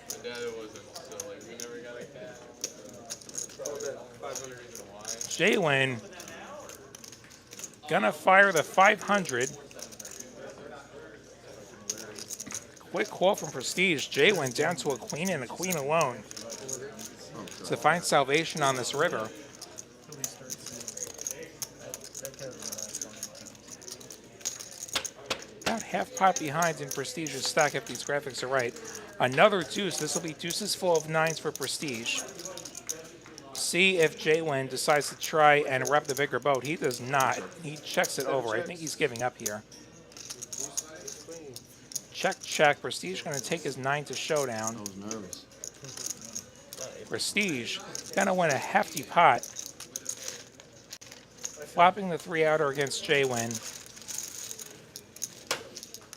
my dad wasn't, so like we never got a cat. 500 reasons why. JWin Gonna fire the 500. Quick call from Prestige. JWin down to a queen and a queen alone to find salvation on this river. About half pot behind in Prestige's stack if these graphics are right. Another deuce. This will be deuces full of 9s for Prestige. See if JWin decides to try and rep the bigger boat. He does not. He checks it over. I think he's giving up here. Check, check. Prestige going to take his 9 to showdown. I was nervous. Prestige going to win a hefty pot. Flopping the 3-outer against JWin.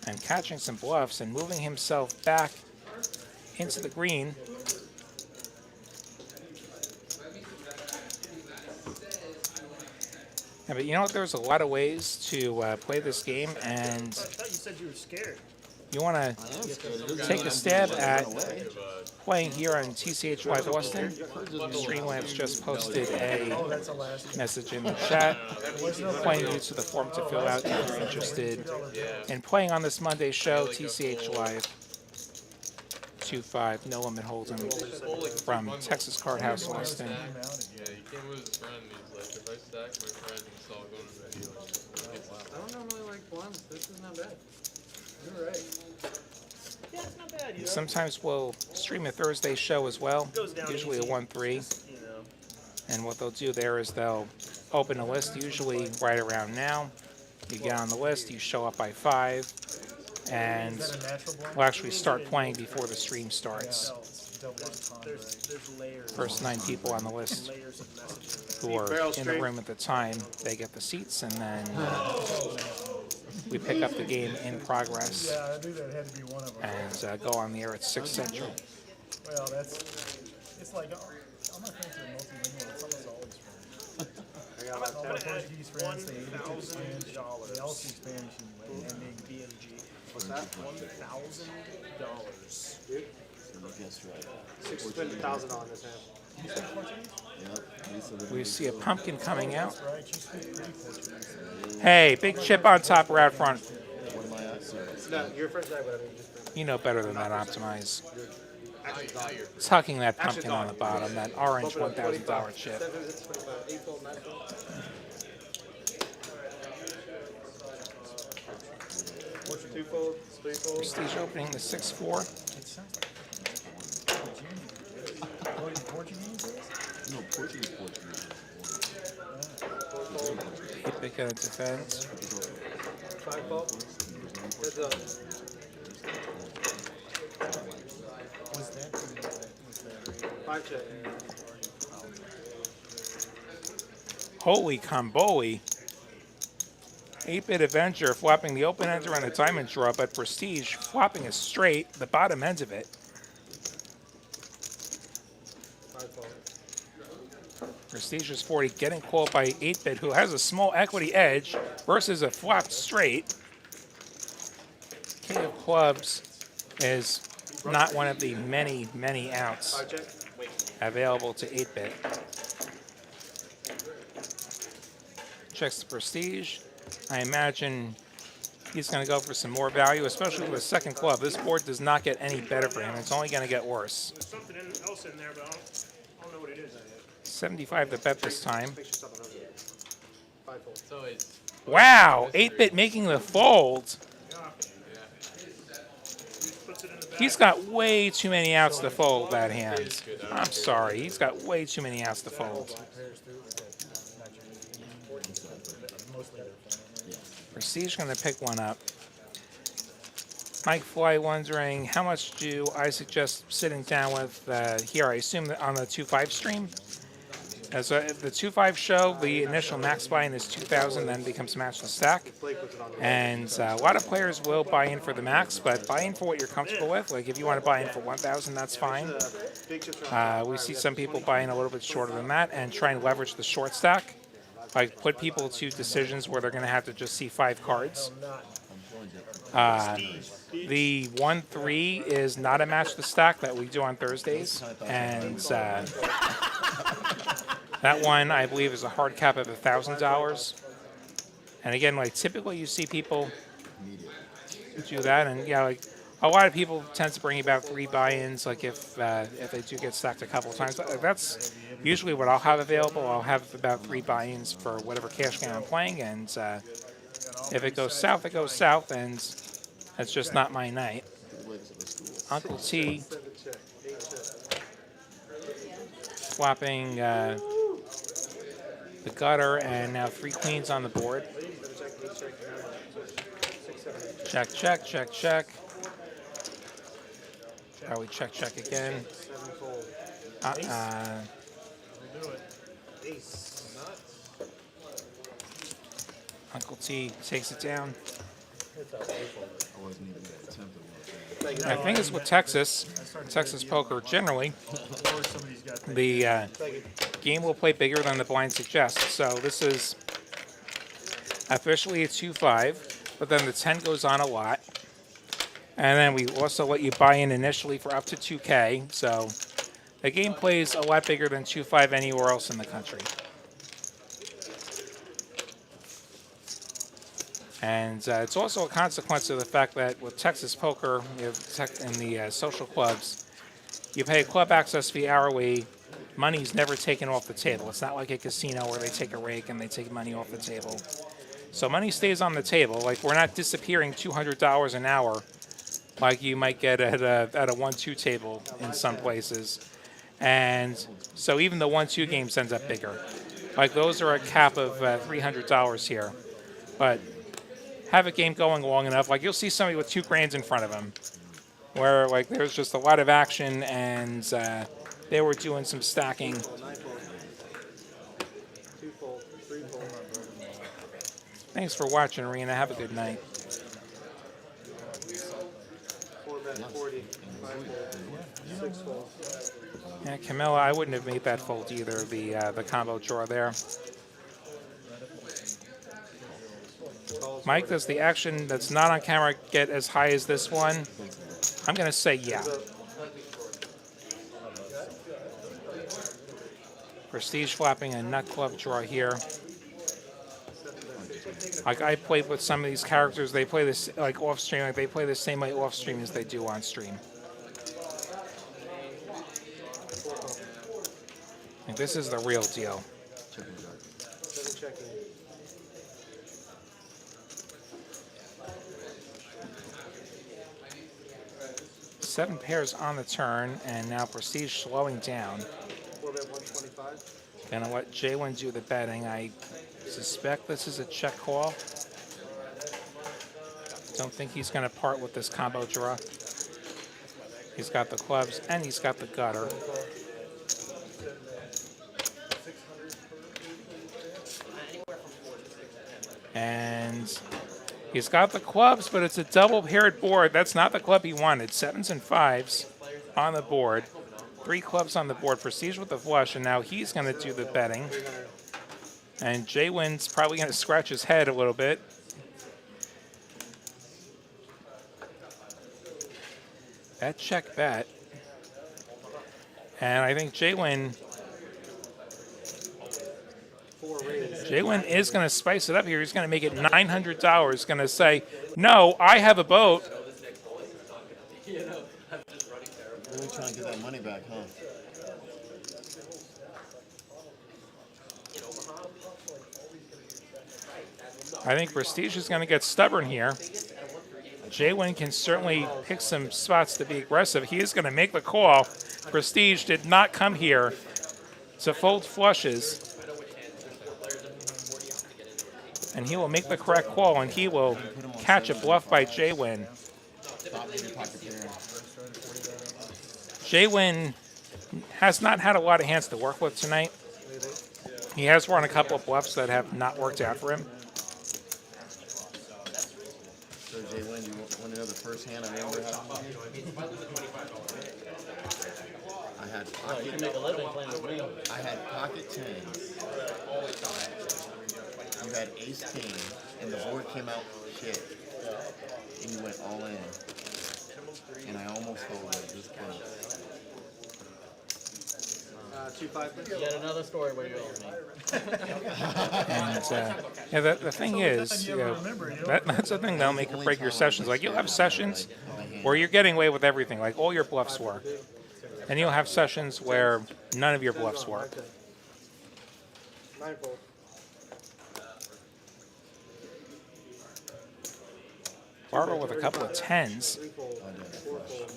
And catching some bluffs and moving himself back into the green. Yeah, but you know what? There's a lot of ways to play this game, and I thought you said you were scared. you want to take a stab at playing here on TCH LIVE Austin. Streamlabs just posted a message in the chat pointing you to the form to fill out if you're interested in playing on this Monday show, TCH Live 25, No Limit Hold'em from Texas Card House, Austin. Yeah, he came with his friend. He's like, if I stack my friend, he's all going to the dealer. I don't normally like bluffs. This is not bad. You're right. Yeah, it's not bad, you know. Sometimes we'll stream a Thursday show as well, usually a 1-3. You know. And what they'll do there is they'll open a list, usually right around now. You get on the list, you show up by 5, and we'll actually start playing before the stream starts. There's layers. First 9 people on the list Layers of messaging. who are in the room at the time, they get the seats, and then we pick up the game in progress Yeah, I knew that had to be one of them. and go on the air at 6 Central. Well, it's like, I'm not friends with multilingual, it's almost always friends. I got All about my 10. Portuguese friends, they either speak Spanish, they all speak Spanish and BMG. What's that? $1,000. Dude, Guess right. 6,000 on this hand. Yep. We see a pumpkin coming out. right, you speak pretty Portuguese. Hey, big chip on top or out front. What am I at? No, your first guy, but I mean, just You know better than that, Optimize. actually gone. Tucking that pumpkin on the bottom, that orange Bump it up $1,000 chip. 7, 25, 8 fold, 9 fold. Two fold, 3 fold. Prestige opening the 6-4. It sounds like Portuguese is? No, Portuguese. Keep it going to defense. 5 fold. Heads up. Was that 5 check. Holy Comboli. 8-bit Avenger flopping the open ender on a diamond draw, but Prestige flopping a straight, the bottom end of it. 5 fold. Prestige is 40, getting called by 8-bit, who has a small equity edge versus a flopped straight. King of Clubs is not one of the many, many outs 5 check. available to 8-bit. Checks the Prestige. I imagine he's going to go for some more value, especially with a second club. This board does not get any better for him. It's only going to get worse. There's something else in there, but I don't know what it is. 75 to bet this time. Make sure something else. 5 fold. So it's Wow, 8-bit making the fold. Puts it in the back. He's got way too many outs to fold that hand. I'm sorry, he's got way too many outs to fold. Prestige going to pick one up. Mike Fly wondering, how much do I suggest sitting down with here? I assume that on the 2-5 stream. As the 2-5 show, the initial max buy-in is 2,000, then becomes match the stack. And a lot of players will buy in for the max, but buy in for what you're comfortable with. Like if you want to buy in for 1,000, that's fine. We see some people buy in a little bit shorter than that and try and leverage the short stack. Like put people to decisions where they're going to have to just see 5 cards. The 1-3 is not a match the stack that we do on Thursdays, and that one I believe is a hard cap of $1,000. And again, like typically you see people do that, and yeah, like a lot of people tend to bring about 3 buy-ins. Like if they do get stacked a couple of times, that's usually what I'll have available. I'll have about 3 buy-ins for whatever cash game I'm playing, and if it goes south, it goes south, and that's just not my night. Uncle T swapping the gutter, and now 3 queens on the board. Check, check, check, check. Probably check, check again. Uncle T takes it down. I think it's with Texas poker. Generally, the game will play bigger than the blind suggests. So this is officially a 2-5, but then the 10 goes on a lot. And then we also let you buy in initially for up to 2K. So the game plays a lot bigger than 2-5 anywhere else in the country. And it's also a consequence of the fact that with Texas poker, in the social clubs, you pay a club access fee hourly. Money's never taken off the table. It's not like a casino where they take a rake and they take money off the table. So money stays on the table. Like, we're not disappearing $200 an hour like you might get at a 1-2 table in some places. And so even the 1-2 games ends up bigger. Like, those are a cap of $300 here. But have a game going long enough, like you'll see somebody with 2 grand in front of them, where like there's just a lot of action, and they were doing some stacking. Thanks for watching, Rena. Have a good night. Yeah, Camilla, I wouldn't have made that fold either. The combo draw there. Mike, does the action that's not on camera get as high as this one? I'm going to say yeah. Prestige flapping a nut club draw here. Like, I played with some of these characters. They play this like off stream. Like, they play the same way off stream as they do on stream. Like, this is the real deal. Seven pairs on the turn, and now Prestige slowing down. Gonna let JWin do the betting. I suspect this is a check call. Don't think he's gonna part with this combo draw. He's got the clubs and he's got the gutter. And he's got the clubs, but it's a double-paired board. That's not the club he wanted. 7s and 5s on the board. 3 clubs on the board. Prestige with the flush, and now he's going to do the betting. And JWin's probably going to scratch his head a little bit. That check bet. And I think JWin is going to spice it up here. He's going to make it $900. Going to say, no, I have a boat. Really trying to get that money back, huh? I think Prestige is going to get stubborn here. JWin can certainly pick some spots to be aggressive. He is going to make the call. Prestige did not come here to fold flushes. And he will make the correct call, and he will catch a bluff by JWin. JWin has not had a lot of hands to work with tonight. He has run a couple of bluffs that have not worked out for him. So JWin, you want to know the first hand I ever had? I had pocket, you can make a living playing with me. I had pocket 10s. You had ace king, and the board came out shit. And you went all in. And I almost folded this close. 2-5. Yet another story where you owe me. And yeah, the thing is, you know, that's the thing that'll make or break your sessions. Like, you'll have sessions where you're getting away with everything, like all your bluffs work. And you'll have sessions where none of your bluffs work. 9-fold. Barbara with a couple of 10s. 3-fold. 4-fold.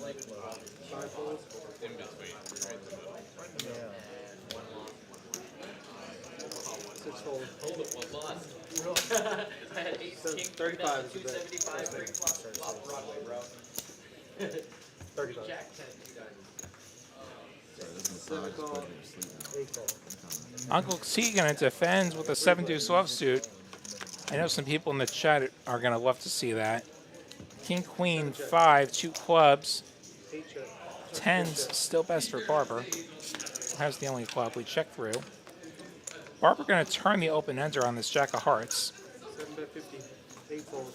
5-fold. In between, right in the middle. 6-fold. Hold it, one lost. I had 8 king, 35 is a bet. 275, flop Broadway, bro. 35. Jack 10, you guys. 7 call. 8 call. Uncle T gonna defend with a 7-deuce offsuit. I know some people in the chat are gonna love to see that. King, Queen, 5, 2 clubs. 8 check. 10s still best for Barber. That's the only club we check through. Barber gonna turn the open ender on this Jack of Hearts. 7 bet 50. 8-fold.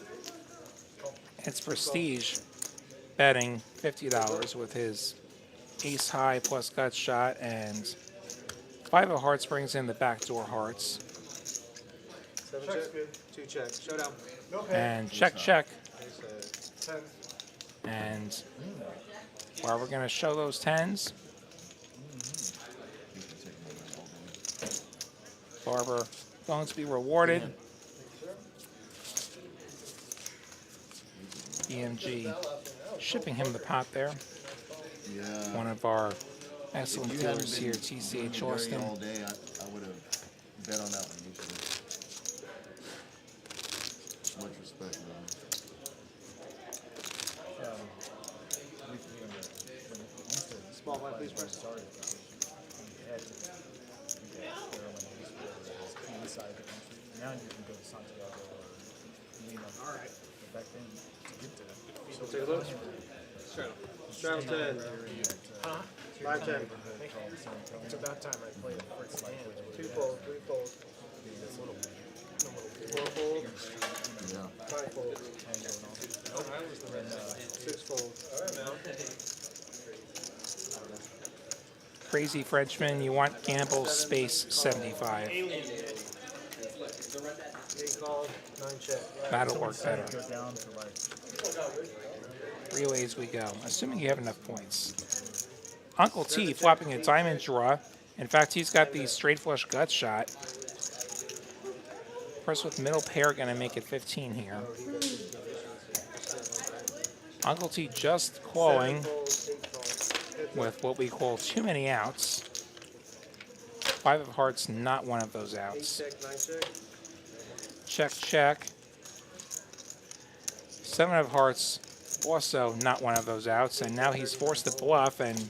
It's Prestige betting $50 with his ace high plus gut shot, and 5 of hearts brings in the backdoor hearts. 7 check. 2 check. Showdown. And check, check. 10. And Barber gonna show those 10s. Barber going to be rewarded. BMG shipping him the pot there. Yeah. One of our excellent If you hadn't dealers here, been TCH doing Austin. all day, I would have bet on that one usually. Much respect, man. Small blind, please press. Now you can go to Santiago or Lima. All right. Back then, to get to So take a look. Straddle 10. 5-10. It's about time I played a first hand. 2-fold. 3-fold. 4-fold. 5-fold. 6-fold. Crazy Frenchman, you want gamble space 75. 8 call. 9 check. That'll work better. go down to like 3 ways we go, assuming you have enough points. Uncle T flopping a diamond draw. In fact, he's got the straight flush gut shot. First with middle pair, gonna make it 15 here. Uncle T just calling 7-fold. 8 call. with what we call too many outs. 5 of hearts, not one of those 8 outs. check. 9 check. Check, check. 7 of hearts, also not one of those outs. And now he's forced to bluff, and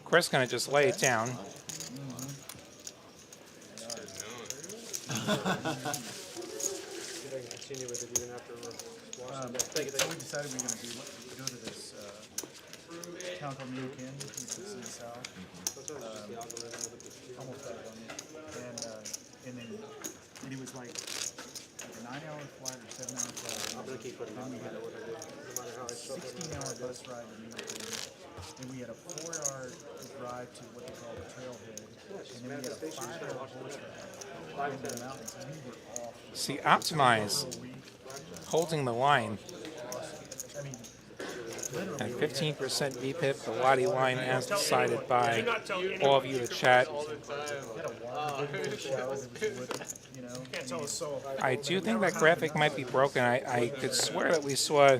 Chris gonna just lay it down. See if I can continue with it even after we're washing it. Take it. so we decided we were going to go to this town called Mukin, which is in the south. Sometimes it's just the algorithm of it. Almost back on it. And then it was like a 9-hour flight or 7-hour flight. I'm going to keep putting it on no matter what I do. No matter how I shuffle it. 16-hour bus ride to Mukin. And we had a 4-hour drive to what they call the trailhead. And then we had a 5-hour horse ride into the mountains. And we were off. See, Optimize holding the line I mean, at 15% VPIP, the Lottie line as decided by all of you in the chat. Can't tell a soul. I do think that graphic might be broken. I could swear that we saw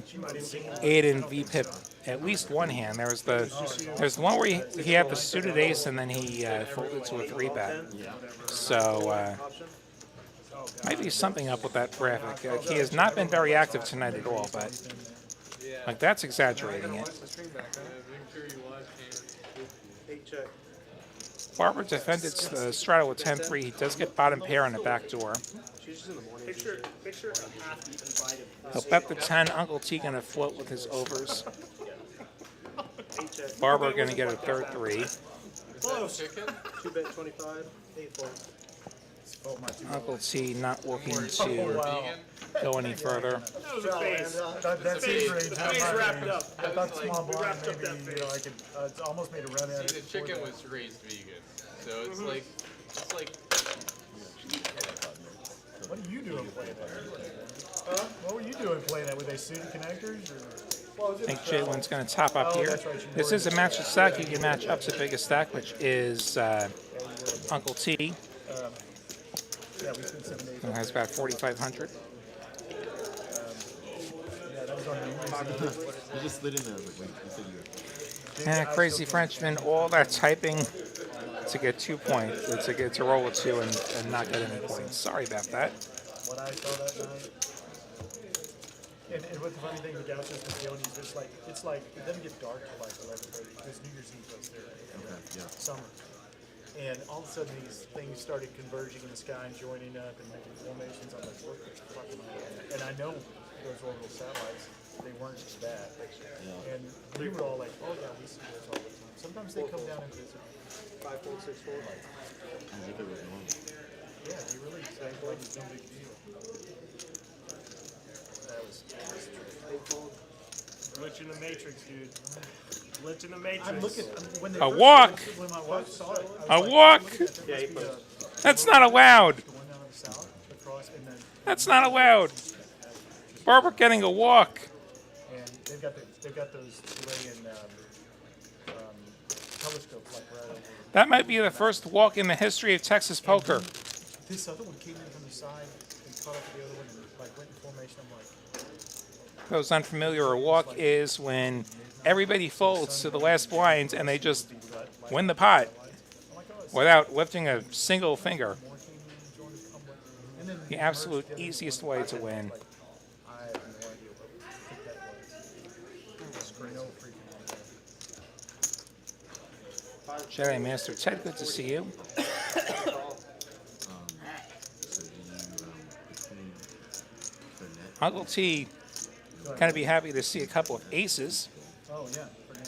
Aiden VPIP at least one hand. There's the one where he had the suited ace and then he folded to a 3-bet. So might be something up with that graphic. He has not been very active tonight at all, but like that's exaggerating it. 8 check. Barber defended the straddle with 10-3. He does get bottom pair on the back door. She's just in the morning. Picture a half divided. He'll bet the 10. Uncle T gonna float with his overs. 8 check. Barber gonna get a third 3. Close. 2 bet 25. 8 fold. Uncle T not looking to go any further. That was a phase. That's his range. Phase wrapped up. I thought small We blind wrapped up maybe, that I could almost made a run at See, it. the chicken was raised vegan. So it's like What are you doing playing that? What were you doing playing that? Were they suited connectors or? I think JWin's going to top up Oh, here. that's right, you This were is a in match of stack. You can match up to the biggest stack, which is Uncle T, Yeah, we spent 7 days. who has about 4,500. Yeah, that was on the You just slid in there. Wait, you said you were. And a crazy Frenchman, all that typing to get 2 points, to roll with 2 and not get any points. Sorry about that. What I saw that night. And what the funny thing, the Gauchos was doing is it's like it doesn't get dark till like 11:30 because New Year's Eve was there. Yeah. Summer. And all of a sudden these things started converging in the sky and joining up and making formations. I'm like, what the fuck am I doing? And I know those orbital satellites, they weren't as bad. And we were all like, oh yeah, we see those all the time. Sometimes they come down and visit. 5-4, 6-4. As if it was normal. Yeah, they really act like it's no big deal. That was Glitch in the Matrix, dude. Glitch in the Matrix. I'm looking when they A first- walk! When my wife saw it, A walk! Yeah, he posted. That's not allowed. the one down in the south across, and then That's not allowed. Barbara getting a walk. and they've got those Chilean telescopes like right over. That might be the first walk in the history of Texas poker. This other one came in from the side and caught up with the other one and like went in formation. I'm like, Those unfamiliar, a walk is when everybody folds to the last blind and they just win the pot without lifting a single finger. more came in and joined us. I'm like, and then The absolute easiest way to win. I have no idea what that was. No freaking idea. Jedi Master Ted, good to see you. So do you, between the net, Uncle T, going to be happy to see a couple of aces. Oh yeah.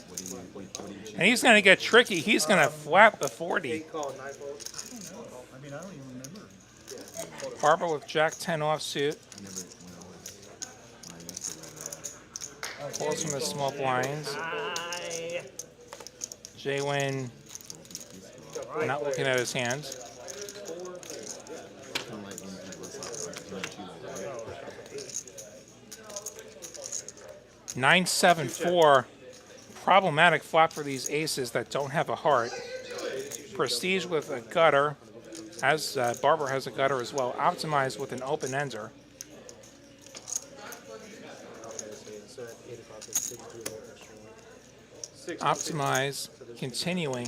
what do you And he's going to get tricky. He's going to flap the 40. 8 call, 9 fold. I mean, I don't even remember. Barbara with Jack 10 offsuit. I never, when I used to Calls from the small blinds. Hi. JWin not looking at his hands. kind of like when you play less off, like, you choose, right? 9-7-4. Problematic flop for these aces that don't have a heart. Prestige with a gutter, as Barber has a gutter as well. Optimized with an open ender. Optimize continuing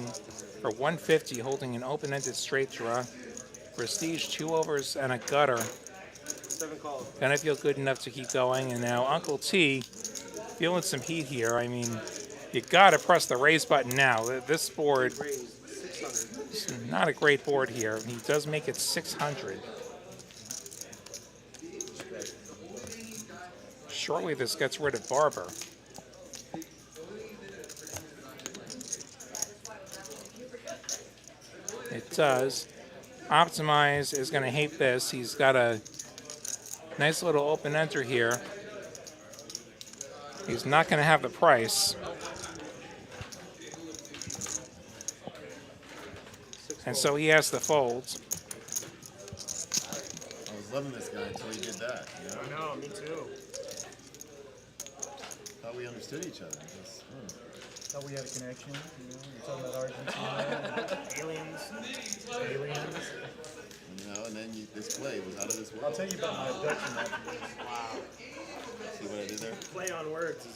for 150, holding an open-ended straight draw. Prestige 2 overs and a gutter. 7 calls. Gonna feel good enough to keep going. And now Uncle T feeling some heat here. I mean, you gotta press the raise button now. This board Raise 600. is not a great board here. He does make it 600. Surely this gets rid of Barber. It does. Optimize is going to hate this. He's got a nice little open enter here. He's not going to have the price. And so he has the folds. I was loving this guy until he did that. You know? I know, me too. Thought we understood each other. Just, Thought we had a connection. You know, you're talking about Argentina. Aliens. Aliens. you know, and then this play was out of this I'll world. tell you about my abduction after this. See what I did there? Play on words.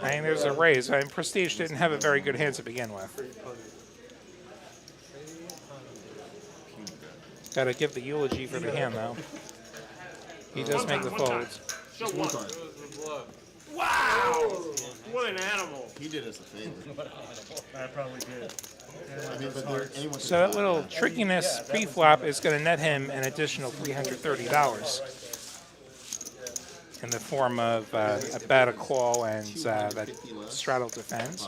I mean, there's a raise. I mean, Prestige didn't have a very good hand to begin with. Got to give the eulogy for the hand, though. He does make the folds. Show one. time. Wow! What an animal. He did us a favor. I probably did. I mean, but there, anyone So that little trickiness pre-flop is going to net him an additional $330 in the form of a bet, a call, and that straddle defense.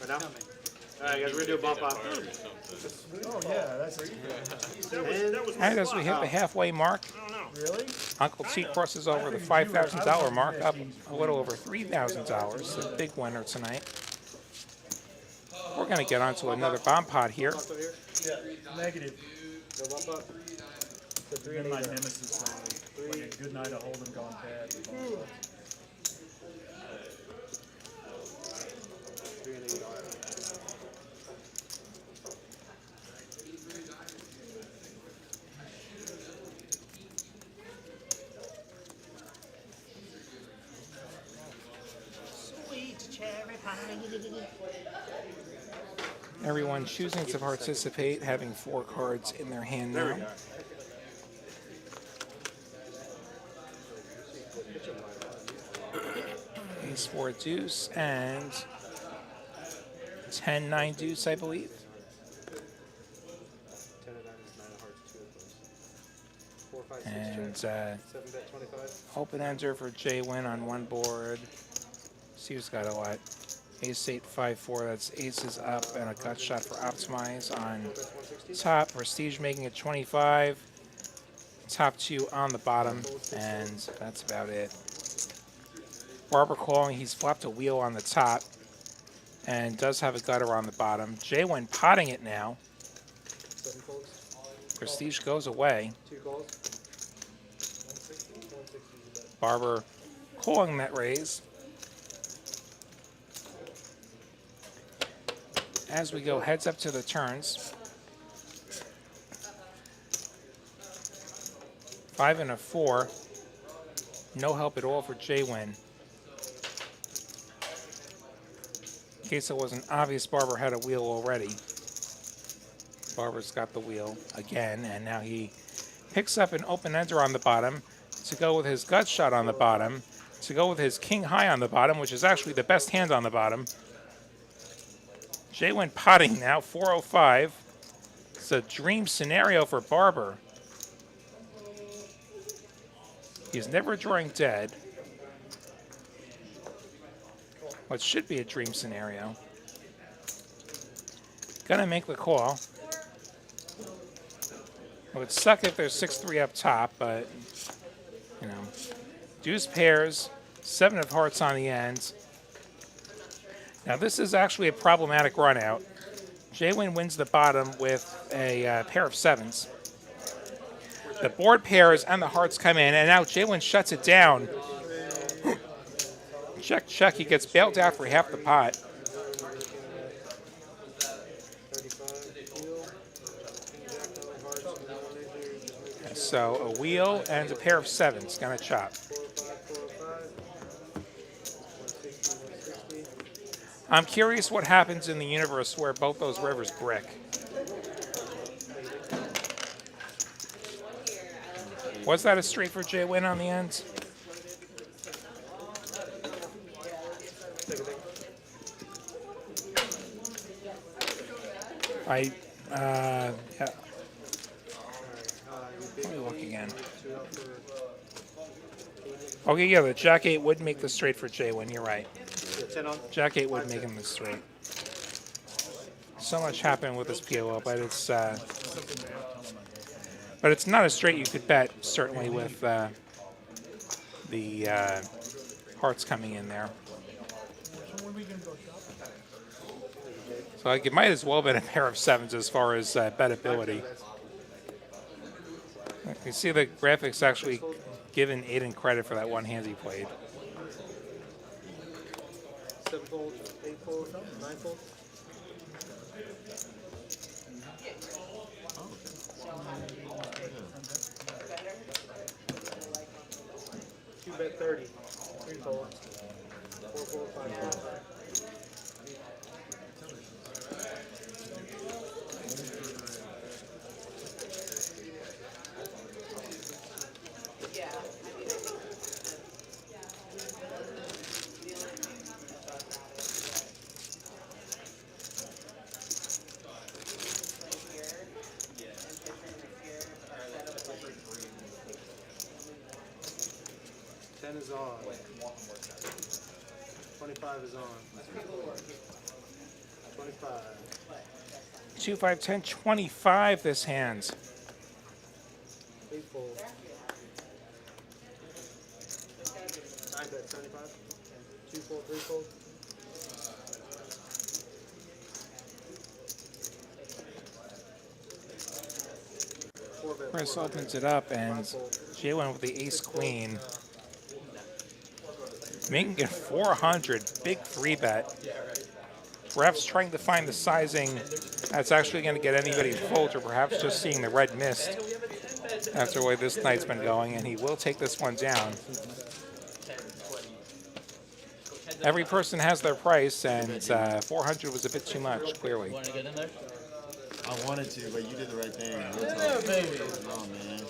Right now? Alright, guys, we're gonna do a bump out. Oh yeah, that's That was And as we hit the halfway mark, I don't know. really. Uncle T crosses over the $5,000 mark, up a little over $3,000. The big winner tonight. We're going to get onto another bomb pot here. Bump up here? Yeah, negative. No bump up? So 3 and Then 8. my nemesis like a good night of hold'em gone bad. 3 and 8. Sweet cherry pie. Everyone choosing to participate, having 4 cards in their hand There we now. go. Ace 4 deuce and 10-9 deuce, I believe. 10 of 9 is 9 of hearts, 2 of those. 4, 5, 6, And check. 7 bet 25. open ender for JWin on one board. See who's got a lot. Ace 8, 5, 4. That's aces up and a gut shot for optimize on top. Prestige making it 25. Top 2 on the bottom, and that's about it. Barber calling. He's flopped a wheel on the top and does have a gutter on the bottom. JWin potting it now. 7 folds. Prestige goes away. 2 calls. 160. 160 is a bet. Barber calling that raise. As we go heads up to the turns. 5 and a 4. No help at all for JWin. In case it wasn't obvious, Barber had a wheel already. Barber's got the wheel again, and now he picks up an open ender on the bottom to go with his gut shot on the bottom, to go with his king high on the bottom, which is actually the best hand on the bottom. JWin potting now, 405. It's a dream scenario for Barber. He's never drawing dead. What should be a dream scenario. Gonna make the call. It would suck if there's 6-3 up top, but, you know. Deuce pairs, 7 of hearts on the end. Now this is actually a problematic run out. JWin wins the bottom with a pair of 7s. The board pairs and the hearts come in, and now JWin shuts it down. Check, check. He gets bailed out for half the pot. 35. So a wheel and a pair of 7s. Gonna chop. 160. I'm curious what happens in the universe where both those rivers brick. Was that a straight for JWin on the end? Yeah. Let me look again. Okay, yeah, the Jack 8 would make the straight for JWin, you're right. 10 on. Jack 8 would make him the straight. So much happened with this POL, but it's not a straight you could bet, certainly with the hearts coming in there. So like, it might as well have been a pair of 7s as far as bettability. You can see the graphics actually giving Aiden credit for that one hand he played. 7 fold, 8 fold, 9 fold. Two bet 30, 3 fold, 4 fold, 5 fold. Is on. 25 is on. 25. 2, 5, 10, 25 this hand. 8 fold. 9 bet 75. 2 fold, 3 fold. Chris opens it up, and JWin with the ace queen. Making it 400, big free bet. Perhaps trying to find the sizing that's actually going to get anybody to fold, or perhaps just seeing the red mist after the way this night's been going, and he will take this one down. Every person has their price, and 400 was a bit too much, clearly. Want to get in there? I wanted to, but you did the right thing. Yeah, baby. Oh, man.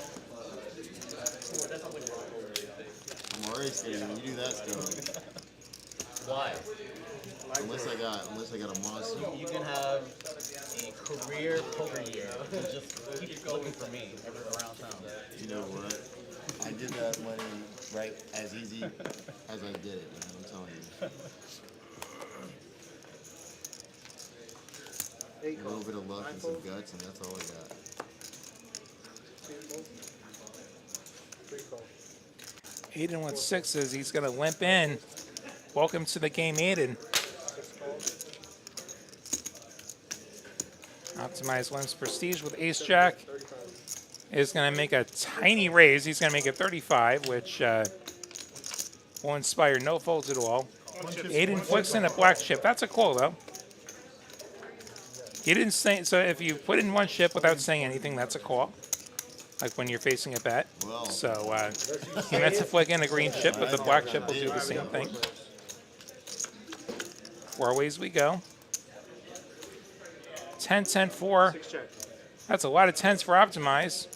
I'm already scared when you do that stuff. Why? Unless I got a monster. You can have a career poker year. You just keep looking for me around town. You know what? I did that money right as easy as I did it, man. I'm telling you. A little bit of luck and some guts, and that's all I got. Aiden with sixes. He's going to limp in. Welcome to the game, Aiden. Optimize limps Prestige with ace jack. Is going to make a tiny raise. He's going to make it 35, which will inspire no folds at all. Aiden flicks in a black chip. That's a call, though. He didn't say, so if you put in one chip without saying anything, that's a call. Like when you're facing a bet. Well, So he meant to flick in a green chip, but the black chip will do the same thing. 4 ways we go. 10, 10, 4. That's a lot of 10s for Optimize.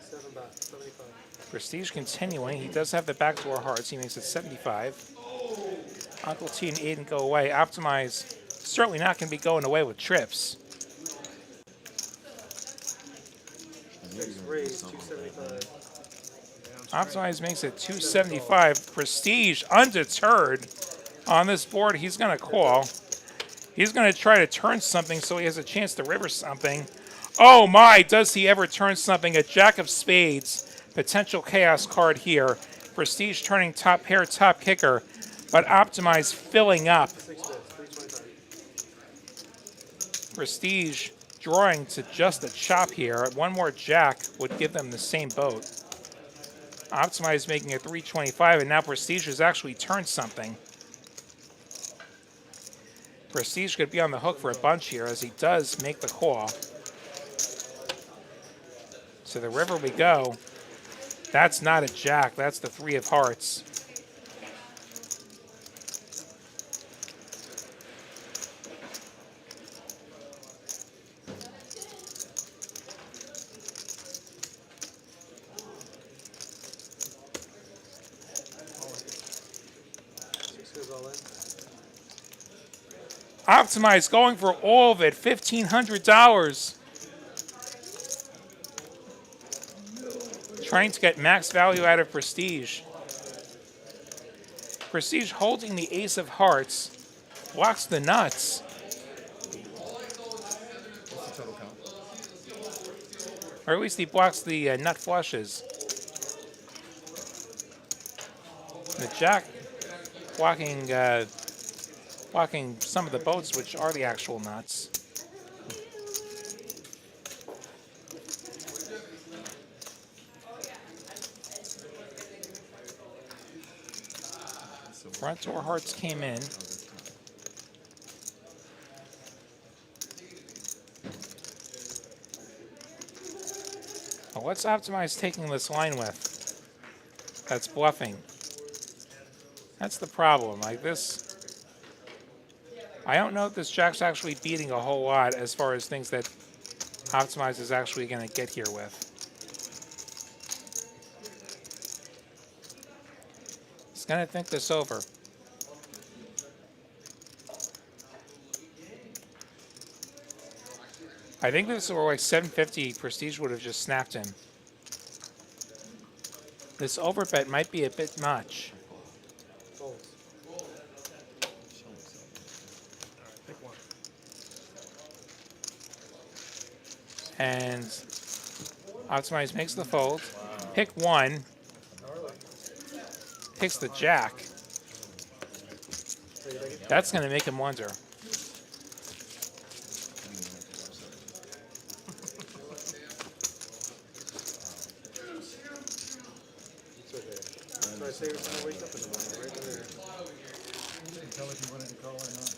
75. Prestige continuing. He does have the backdoor hearts. He makes it 75. Uncle T and Aiden go away. Optimize certainly not going to be going away with trips. Raise 275. Optimize makes it 275. Prestige undeterred on this board. He's going to call. He's going to try to turn something so he has a chance to river something. Oh my, does he ever turn something? A jack of spades. Potential chaos card here. Prestige turning top pair, top kicker. But Optimize filling up. Prestige drawing to just a chop here. One more jack would give them the same boat. Optimize making it 325, and now Prestige has actually turned something. Prestige could be on the hook for a bunch here as he does make the call. To the river we go. That's not a jack. That's the 3 of hearts. Optimize going for all of it, $1,500. Trying to get max value out of Prestige. Prestige holding the ace of hearts. Blocks the nuts. What's the total count? Or at least he blocks the nut flushes. The jack blocking some of the boats, which are the actual nuts. Front door hearts came in. Well, what's Optimize taking this line with? That's bluffing. That's the problem. Like this, I don't know if this jack's actually beating a whole lot as far as things that Optimize is actually going to get here with. He's going to think this over. I think this is where like 750 Prestige would have just snapped him. This overbet might be a bit much. And Optimize makes the fold. Pick one. Picks the jack. That's going to make him wonder. I say every time I wake up in the morning, right there. You can tell if you wanted to call or not.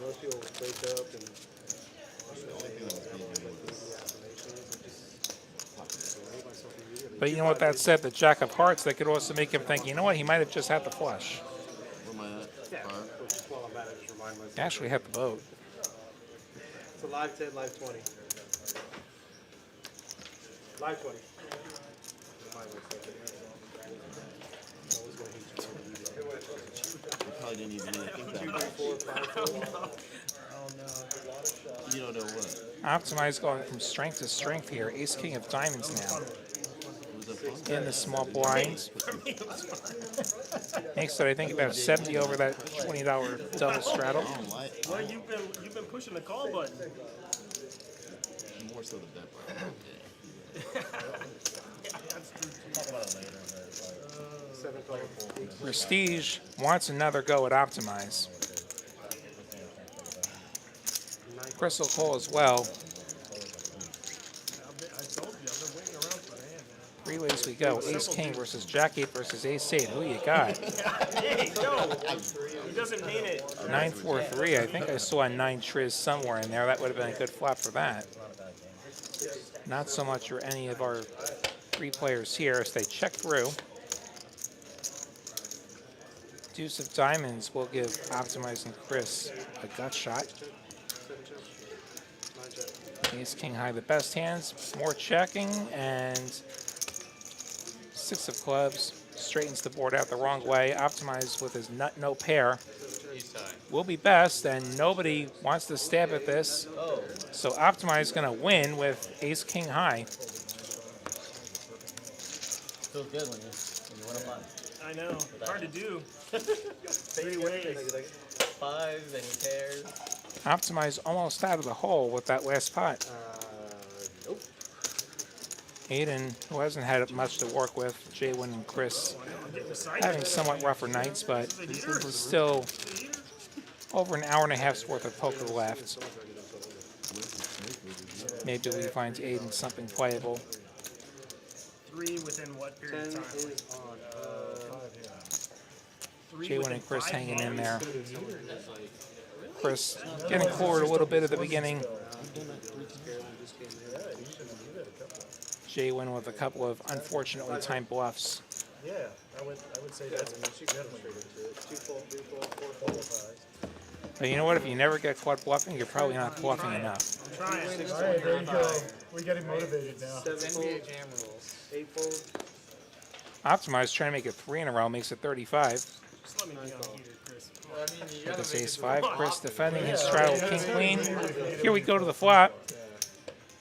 Most people wake up and But you know what that said, the Jack of Hearts, that could also make him think, you know what, he might have just had the flush. Where am I at? yeah, Five? which is while I'm at it, just remind myself. He actually had the boat. It's a live 10, live 20. Live 20. Remind myself. I was gonna hate you. You probably didn't even really think that 2, much. 3, 4, 5, 4. You don't know what? Optimize going from strength to strength here. Ace King of Diamonds now. Was that fun? In the small blinds. Makes it, I think, about 70 over that $20 double straddle. I don't like Well, you've been pushing the call button. more so the bet part. Talk about it later. 7, 12, Prestige wants another go at Optimize. Chris will call as well. I told you, I've been waiting around for that. Three ways we go. Ace King versus Jack 8 versus Ace 8. Who you got? Hey, no, he doesn't mean it. 9-4-3. I think I saw a 9 Triz somewhere in there. That would have been a good flop for that. Not so much for any of our 3 players here as they check through. Deuce of Diamonds will give Optimize and Chris a gut shot. Ace King High, the best hands. More checking, and 6 of clubs straightens the board out the wrong way. Optimize with his nut no pair will be best, and nobody wants to stab at this. So Optimize is going to win with Ace King High. Feels good when you win a lot. I know, hard to do. 3 ways. 5s, and he pairs. Optimize almost out of the hole with that last pot. nope. Aiden, who hasn't had much to work with, JWin and Chris, having somewhat rougher nights, but still over an hour and a half's worth of poker left. Maybe we find Aiden something playable. 3 within what period 10 of time? is on. 3 JWin within and Chris 5 hanging in hands? there. Chris getting forward a little bit at the beginning. JWin with a couple of unfortunately timed bluffs. Yeah, I would say that's definitely 2 fold, 3 fold, 4 fold. But you know what? If you never get caught bluffing, you're probably not bluffing enough. I'm trying. All right, there you go. We're getting motivated now. 7 fold, NBA Jam rules. 8 fold. Optimize trying to make it 3 in a row, makes it 35. Just let me be on heater, Chris. I mean, you With gotta this make ace it 5, Chris defending his straddle king queen. Here we go to the flop.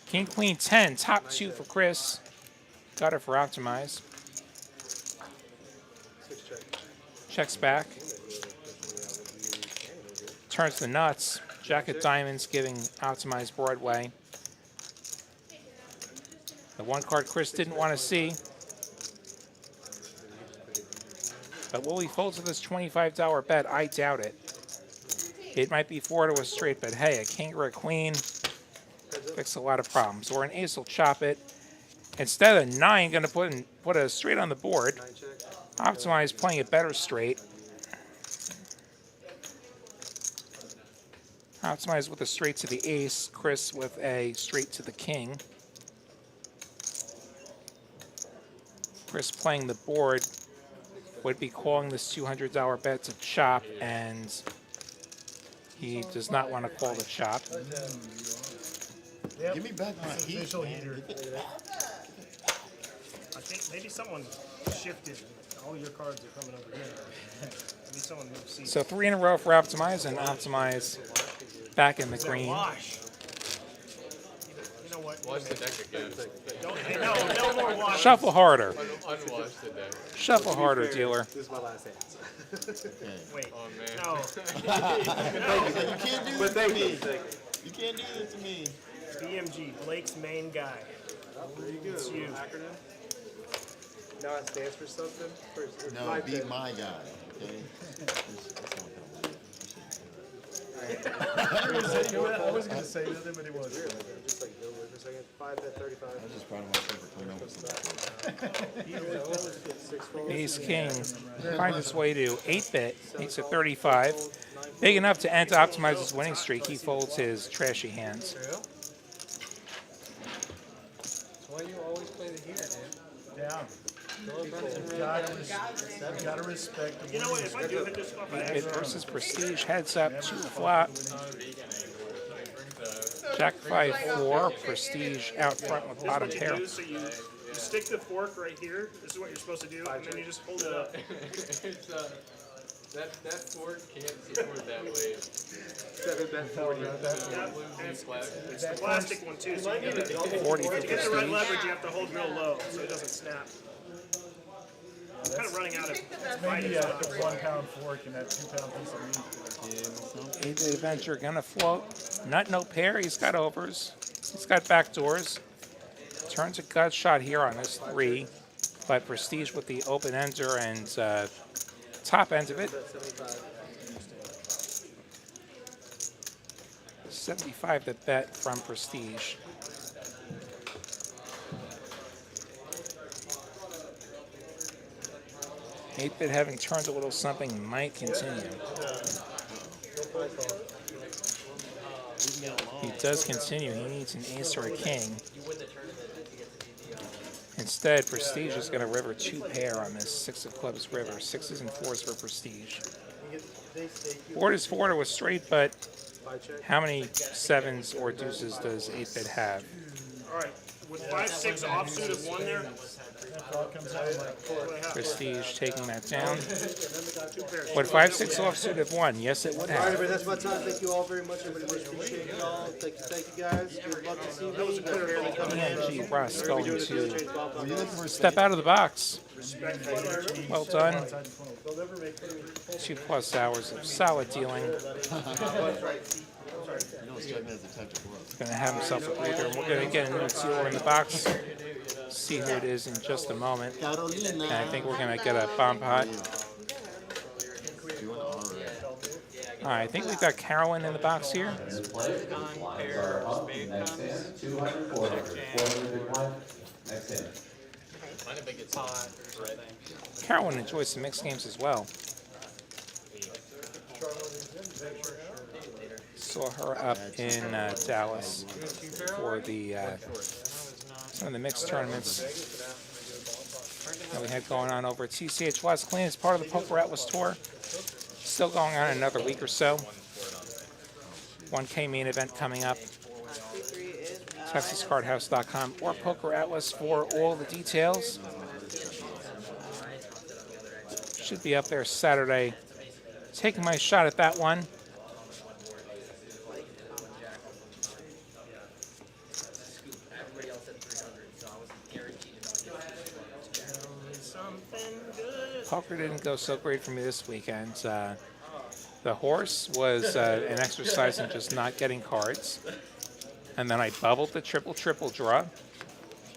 King queen 10, top 2 for Chris. Got it for Optimize. 6 check. Checks back. Turns the nuts. Jack of Diamonds giving Optimize Broadway. The one card Chris didn't want to see. But will he fold to this $25 bet? I doubt it. It might be 4 to a straight, but hey, a king or a queen fix a lot of problems. Or an ace will chop it. Instead of 9, going to put a straight on the board. 9 check. Optimize playing a better straight. Optimize with a straight to the ace. Chris with a straight to the king. Chris playing the board would be calling this $200 bet to chop, and he does not want to call the chop. Yep. Give me back my heat, Official man. heater. I think maybe someone shifted. All your cards are coming over here. Maybe someone moved seats. So 3 in a row for Optimize, and Optimize back in the green. Wash. You know what? Watch the deck again. No more wash. Shuffle harder. Unwatch the deck. Shuffle harder, dealer. This is my last hands. Wait. Oh man. No. You can't do But this to thank me. you. Thank you. You can't do this to me. BMG, Blake's main guy. There you go. It's you. Acronym. Now it stands for something. No, be my guy. Okay. I was going to say nothing, but he was. Just like go with for a second. 5 bet 35. I was just proud of myself for playing over. Ace King finds its way to 8-bit, makes it 35. Big enough to end to optimize his winning streak. He folds his trashy hands. That's why you always play the heater, dude. Down. Gotta respect the You know what? If I do hit this off, I 8-bit versus Prestige, heads up, 2 flop. Jack 5-4, Prestige out front with bottom what you pair. do, so you stick the fork right here. This is what you're supposed to do, and then you just hold it up. It's, that fork can't support that weight. 7-bet 40. It's the plastic one too, so you gotta, 40 for to get the right Prestige. leverage, you have to hold real low so it doesn't snap. I'm kind of running out of maybe a 1 pound fork and that 2 pound piece of meat. 8-bit Adventure gonna float. Nut no pair. He's got overs. He's got backdoors. Turns a gut shot here on this 3, but Prestige with the open ender and top end of it. 75 to bet from Prestige. Eight-bit having turned a little something might continue. He does continue. He needs an ace or a king. Instead, Prestige is going to river 2 pair on this 6 of clubs river. 6s and 4s for Prestige. Board is 4 to a straight, but how many 7s or deuces does 8-bit have? All right, with 5-6 offsuit of 1 there. Prestige taking that down. Would 5-6 offsuit have 1? Yes, it would All right, have. everybody, that's my time. Thank you all very much. Everybody, much appreciate you all. Thank you guys. Good luck this evening. G. Russ going to step out of the box. Well done. 2+ hours of solid dealing. Going to have himself a breather. We're going to get a new dealer in the box. See who it is in just a moment. And I think we're going to get a bomb pot. All right, I think we've got Carolyn in the box here. Carolyn enjoys some mixed games as well. Saw her up in Dallas for the some of the mixed tournaments that we had going on over at TCH West Clean as part of the Poker Atlas Tour. Still going on another week or so. 1K main event coming up. TexasCardHouse.com or Poker Atlas for all the details. Should be up there Saturday. Taking my shot at that one. Poker didn't go so great for me this weekend. The horse was an exercise in just not getting cards. And then I bubbled the triple draw.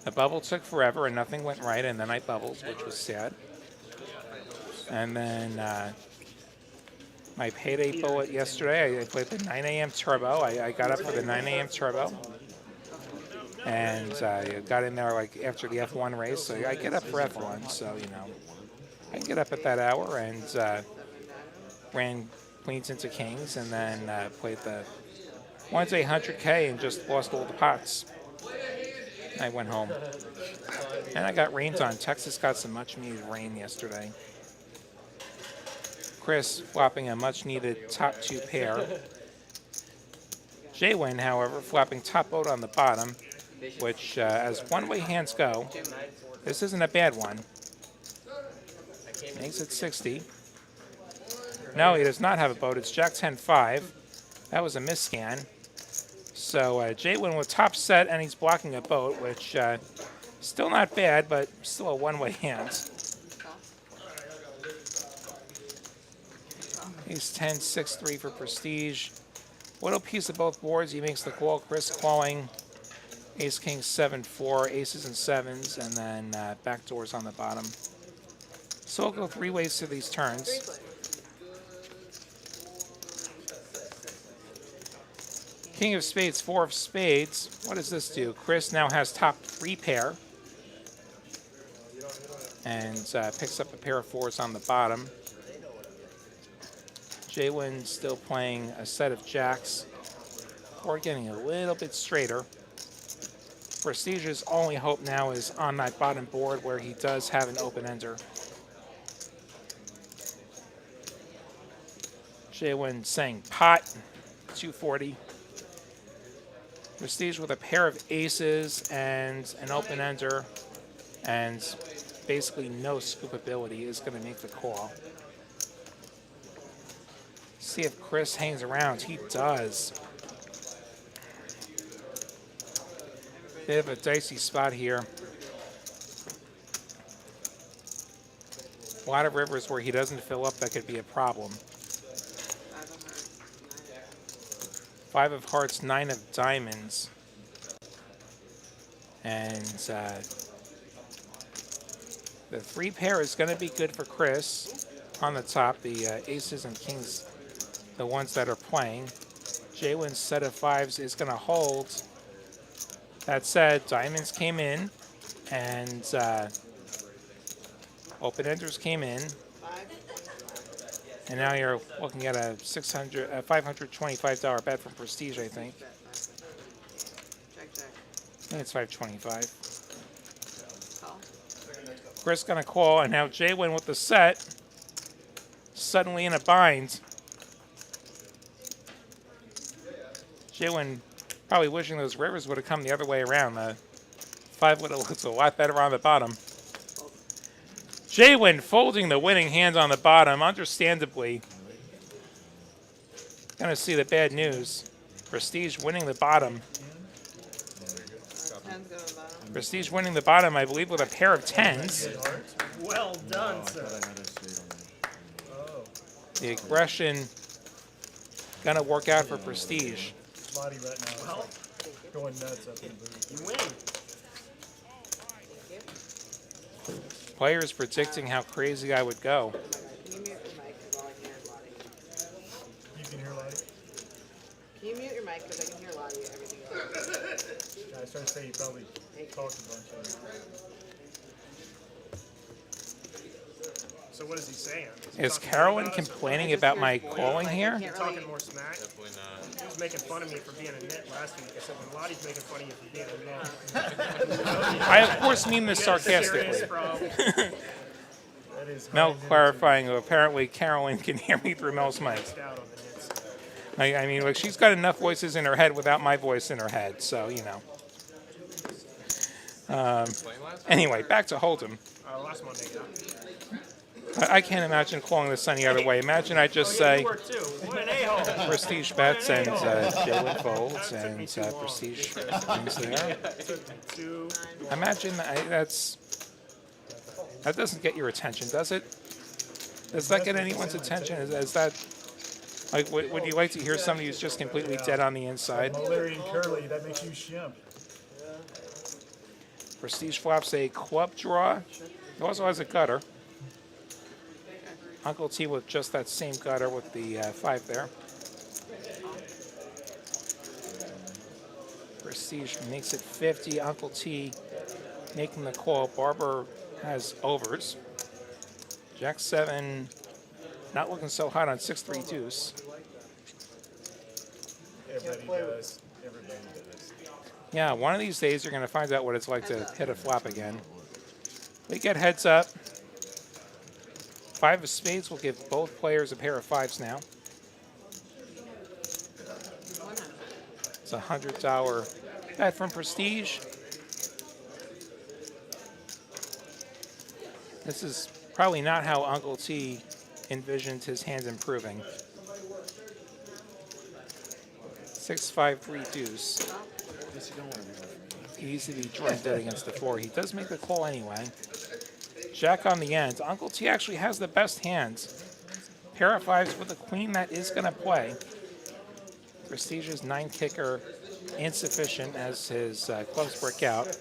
The bubble took forever and nothing went right, and then I bubbled, which was sad. And then my payday bullet yesterday, I played the 9 a.m. turbo. I got up for the 9 a.m. turbo. And I got in there like after the F1 race. So I get up for F1, so, you know. I can get up at that hour and ran queens into kings and then played the 1-day 100K and just lost all the pots. I went home. And I got rained on. Texas got some much-needed rain yesterday. Chris flopping a much-needed top 2 pair. JWin, however, flopping top boat on the bottom, which, as one-way hands go, this isn't a bad one. Makes it 60. No, he does not have a boat. It's Jack 10-5. That was a misscan. So JWin with top set, and he's blocking a boat, which still not bad, but still a one-way hand. Ace 10, 6-3 for Prestige. Little piece of both boards. He makes the call. Chris calling. Ace King 7-4, aces and 7s, and then backdoors on the bottom. So we'll go 3 ways to these turns. King of spades, 4 of spades. What does this do? Chris now has top 3 pair. and picks up a pair of 4s on the bottom. JWin still playing a set of jacks. Board getting a little bit straighter. Prestige's only hope now is on that bottom board where he does have an open-ender. JWin saying pot, 240. Prestige with a pair of aces and an open-ender and basically no scoopability is going to make the call. See if Chris hangs around. He does. Bit of a dicey spot here. A lot of rivers where he doesn't fill up, that could be a problem. 5 of hearts, 9 of diamonds. And the 3 pair is going to be good for Chris on the top. The aces and kings, the ones that are playing. JWin's set of 5s is going to hold. That said, diamonds came in, and open-enders came in. And now you're looking at a $525 bet from Prestige, I think. Check. I think it's $525. Chris gonna call, and now JWin with the set. Suddenly in a bind. JWin probably wishing those rivers would have come the other way around. The 5 would have looked a lot better on the bottom. JWin folding the winning hand on the bottom, understandably. Gonna see the bad news. Prestige winning the bottom. Prestige winning the bottom, I believe, with a pair of 10s. Well done, sir. The aggression gonna work out for Prestige. Body right now. Going nuts up in the booth. You win. Players predicting how crazy I would go. Can you mute your mic because all I can hear is Lottie? You can hear Lottie? Can you mute your mic because I can hear Lottie everything else? I was trying to say you probably talked a bunch of So what is he saying? Is Carolyn complaining about my calling here? You're talking more smack? Definitely not. He was making fun of me for being a nit last week. I said, when Lottie's making fun of you for being a nit. I, of course, mean this sarcastically. Serious problem. that is Mel high clarifying, apparently Carolyn can hear me through Mel's mic. Missed out on the nits. I mean, like, she's got enough voices in her head without my voice in her head, so, you know. Anyway, back to Hold'em. Last Monday, yeah. I can't imagine calling this any other way. Imagine I just say You were too. What an a-hole. Prestige bets and JWin folds and Prestige wins there. Imagine that doesn't get your attention, does it? Does that get anyone's attention? Is that like would you like to hear somebody who's just completely dead on the inside? Larry and Curly, that makes you shimp. Prestige flops a club draw. He also has a gutter. Uncle T with just that same gutter with the 5 there. Prestige makes it 50. Uncle T making the call. Barber has overs. Jack 7 not looking so hot on 6-3 deuce. Everybody does. Everybody does. Yeah, one of these days you're going to find out what it's like to hit a flop again. We get heads up. 5 of spades will give both players a pair of 5s now. It's a $100 bet from Prestige. This is probably not how Uncle T envisioned his hand improving. 6-5-3 deuce. Easy to be joined dead against the 4. He does make the call anyway. Jack on the end. Uncle T actually has the best hands. Pair of 5s with a queen that is going to play. Prestige's 9 kicker insufficient as his clubs break out.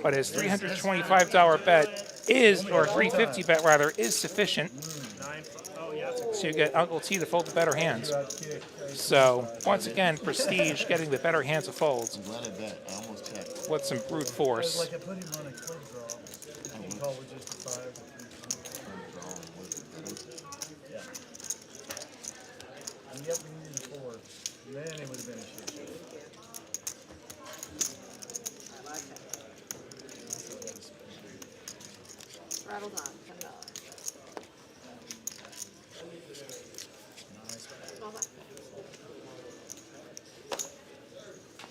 But his $325 bet is, or $350 bet rather, is sufficient. So you get Uncle T to fold the better hands. So once again, Prestige getting the better hands of folds. I'm glad I bet. I almost checked. With some brute force. Like I put him on a club draw. He called with just Yep, we needed a 4. Then it would have been a shit show. I like that. Rattled on, $10. Small back.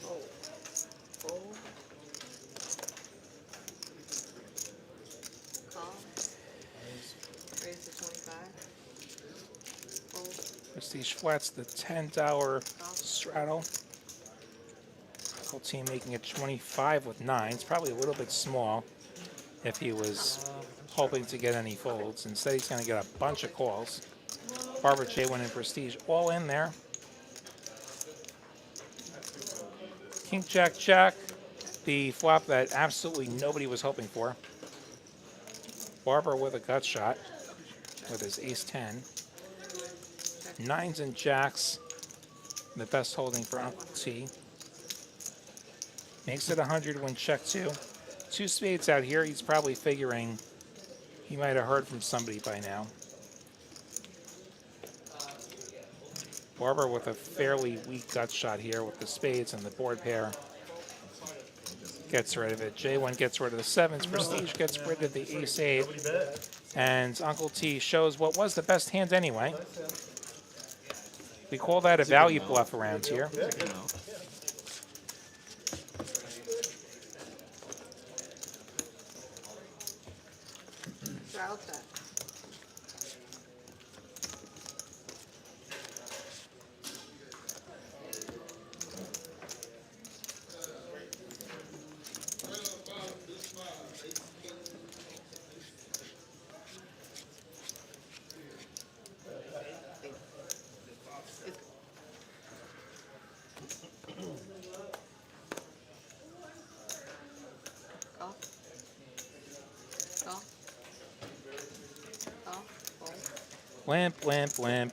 Oh. Oh. Call. Raise to 25. Fold. Prestige flats the $10 straddle. Whole team making it 25 with 9s. Probably a little bit small if he was hoping to get any folds. Instead, he's going to get a bunch of calls. Barber, JWin, and Prestige all in there. King, Jack, Jack. The flop that absolutely nobody was hoping for. Barber with a gut shot with his ace-10. 9s and jacks, the best holding for Uncle T. Makes it 100 when check 2. 2 spades out here. He's probably figuring he might have heard from somebody by now. Barber with a fairly weak gut shot here with the spades and the board pair. Gets rid of it. JWin gets rid of the 7s. Prestige gets rid of the ace-8. And Uncle T shows what was the best hand anyway. We call that a value bluff around here. Straddle check. Call. Call. Call. Fold. Limp, limp, limp.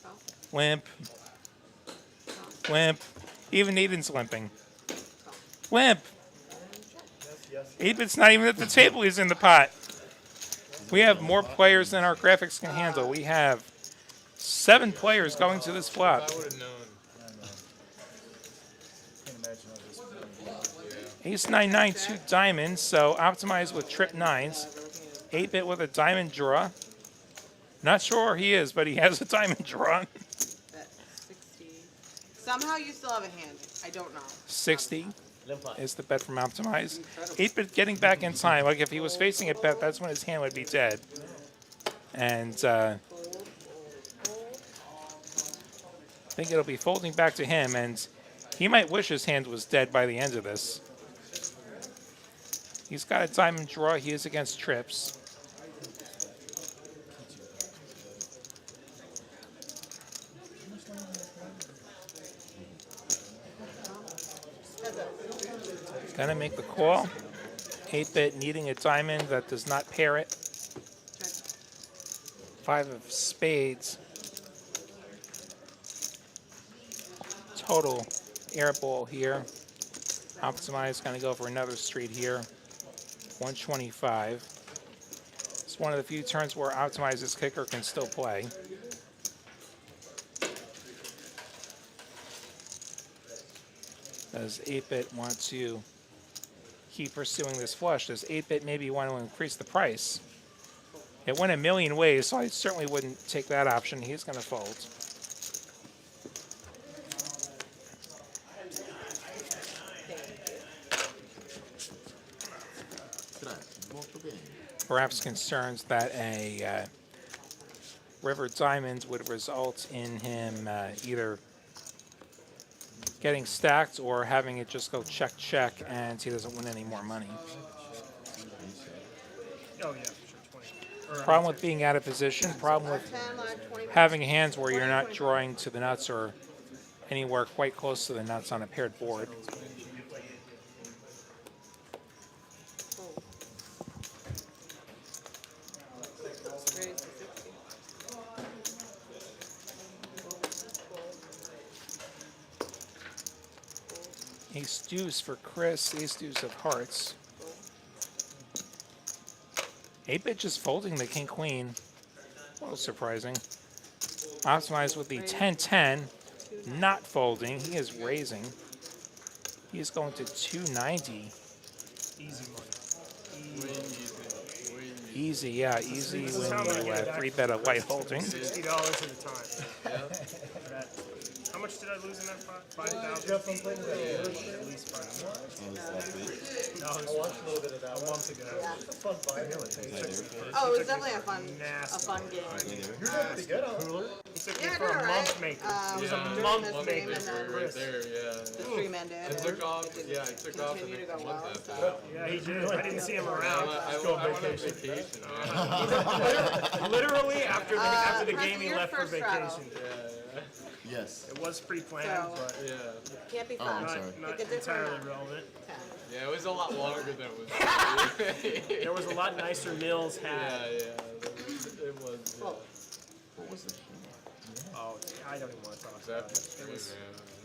Call. Limp. Call. Limp. Even Eden's limping. Limp. Yes. 8-bit's not even at the table. He's in the pot. We have more players than our graphics can handle. We have 7 players going to this flop. I would have known. Can't imagine how this would be. Ace 9 9 2 diamonds. So optimized with trip 9s. 8-bit with a diamond draw. Not sure where he is, but he has a diamond draw. Bet 60. Somehow you still have a hand. I don't know. 60 is the bet from optimized. 8-bit getting back in time. Like if he was facing a bet, that's when his hand would be dead. And I think it'll be folding back to him, and he might wish his hand was dead by the end of this. He's got a diamond draw. He is against trips. Gonna make the call. 8-bit needing a diamond that does not pair it. 5 of spades. Total air ball here. Optimized, gonna go for another street here. 125. It's one of the few turns where Optimized's kicker can still play. Does 8-bit want to keep pursuing this flush? Does 8-bit maybe want to increase the price? It went a million ways, so I certainly wouldn't take that option. He's going to fold. Perhaps concerns that a river diamond would result in him either getting stacked or having it just go check, check, and he doesn't win any more money. Oh, yeah, for sure. Problem with being out of position, problem with 10, like 20. having hands where you're not drawing to the nuts or anywhere quite close to the nuts on a paired board. Fold. Raise to 60. Ace deuce for Chris, ace deuce of hearts. 8-bit just folding the king queen. A little surprising. Optimized with the 10-10, not folding. He is raising. He is going to 290. Easy money. Way easy. Easy, yeah, easy This is when how you I get it back 3 from bet a Chris. light holding. $60 at a time. How much did I lose in that pot? 5,000? Jeff, I'm playing that. At least 5,000. No, it was A little bit of that. a month ago. It's a fun fight. Oh, it was definitely a fun Nasty. game. You're doing pretty good on cooler. It took me Yeah, I for did a all month right. making. Um, It was Yeah. a during month the One stream making. and then right there, yeah. the stream ended. It took off, didn't yeah, it took off continue to and go a well, month so. after. Yeah, he did. I didn't see him I around. went on vacation. Literally after the Chris, game, he your left for first straddle. vacation. Yes. It was pre-planned, So- but Yeah. Can't be Oh, fun. I'm sorry. not Make a difference. entirely relevant. Yeah, it was a lot longer than it was. There was a lot nicer meals had. Yeah. It was. What was it? Oh, I don't even want to talk That about it. It was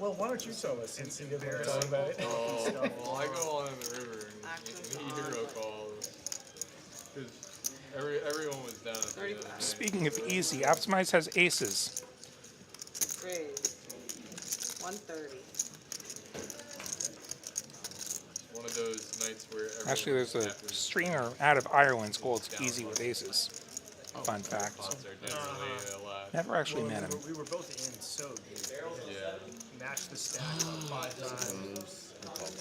Well, why don't you tell us since you didn't want to talk about it? Oh, well, I go on in the river and he hero calls. Because everyone was down at the end of the night. Speaking of easy, Optimize has aces. Raise. 130. One of those nights where everyone Actually, there's a after streamer out of Ireland called Easy with Aces. Fun fact. spots are definitely a lot. Never actually met him. We were both in so good. Yeah. Matched the stack 5 times. 5 more.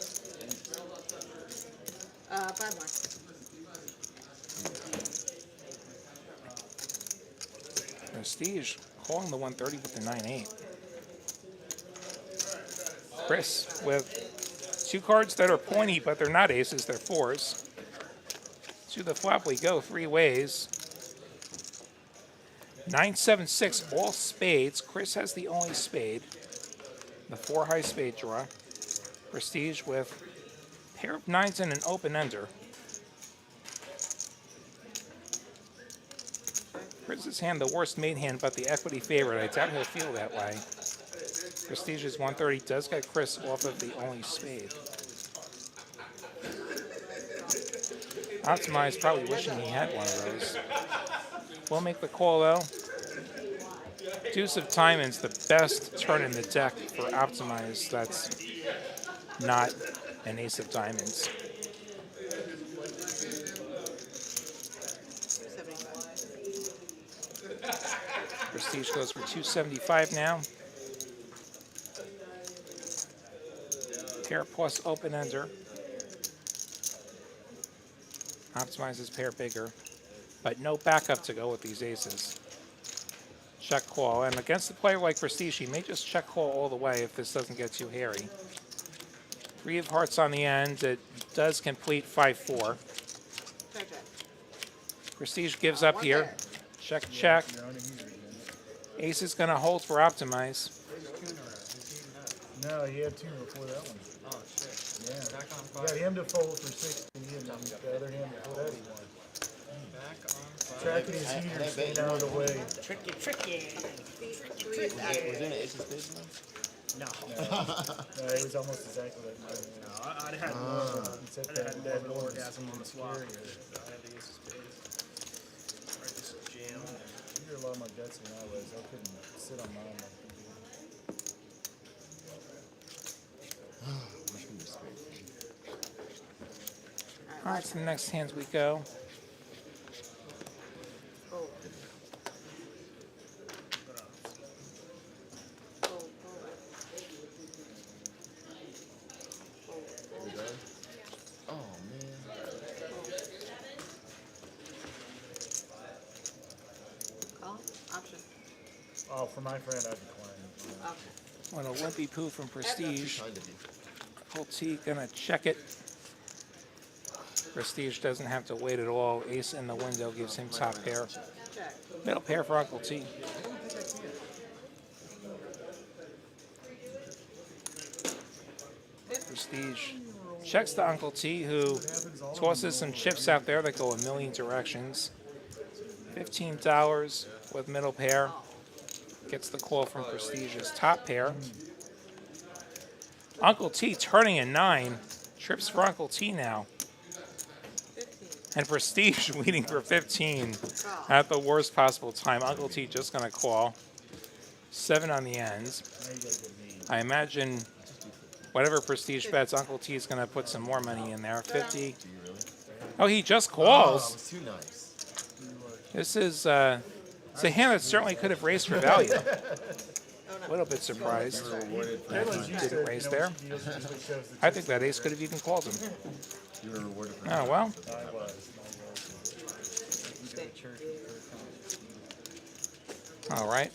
Prestige calling the 130 with the 9-8. Chris with 2 cards that are pointy, but they're not aces, they're 4s. To the flop we go 3 ways. 9-7-6, all spades. Chris has the only spade. The 4 high spade draw. Prestige with pair of 9s and an open ender. Chris's hand, the worst made hand, but the equity favorite. I doubt he'll feel that way. Prestige's 130 does get Chris off of the only spade. Optimize probably wishing he had one of those. We'll make the call though. Deuce of Diamonds, the best turn in the deck for Optimize. That's not an Ace of Diamonds. 275. Prestige goes for 275 now. Pair plus open ender. Optimizes pair bigger, but no backup to go with these aces. Check call, and against a player like Prestige, he may just check call all the way if this doesn't get too hairy. 3 of hearts on the end. It does complete 5-4. Check. Prestige gives up here. there. Check, check. Ace is going to hold for Optimize. No, he had 2 before that one. Oh shit. Yeah. Back on You got fire. him to fold for 60 and the other hand before that he won. Back on fire. Tracking his heater, staying out of the way. Tricky, tricky. Please, Was there an ace of spades in No. No, it was almost exactly like mine. No, I'd had more. Except I'd had that more one was orgasm on the flop. scarier. I had the ace of spades. Right, this jam. You're a lot more gutsy than I was. I couldn't sit on mine like you did. Which one was straight? All right, to the next hands we go. Oh. We done? Oh man. Call? Option. Oh, for my friend, I declined. Okay. On a limpy poo from Prestige. Kind of you. Uncle T gonna check it. Prestige doesn't have to wait at all. Ace in the window gives him top pair. Check. Middle pair for Uncle T. Prestige checks to Uncle T, who tosses some chips out there that go a million directions. $15 with middle pair. Gets the call from Prestige's top pair. Uncle T turning a 9. Trips for Uncle T now. 15. And Prestige leading for 15 Call. at the worst possible time. Uncle T just going to call. 7 on the ends. I imagine whatever prestige bets, Uncle T is going to put some more money in there. 50. Oh, he just calls. Too nice. This is it's a hand that certainly could have raised for value. A little bit surprised that he didn't raise there. I think that ace could have even called him. You were rewarded for Oh, well. All right.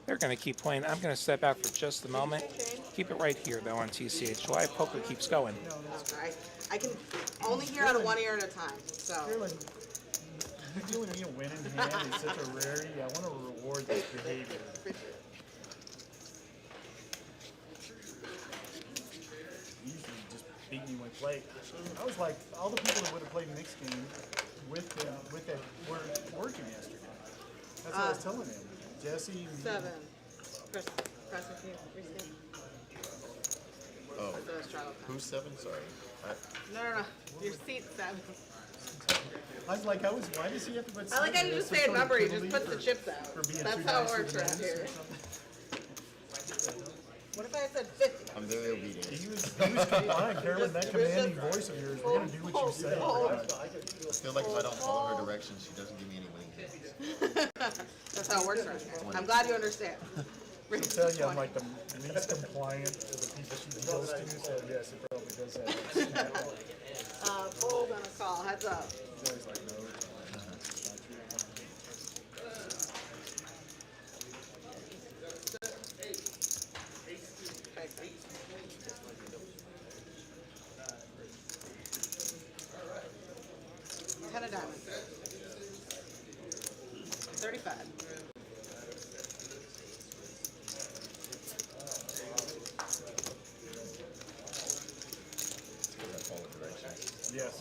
They're going to keep playing. I'm going to step out for just a moment. Keep it right here, though, on TCH Live. Poker keeps going. I can only hear out of one ear at a time, so. Doing a winning hand is such a rarity. I want to reward this behavior. Usually just beat me when play. I was like, all the people that would have played mixed game with that were working yesterday. That's what I was telling him. Jesse. 7. Press a few. Oh. Who's 7? Sorry. No. Your seat's 7. I was like, why does he have to put I like how you just say a number, he just puts the chips out. That's how it works around here. What if I had said 50? I'm very obedient. He was fine, Carolyn, that commanding voice of yours, we're going to do what you say. I feel like if I don't follow her directions, she doesn't give me any winning hands. That's how it works around here. I'm glad you understand. I'll tell you, I'm like the least compliant of the people she deals to, so yes, it probably does that. Fold on a call, heads up. He's always like, no. Ten of diamonds. 35. Yes.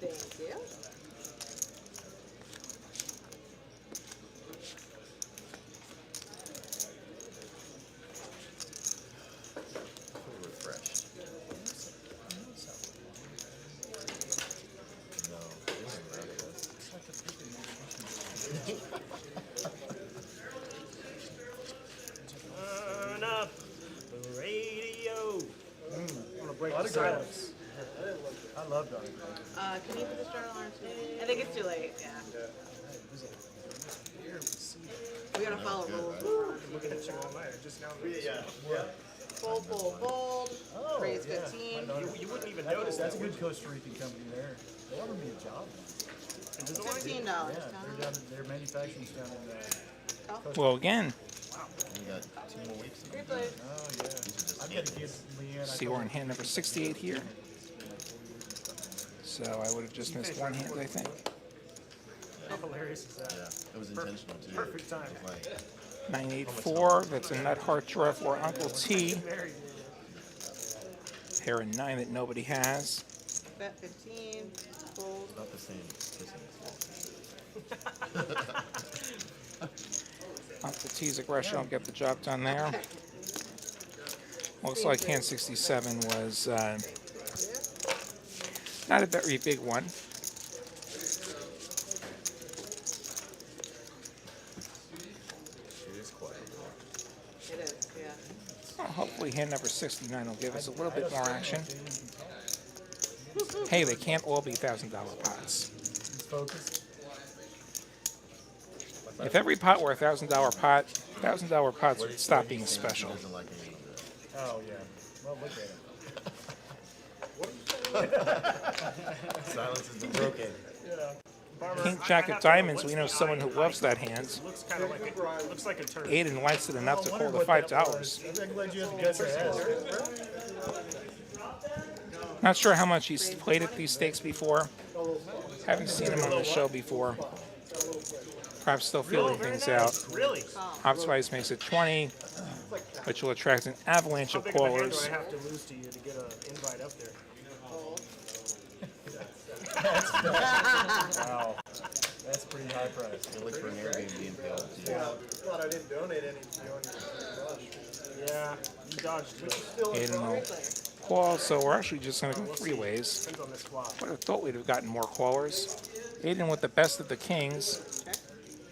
Thank you. Refreshed. No, Turn up the radio. I want to break the silence. I love that. Can you put this journal on? I think it's too late, yeah. We gotta follow rules. Looking at you all night. Just now. Fold, fold, fold. Raise 15. You wouldn't even notice That's that. a good Costa Rican company there. They offered me a job. $15. Yeah, their manufacturing's down in Well, again, we got 2 more weeks. Great play. Oh, yeah. I'm going to give Leanne. see we're in hand number 68 here. So I would have just missed one hand, I think. How hilarious is that? Yeah, it was intentional too. Perfect time. Like, 984, that's a nut heart draw for Uncle T. Pair of 9 that nobody has. Bet 15. Fold. not the same. Uncle T's aggression will get the job done there. Looks like hand 67 was not a very big one. It is quiet. It is, yeah. Well, hopefully hand number 69 will give us a little bit more action. Hey, they can't all be $1,000 pots. If every pot were a $1,000 pot, $1,000 pots would stop being special. Oh, yeah. Well, look at it. Silence has been broken. King Jack of Diamonds, we know someone who loves that hand. Looks kind of like a, looks like a turn. Aiden likes it enough to call the $5. I'm glad you had to guess her Not sure how much he's played at these stakes before. Haven't seen him on the show before. Perhaps still feeling things out. Really? Optwise makes it 20, which will attract an avalanche of callers. I have to lose to you to get an invite up there. Wow. That's pretty high price. You look for an Airbnb in Pale. Thought I didn't donate any to you on your Yeah, you dodged it. Aiden will call, so we're actually just going to go 3 ways. Depends on this flop. Would have thought we'd have gotten more callers. Aiden with the best of the kings.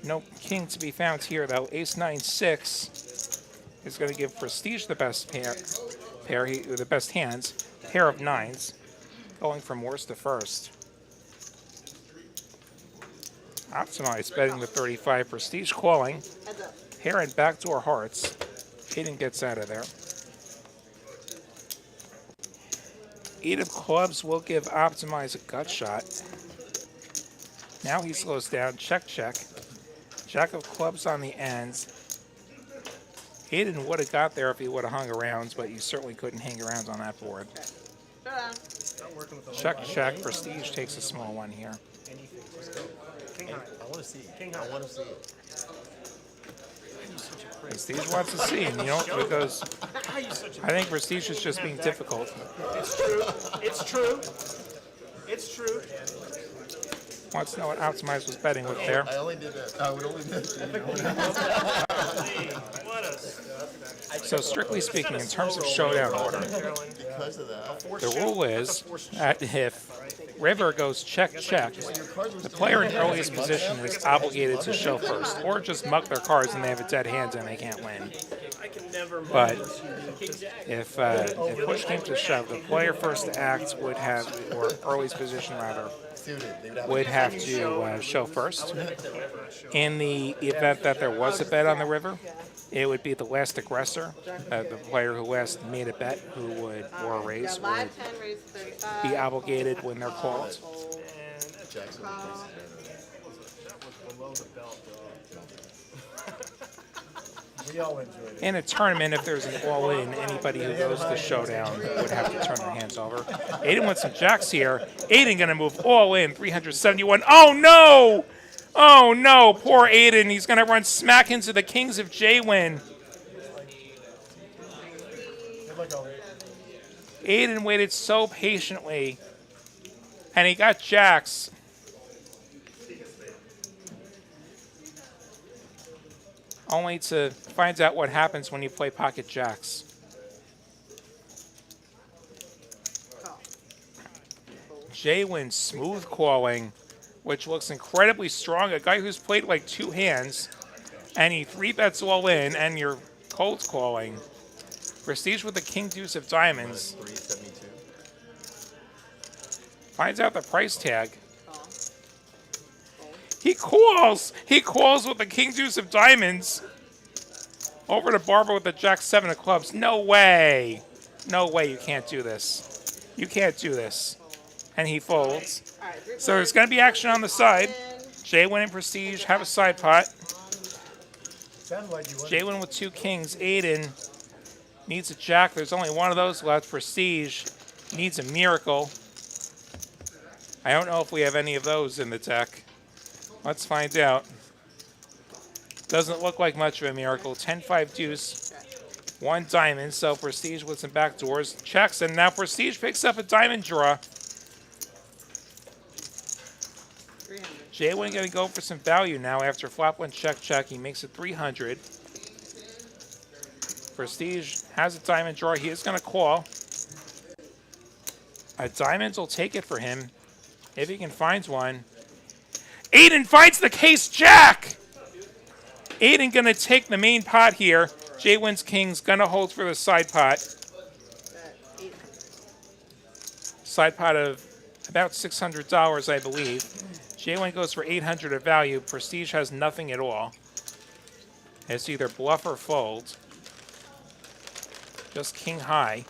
No king to be found here, though. Ace 9 6 is going to give Prestige the best the best hands. Pair of nines, going from worst to first. Optimized betting with 35. Prestige calling. Pair and backdoor hearts. Aiden gets out of there. 8 of clubs will give Optimize a gut shot. Now he slows down. Check, check. Jack of clubs on the ends. Aiden would have got there if he would have hung around, but you certainly couldn't hang around on that board. Check, check. Prestige takes a small one here. King high. I want to see. King I high. want to see it. Prestige wants to see, and you know, because I think Prestige is just being difficult. It's true. It's true. It's true. Wants to know what Optimize was betting with there. I only did that. I would only miss it. What a So strictly speaking, in terms of showdown order, Because of that. the rule is that if river goes check, check, the player in earliest position is obligated to show first, or just muck their cards and they have a dead hand and they can't win. But if push came to shove, the player first to act would have, or earliest position rather, would have to show first. In the event that there was a bet on the river, it would be the last aggressor, the player who last made a bet, who would, or a raise, would be obligated when they're called. We all enjoyed it. In a tournament, if there's an all-in, anybody who goes to showdown would have to turn their hands over. Aiden with some jacks here. Aiden going to move all in, 371. Oh, no! Oh, no, poor Aiden. He's going to run smack into the kings of JWin. Aiden waited so patiently, and he got jacks. Only to find out what happens when you play pocket jacks. JWin smooth calling, which looks incredibly strong. A guy who's played like 2 hands, and he 3-bets all in, and you're cold calling. Prestige with the king deuce of diamonds. Finds out the price tag. He calls! He calls with the king deuce of diamonds. Over to Barbara with the jack 7 of clubs. No way! No way, you can't do this. You can't do this. And he folds. So there's going to be action on the side. JWin and Prestige have a side pot. JWin with 2 kings. Aiden needs a jack. There's only one of those left. Prestige needs a miracle. I don't know if we have any of those in the deck. Let's find out. Doesn't look like much of a miracle. 10-5 deuce. 1 diamond. So Prestige with some back doors. Checks, and now Prestige picks up a diamond draw. JWin going to go for some value now after flop 1 check check. He makes it 300. Prestige has a diamond draw. He is going to call. A diamond will take it for him if he can find one. Aiden finds the case jack. Aiden going to take the main pot here. JWin's king's going to hold for the side pot. Side pot of about $600, I believe. JWin goes for 800 of value. Prestige has nothing at all. It's either bluff or fold. Just king high.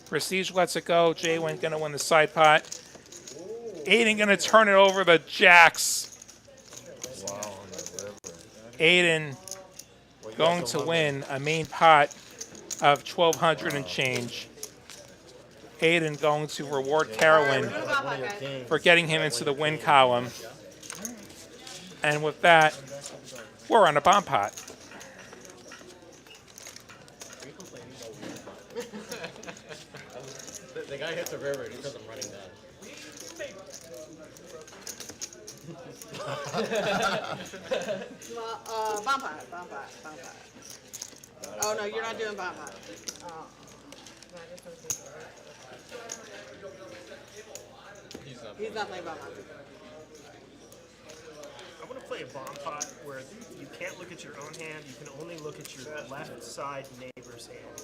Prestige lets it go. JWin going to win the side pot. Aiden going to turn it over the jacks. Aiden going to win a main pot of 1,200 and change. Aiden going to reward Carolyn for getting him into the win column. And with that, we're on a bomb pot. The guy hits the river because I'm running down. Bomb pot. Oh no, you're not doing bomb pot. He's not playing bomb pot. I want to play a bomb pot where you can't look at your own hand. You can only look at your left side neighbor's hand.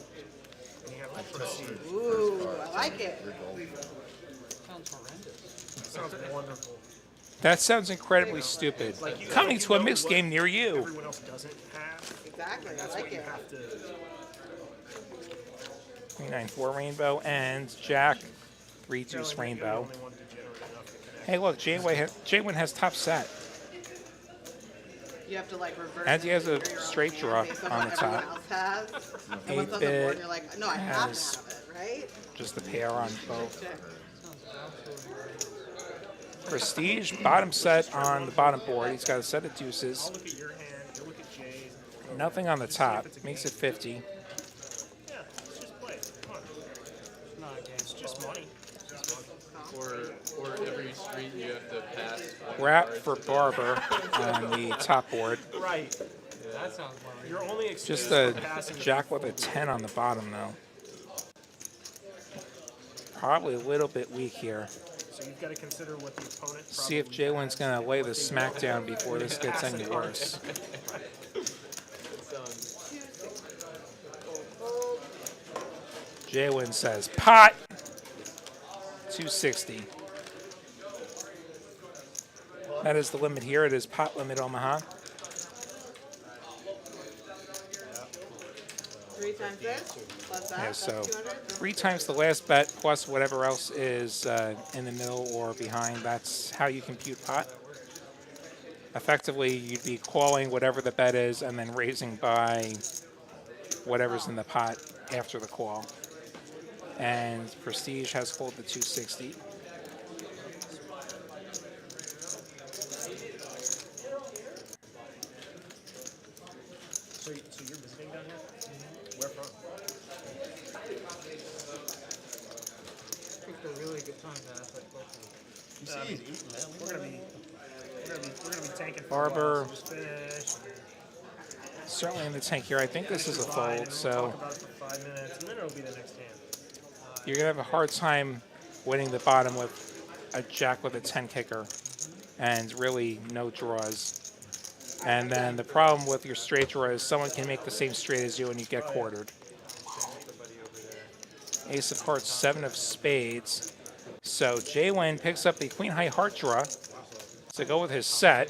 And you have to proceed. Ooh, I like it. Sounds horrendous. Sounds wonderful. That sounds incredibly stupid. Like Coming to a mixed game near you. Everyone else doesn't have. Exactly, I That's like what you it. have to. Queen 9-4 rainbow and Jack 3 deuce You're the rainbow. only one degenerate enough to connect. Hey, look, JWin has top set. You have to like reverse. And he has a engineer your own straight hand draw based on what the top. everyone else has. And what's on the 8-bit board, you're like, no, I have to has have it, right? just a pair on both. Check. Prestige, bottom set on the bottom board. He's got a set of deuces. I'll look at your hand. You look at Jay's. Nothing on the top. Makes it 50. Yeah, let's just play. Come on. It's not a game. It's just money. Or every street you have to pass. Wrap for Barber on the top board. Right. Yeah, that sounds more like Your only excuse Just for a passing Jack with a 10 on the bottom, though. Probably a little bit weak here. So you've got to consider what the opponent. See if JWin's going to lay the smack down before this gets any worse. JWin says, pot! 260. That is the limit here. It is pot limit Omaha. 3 times this, plus that, Yeah, that's so 200. 3 times the last bet plus whatever else is in the middle or behind. That's how you compute pot. Effectively, you'd be calling whatever the bet is and then raising by whatever's in the pot after the call. And Prestige has called the 260. So you're visiting down here? Where from? I think they're really good time to ask that question. You see he's eating, man. We're gonna be tanking for Barber. a while, so just finish. Certainly in the tank here. I think this is a Divide, fold, and we'll so talk about it for 5 minutes, and then it'll be the next hand. you're going to have a hard time winning the bottom with a Jack with a 10 kicker and really no draws. And then the problem with your straight draw is someone can make the same straight as you and you get quartered. Ace of hearts, 7 of spades. So JWin picks up the queen high heart draw to go with his set.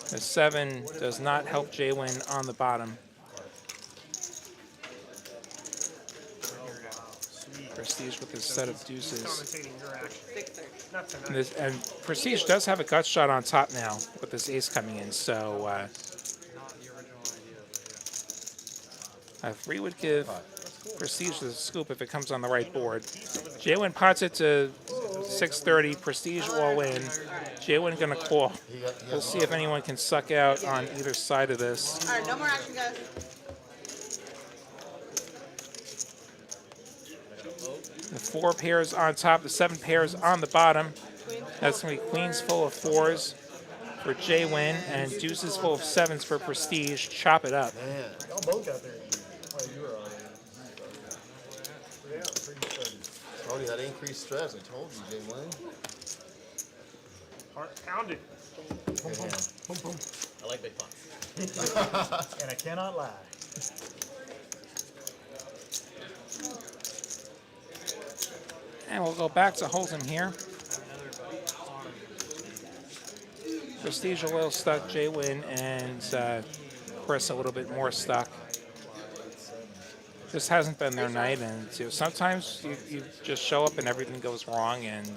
The 7 does not help JWin on the bottom. Prestige with his set of deuces. Commentating your action. 630. Not tonight. And Prestige does have a gut shot on top now with this ace coming in, so Not the original idea, but 3 would give Prestige the scoop if it comes on the right board. JWin pots it to 630, Prestige all in. JWin gonna call. We'll see if anyone can suck out on either side of this. All right, no more action, guys. The 4 pairs on top, the 7 pairs on the bottom. That's gonna be queens full of 4s for JWin and deuces full of 7s for Prestige. Chop it up. Man, Y'all both got there. Oh, you were on. Yeah, pretty sudden. told you that increased stress. I told you, JWin. Heart pounded. Good hand. I like big pots. And I cannot lie. And we'll go back to Hold'em here. Prestige a little stuck, JWin, and Chris a little bit more stuck. This hasn't been their night, and sometimes you just show up and everything goes wrong, and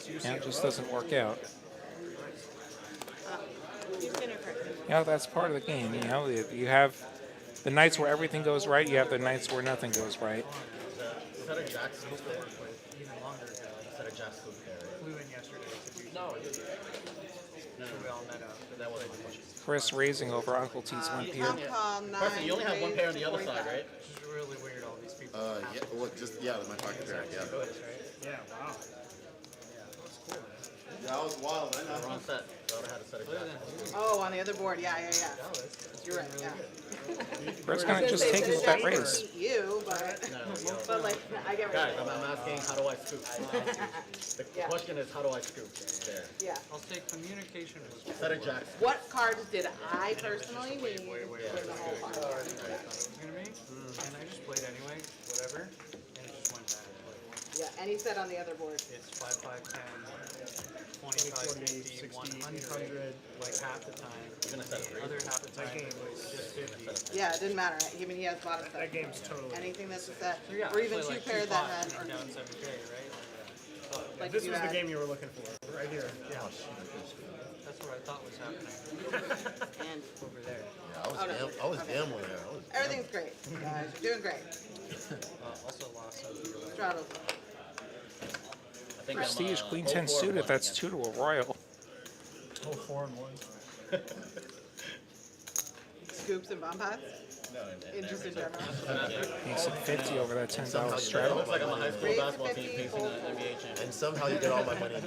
it just doesn't work out. That's part of the game. You have the nights where everything goes right. You have the nights where nothing goes right. Is that a jack scoop there? Even longer ago. Is that a jack scoop there? flew in yesterday. So No. we all met up. That wasn't much. Chris raising over Uncle T's one You pair. have call 9, Carson, you only have one pair on the other 45. side, right? It's just really weird, all these people. Yeah, well, just, yeah, my pocket pair, yeah. Yeah, wow. Yeah, I was wild, I know. Wrong set. I would have had a set of jacks. Oh, on the other board. Yeah. You're right. Yeah. Chris gonna just take it with that raise. Beat you, but like I get Guys, what I'm asking, how do I scoop? The Yeah. question is, how do I scoop? There. yeah. I'll say communication was Set of jacks. What cards did I personally need in the whole I card? thought it was gonna be, and I just played anyway, whatever, and it just went bad. Yeah, and he said on the other board. It's 5, 5, 10, 25, 50, 100, like half the time. You're gonna set a Other half the time it was just 50. Yeah, it didn't matter. I mean, he has bottom set. That game's totally. Anything that's a set, So yeah, or even play two like pair 2 that pots had, and or you're down 7K, right? like This you was the had. game you were looking for, right here. Yeah. That's what I thought was happening And over there. Yeah, Oh, no. I was Okay. gambling there. I was everything's great, guys. You're doing great. Also lost some. Straddles. I think Prestige, I'm, Queen 0-4 10 suited. one That's against- 2 to a royal. Oh, 4 and 1. Scoops and bomb pots. No, Interest in general. Makes it 50 over that $10 Somehow you It straddle. looks like I'm a high school Raise to basketball 50, team facing fold, an fold. NBA champion. And somehow you get all my money, man.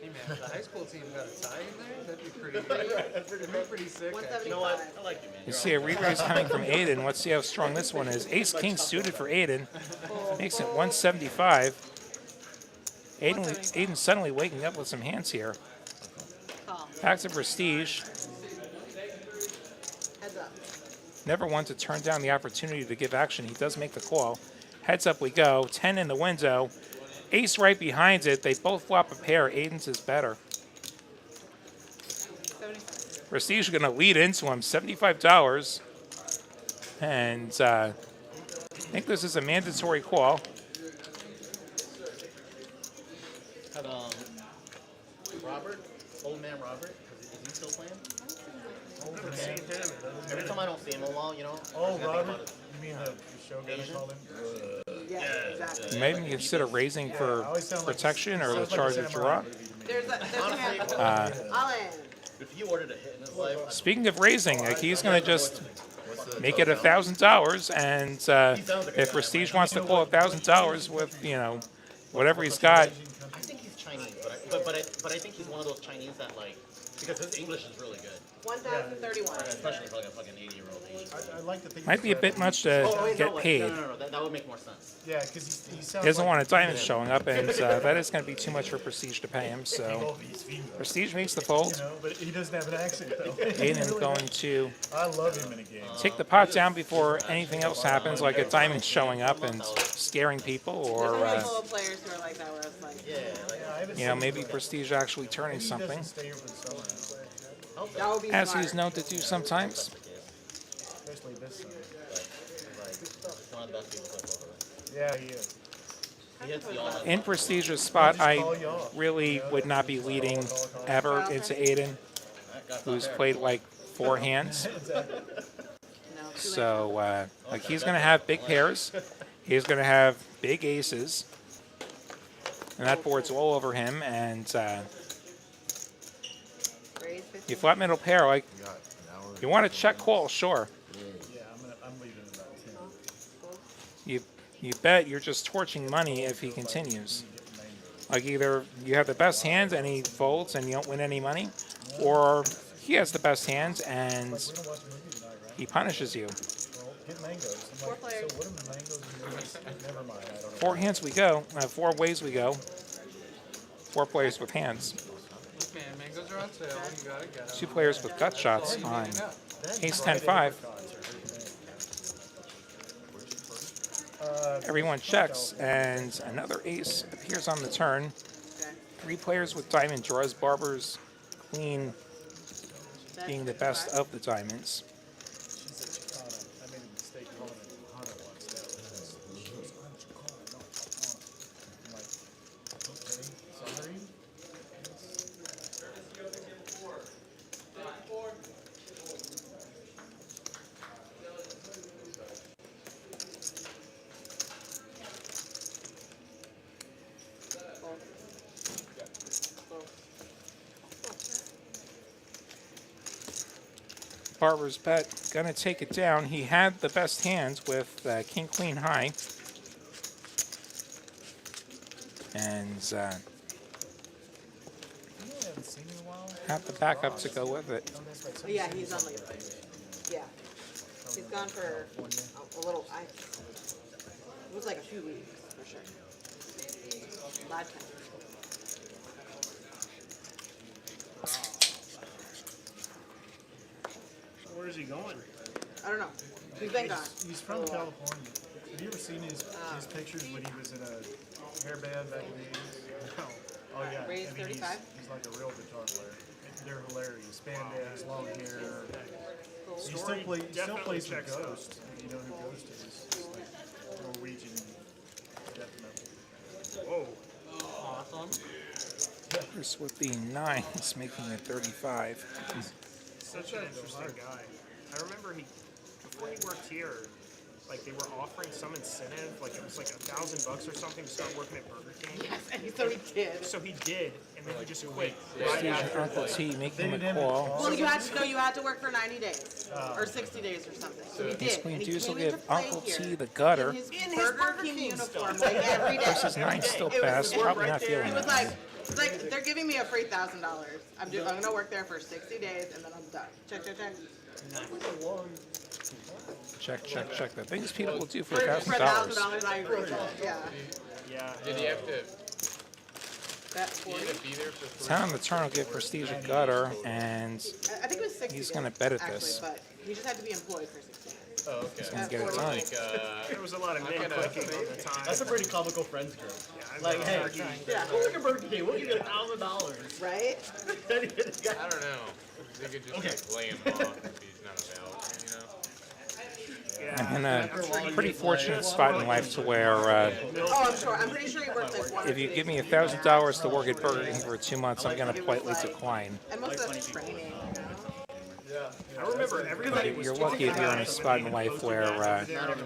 Hey man, if the high school team got a tie in there, that'd be pretty good. That'd be pretty sick. actually. You know what? 175. I like you, man. You see a re-raise coming from Aiden. Let's see how strong this one is. Ace King suited for Aiden. Makes it 175. Aiden suddenly waking up with some hands here. Call. Back to Prestige. Heads up. Never one to turn down the opportunity to give action. He does make the call. Heads up we go. 10 in the window. Ace right behind it. They both flop a pair. Aiden's is better. 75. Prestige is going to lead into him. $75. And I think this is a mandatory call. Had Robert, old man Robert, is he still playing? See him. Every time I don't see him a while, you know. Oh, I think about Robert? it. You mean the showgun I called him? Yeah, exactly. Maybe consider raising for I always sound like- protection or the sounds like a charge of samurai draw. movie to me. There's a hand. Uh, Alan. If he ordered a hit in his life, Speaking of raising, like he's going to just What's the make it total? $1,000, and if Prestige wants to pull $1,000 with whatever he's got, I think he's Chinese, but I think he's one of those Chinese that like, because his English is really good, 1,031. especially for like a fucking 80-year-old Asian. I like to think might be a bit much to wait, get no, wait, paid. No, that would make more sense. Yeah, because he sounds He doesn't like want a diamond showing up, and that is going to be too much for Prestige to pay him. So he's female, Prestige makes the you fold. know, but he doesn't have an accent though. Aiden going to I love him in a game. take the pot down before anything else happens, like a diamond showing up and scaring people, There's or a handful of players who are like that, where it's like, Yeah, like, Yeah, I haven't seen him maybe play. Prestige actually turning Maybe he something, doesn't stay here for the summer, that would be as smart. he's known to do sometimes. especially this summer. he's one of the best people to play over. Yeah, he is. He hits the all-out. In Prestige's spot, I really would not be leading ever into Aiden, who's played like 4 hands. No, too late. So, like, he's going to have big pairs. He's going to have big aces. And that board's all over him. And Raise 50. you flat middle pair, like, You got an hour. you want to check call, sure. Yeah, I'm leaving in about 10. You bet you're just torching money if he continues. Like, either you have the best hand and he folds and you don't win any money, or he has the best hand and We're gonna watch a movie tonight, right? he punishes you. Well, get mangoes. I'm 4 like, players. so what are mangoes in yours? Never mind, I don't know. 4 hands we go. 4 ways we go. 4 players with hands. Man, mangoes are on sale. You gotta get them. 2 players with gut shots on Ace 10-5. Everyone checks, and another ace appears on the turn. Okay. 3 players with diamond draws, Barbers, Queen That's being the 55. best of the diamonds. She's a Chicana. I made a mistake calling it Chicana once. I'm like, okay, sorry. Barber's bet, gonna take it down. He had the best hands with King Queen High. And have the backup to go with it. Oh, yeah, he's on like yeah. He's gone for a little. It was like a few weeks for sure. Live time. Where is he going? I don't know. He's been gone. He's from California. Have you ever seen his pictures when he was in a hair band back in the 80s? No. Oh yeah. Raised I mean, 35? He's like a real guitar player. They're hilarious. Spandex, long hair. He still plays with Ghost. You know who Ghost is? It's like Norwegian death metal. Whoa. Awesome. Chris with the 9s, making it 35. Such an interesting guy. I remember before he worked here, like they were offering some incentive, like it was like $1,000 or something to start working at Burger King. Yes, and so he did. So he did, and then he just quit. Prestige and Uncle T making the call. Well, you had to work for 90 days or 60 days or something. So he Ace did. Queen And he Deuce will came into give play Uncle here T the gutter. in his Burger King uniform, like every day. Versus 9 still It was- pass. it was Probably right not there. feeling He was it. like, they're giving me a free $1,000. I'm gonna work there for 60 days and then I'm done. Check. Check. The things people will do for For $1,000. $1,000, I agree. Yeah. Yeah. Did he have to? That's He had 40. to be there for 3 Time the turn will give Prestige a gutter, and I think it was 60 he's days, gonna bet at actually, this. but he just had to be employed for 60 days. Oh, okay. gonna get it That's done. Like, There was a lot of men gonna- clicking on the time. That's a pretty comical friends group. I Like, remember hey, Burger King. Yeah. go look at Burger King. We'll give you $1,000. Right? I don't know. They could just like lay him off if he's not available, you know? I'm in a pretty fortunate spot in life to where Oh, I'm sure. I'm pretty sure he worked like 1 or if you 2 give me days. $1,000 to work at Burger King for 2 months, I'm gonna politely decline. And most of it's training. I remember everybody was You're lucky if you're in a spot in life where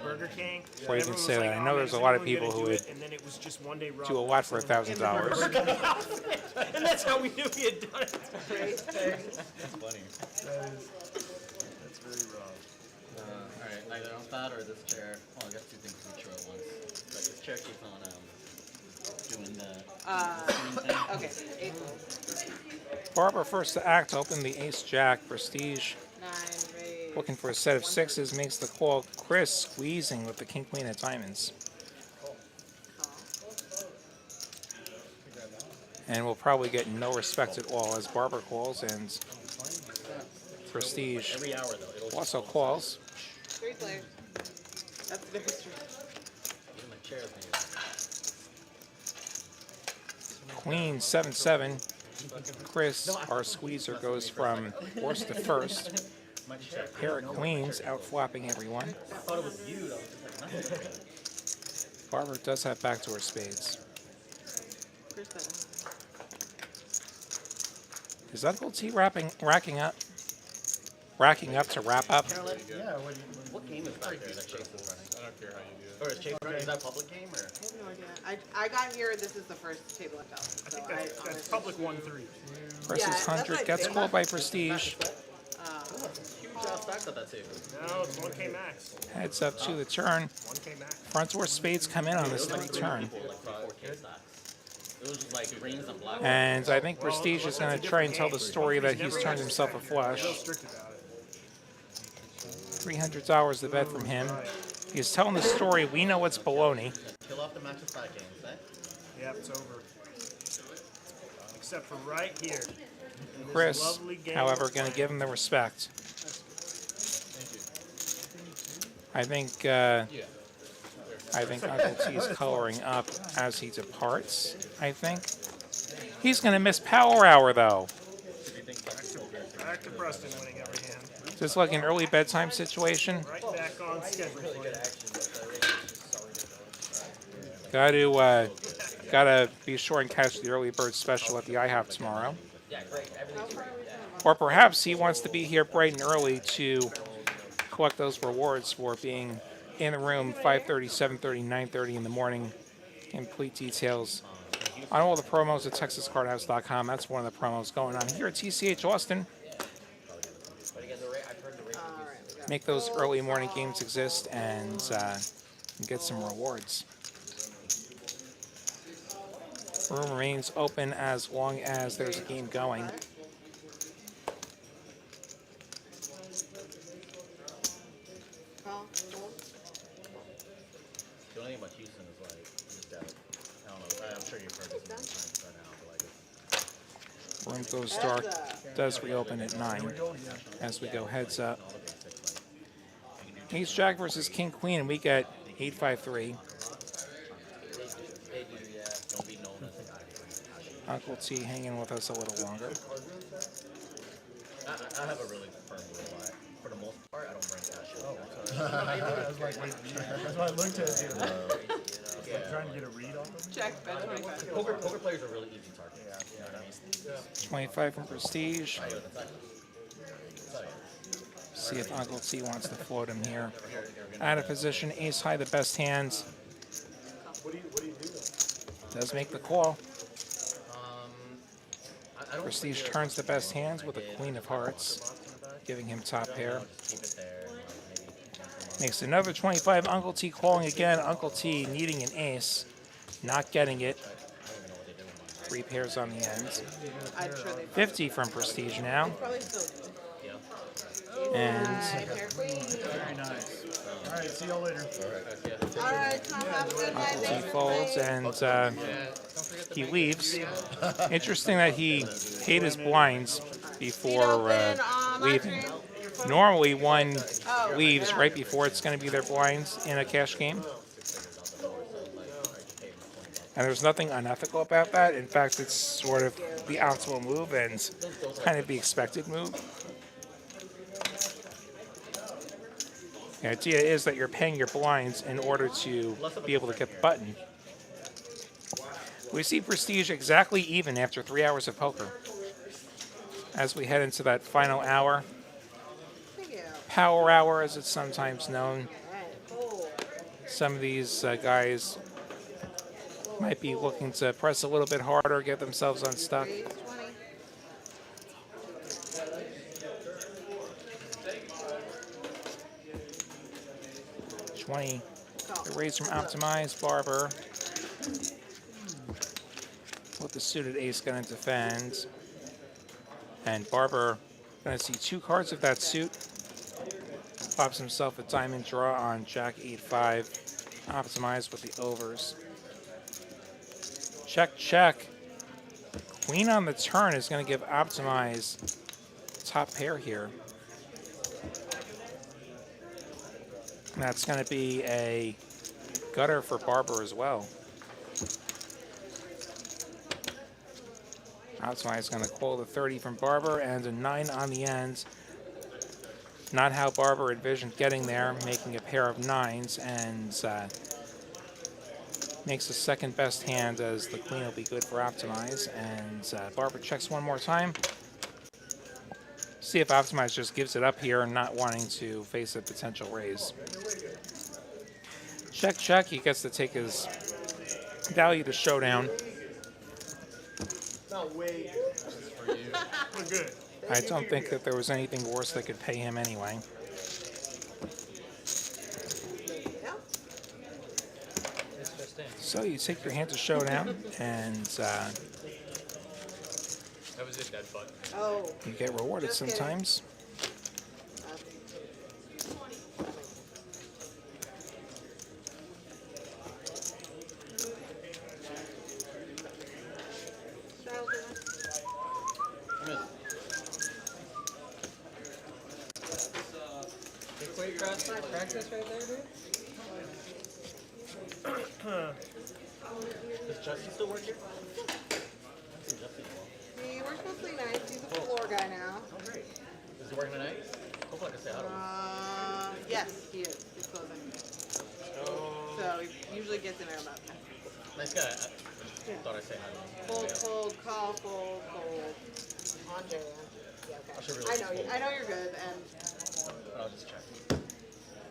Burger King. where you can say that. I know there's a lot of people who would and then it was just one day do a lot for $1,000. and that's how we knew he had done it. That's funny. That's very raw. Alright, either on that or this chair. Well, I guess 2 things to be true at once. Like this chair keeps on doing the Okay, 8 gold. Barber first to act, open the ace-jack. Prestige 9 raise. looking for a set of 6s, makes the call. Chris squeezing with the king-queen of diamonds. And we'll probably get no respect at all as Barber calls, and Prestige every hour though. It'll also calls. 3 players. That's the history. even my chair's maybe. Queen 7-7. Chris, our squeezer, goes from worst to first. My chair. Pair of queens out flopping everyone. I thought it was you. I was just like, nice. Barber does have backdoor spades. Chris Bennett. Is Uncle T racking up to wrap up? Yeah, What game is back there that Chase is running? I don't care how you do it. Or is Chase running? Is that a public game or? I have no idea. I got here, this is the first table I've dealt with. I So think that's honestly- public 1-3. Versus that's 100 what I gets think. called by Prestige. Huge stacks at that table. No, it's 1K max. Heads up to the turn. 1K max. Front door spades come in on this turn. Like 4K stacks. It was just like greens and black. And I think Prestige is going to try and tell the story that he's turned himself a Real flush. strict about it. $300 to bet from him. He's telling the story. We know it's baloney. Kill off the match of stack games, eh? Yep, it's over. Except for right here. in this Chris, lovely game however, of going to play. give him the respect. I think Uncle T is coloring up as he departs. I think he's going to miss Power Hour though. Back to Preston winning every hand. Just like an early bedtime situation. Right back on schedule. Gotta be sure and catch the early bird special at the IHOP tomorrow. Or perhaps he wants to be here bright and early to collect those rewards for being in the room 5:30, 7:30, 9:30 in the morning. Complete details on all the promos at TexasCardHouse.com. That's one of the promos going on here at TCH Austin. make those early morning games exist and get some rewards. Room remains open as long as there's a game going. The only thing about Houston is like, just that, I don't know, I'm sure you've heard this many times by now, but like Room goes dark, does reopen at 9 as we go heads up. Ace Jack versus King Queen, and we get 8-5-3. Uncle T hanging with us a little longer. I have a really firm rule. For the most part, I don't bring cash. That's why I looked at it. Like trying to get a read off of him. Check, bet 25. Poker players are really easy targets. You know what I mean? 25 from Prestige. See if Uncle T wants to float him here. Out of position, ace high, the best hands. What do you do though? Does make the call. I don't Prestige turns the best hands with a queen of hearts, giving him top pair. Makes another 25. Uncle T calling again. Uncle T needing an ace, not getting it. 3 pairs on the ends. 50 from Prestige now. And Very nice. All right, see y'all later. All right, Tom, have a good night. Uncle T Thanks for folds playing. and he leaves. Interesting that he paid his blinds before leaving. Normally one leaves right before it's going to be their blinds in a cash game. And there's nothing unethical about that. In fact, it's sort of the optimal move and kind of the expected move. The idea is that you're paying your blinds in order to be able to get the button. We see Prestige exactly even after 3 hours of poker. As we head into that final hour. Power hour, as it's sometimes known. Some of these guys might be looking to press a little bit harder, get themselves unstuck. 20. The raise from Optimize. Barber with the suited ace going to defend. And Barber going to see 2 cards of that suit. Pops himself a diamond draw on Jack 8-5. Optimize with the overs. Check, check. Queen on the turn is going to give Optimize top pair here. And that's going to be a gutter for Barber as well. Optimize is going to call the 30 from Barber and a 9 on the end. Not how Barber envisioned getting there, making a pair of 9s and makes the second best hand as the queen will be good for Optimize. And Barber checks one more time. See if Optimize just gives it up here, not wanting to face a potential raise. Check, check. He gets to take his value to showdown. Not way. We're good. I don't think that there was anything worse that could pay him anyway. So you take your hand to showdown, and That was it, that button. Oh. you get rewarded sometimes. Practice right there, dude? Does Justin still work here? He works mostly nights. He's a floor guy now. Oh, great. Is he working tonight? Hopefully I can say hi to him. Yes, he is. He's closing. So he usually gets in there about 10. Nice guy. I thought I'd say hi to him. Fold, call, fold. On JWin. Yeah, okay. Really I know you're good, and I'll just check.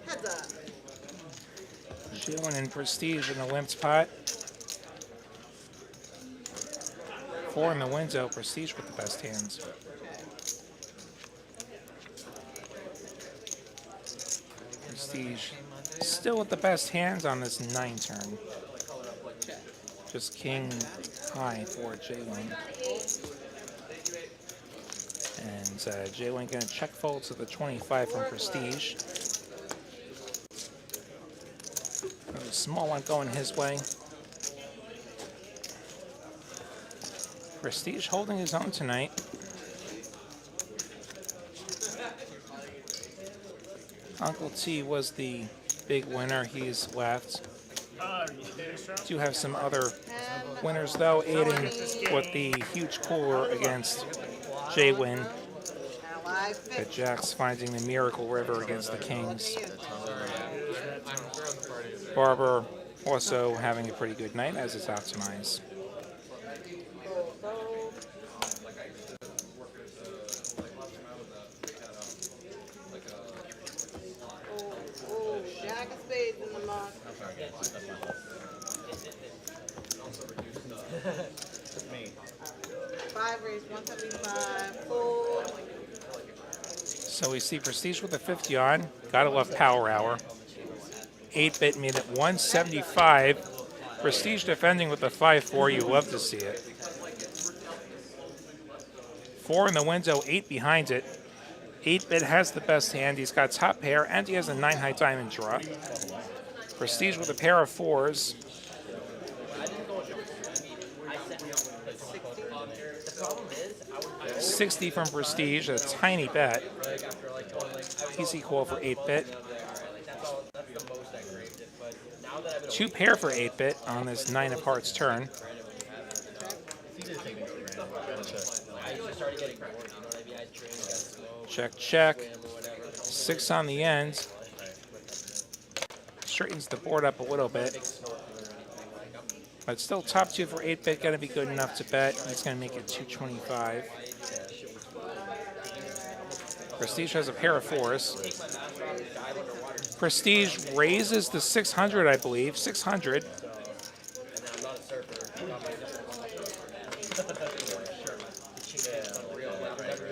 heads up. JWin in Prestige in the limped pot. 4 in the window. Prestige with the best hands. Prestige still with the best hands on this 9 turn. Just king high for JWin. And JWin going to check fold to the 25 from Prestige. There's a small one going his way. Prestige holding his own tonight. Uncle T was the big winner. He's left. Do have some other winners though, aiding with the huge cooler against JWin. The Jacks finding the Miracle River against the Kings. Barber also having a pretty good night as it's optimized. Jack of spades in the muck. Me. 5 raise 175. Fold. So we see Prestige with a 50 on. Gotta love Power Hour. 8-bit made it 175. Prestige defending with the 5-4. You love to see it. 4 in the window, 8 behind it. 8-bit has the best hand. He's got top pair, and he has a 9 high diamond draw. Prestige with a pair of 4s. 60 from Prestige, a tiny bet. Easy call for 8-bit. 2 pair for 8-bit on this 9 of hearts turn. Check, check. 6 on the end. Straightens the board up a little bit. But still top 2 for 8-bit, going to be good enough to bet. He's going to make it 225. Prestige has a pair of 4s. Prestige raises the 600, I believe. 600.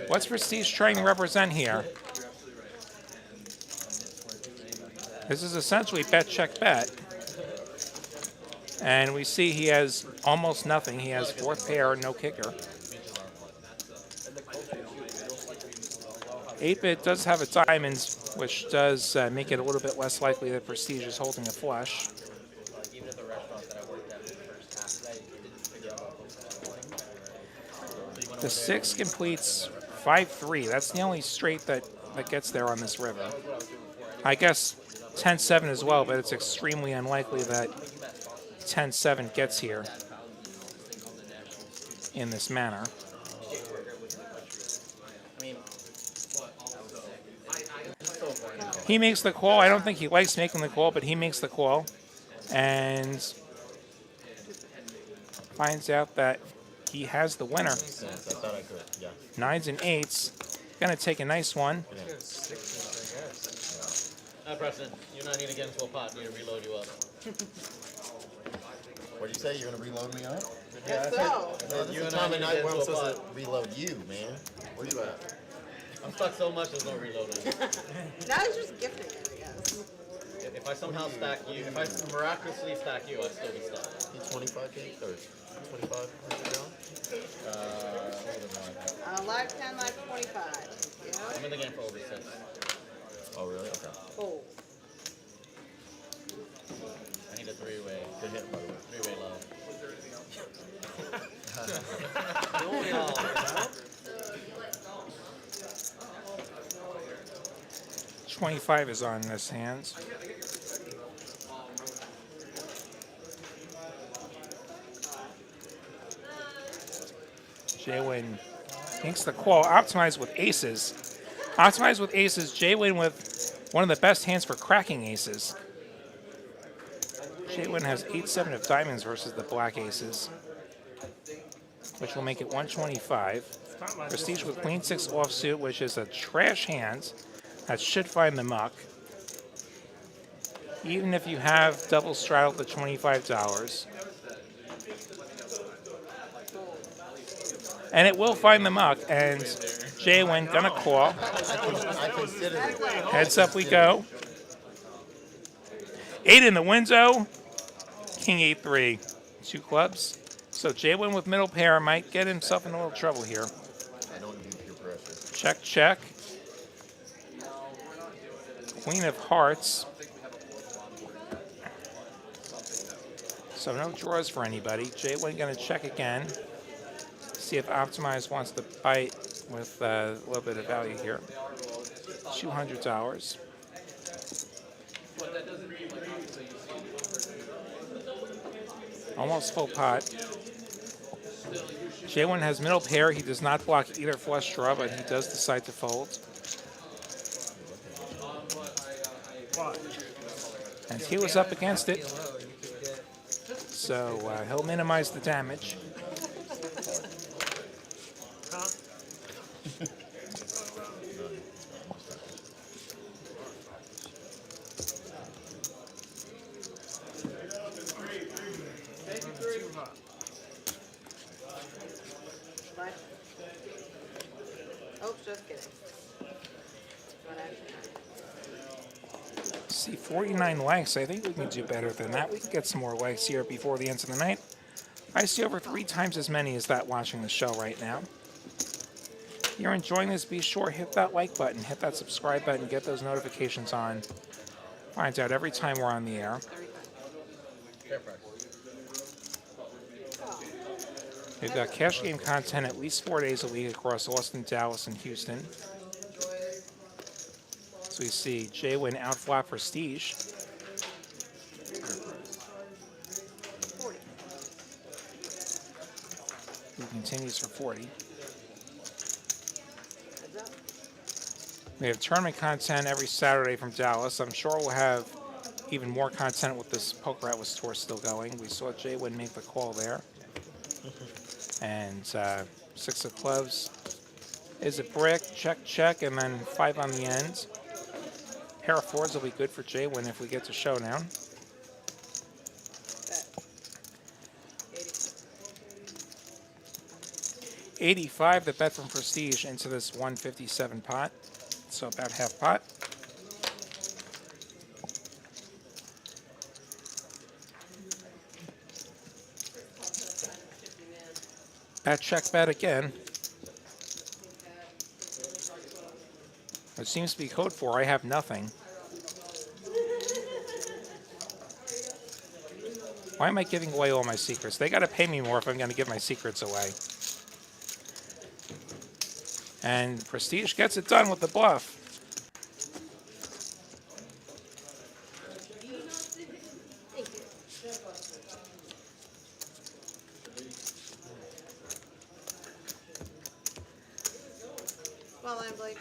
What's Prestige trying to represent here? This is essentially bet, check, bet. And we see he has almost nothing. He has 4th pair, no kicker. 8-bit does have a diamond, which does make it a little bit less likely that Prestige is holding a flush. The 6 completes 5-3. That's the only straight that gets there on this river. I guess 10-7 as well, but it's extremely unlikely that 10-7 gets here in this manner. He makes the call. I don't think he likes making the call, but he makes the call and finds out that he has the winner. 9s and 8s. Gonna take a nice one. Preston, you're not need to get into a pot. Need to reload you up. What'd you say? You're gonna reload me up? Yeah, so. This is the time of night where I'm supposed to reload you, man. Where you at? I'm stuck so much there's no reloading. Now he's just gifting it, I guess. If I somehow stack you, if I miraculously stack you, I'd still be stuck. He's 25K? Or 25? Live 10, live 25. Yeah. I'm in the game for over 6. Oh, really? Okay. Oh. I need a 3-way. Good hit, by the way. 3-way low. 25 is on this hand. JWin makes the call. Optimized with aces. Optimized with aces. JWin with one of the best hands for cracking aces. JWin has 8-7 of diamonds versus the black aces, which will make it 125. Prestige with queen 6 offsuit, which is a trash hand that should find the muck. Even if you have double straddled the $25. And it will find the muck, and JWin gonna call. I consider it. Heads up we go. 8 in the window. King 8-3. 2 clubs. So JWin with middle pair might get himself in a little trouble here. I don't need peer pressure. Check, check. Queen of hearts. So no draws for anybody. JWin going to check again. See if Optimize wants to bite with a little bit of value here. $200. Almost full pot. JWin has middle pair. He does not block either flush draw, but he does decide to fold. And he was up against it. So he'll minimize the damage. Oh, just kidding. See, 49 likes. I think we can do better than that. We can get some more likes here before the end of the night. I see over 3 times as many as that watching the show right now. If you're enjoying this, be sure hit that like button, hit that subscribe button, get those notifications on. Find out every time we're on the air. We've got cash game content at least 4 days a week across Austin, Dallas, and Houston. So we see JWin outflop Prestige. 40. Who continues for 40. Heads up. We have tournament content every Saturday from Dallas. I'm sure we'll have even more content with this Poker Atlas tour still going. We saw JWin make the call there. And 6 of clubs is a brick, check, check, and then 5 on the end. Pair of 4s will be good for JWin if we get to showdown. 85 the bet from Prestige into this 157 pot. So about half pot. Bet check bet again. It seems to be code 4. I have nothing. Why am I giving away all my secrets? They got to pay me more if I'm going to give my secrets away. And Prestige gets it done with the bluff. Well, I'm Blake.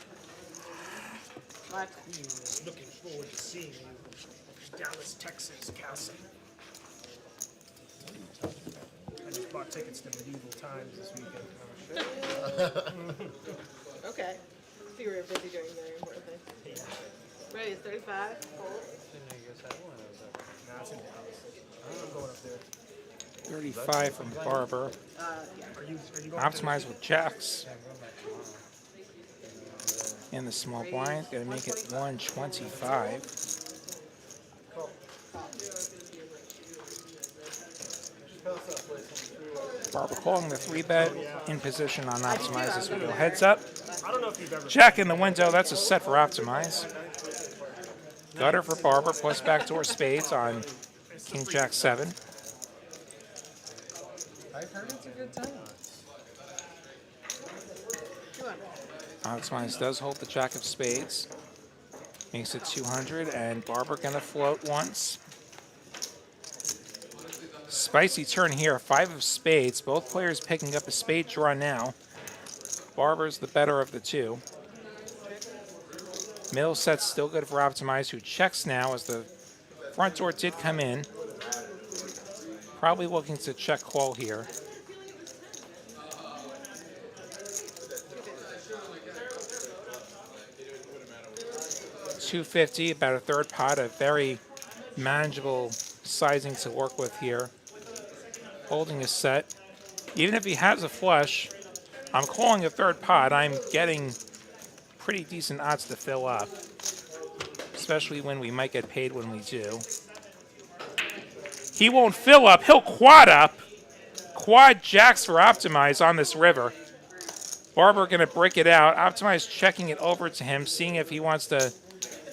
Black. Looking forward to seeing you. Dallas, Texas, Castle. I just bought tickets to medieval times this weekend. Okay. So you were busy doing very important things. Yeah. Ready, it's 35. Hold. Nah, it's in Dallas. I'm going up there. 35 from Barber. Yeah. Are you Optimize with jacks. In the small blind, gonna make it 125. Barber calling the 3-bet in position on Optimize as we go heads up. I don't know if you've ever Jack in the window, that's a set for Optimize. Gutter for Barber, plus backdoor spades on King Jack 7. I've heard it's a good time. 200. Optimize does hold the Jack of spades. Makes it 200, and Barber gonna float once. Spicy turn here, 5 of spades. Both players picking up a spade draw now. Barber's the better of the two. Middle set's still good for Optimize, who checks now as the front door did come in. Probably looking to check call here. $250, about a third pot, a very manageable sizing to work with here. Holding a set. Even if he has a flush, I'm calling a third pot. I'm getting pretty decent odds to fill up, especially when we might get paid when we do. He won't fill up. He'll quad up. Quad jacks for Optimize on this river. Barber going to break it out. Optimize checking it over to him, seeing if he wants to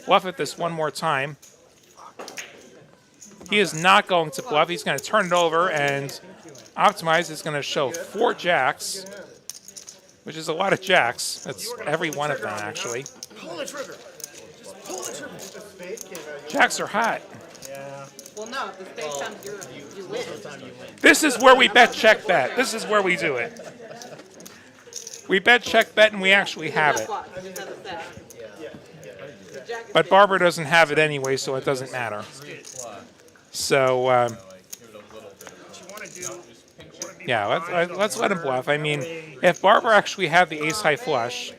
bluff it this one more time. He is not going to bluff. He's going to turn it over, and Optimize is going to show 4 jacks, which is a lot of jacks. That's every one of them, actually. Pull the trigger. Just pull the trigger. Jacks are hot. Yeah. Well, no, if the spade comes, you win. This is where we bet check bet. This is where we do it. We bet check bet, and we actually have it. But Barber doesn't have it anyway, so it doesn't matter. So, yeah, let's let him bluff. I mean, if Barber actually had the ace-high flush,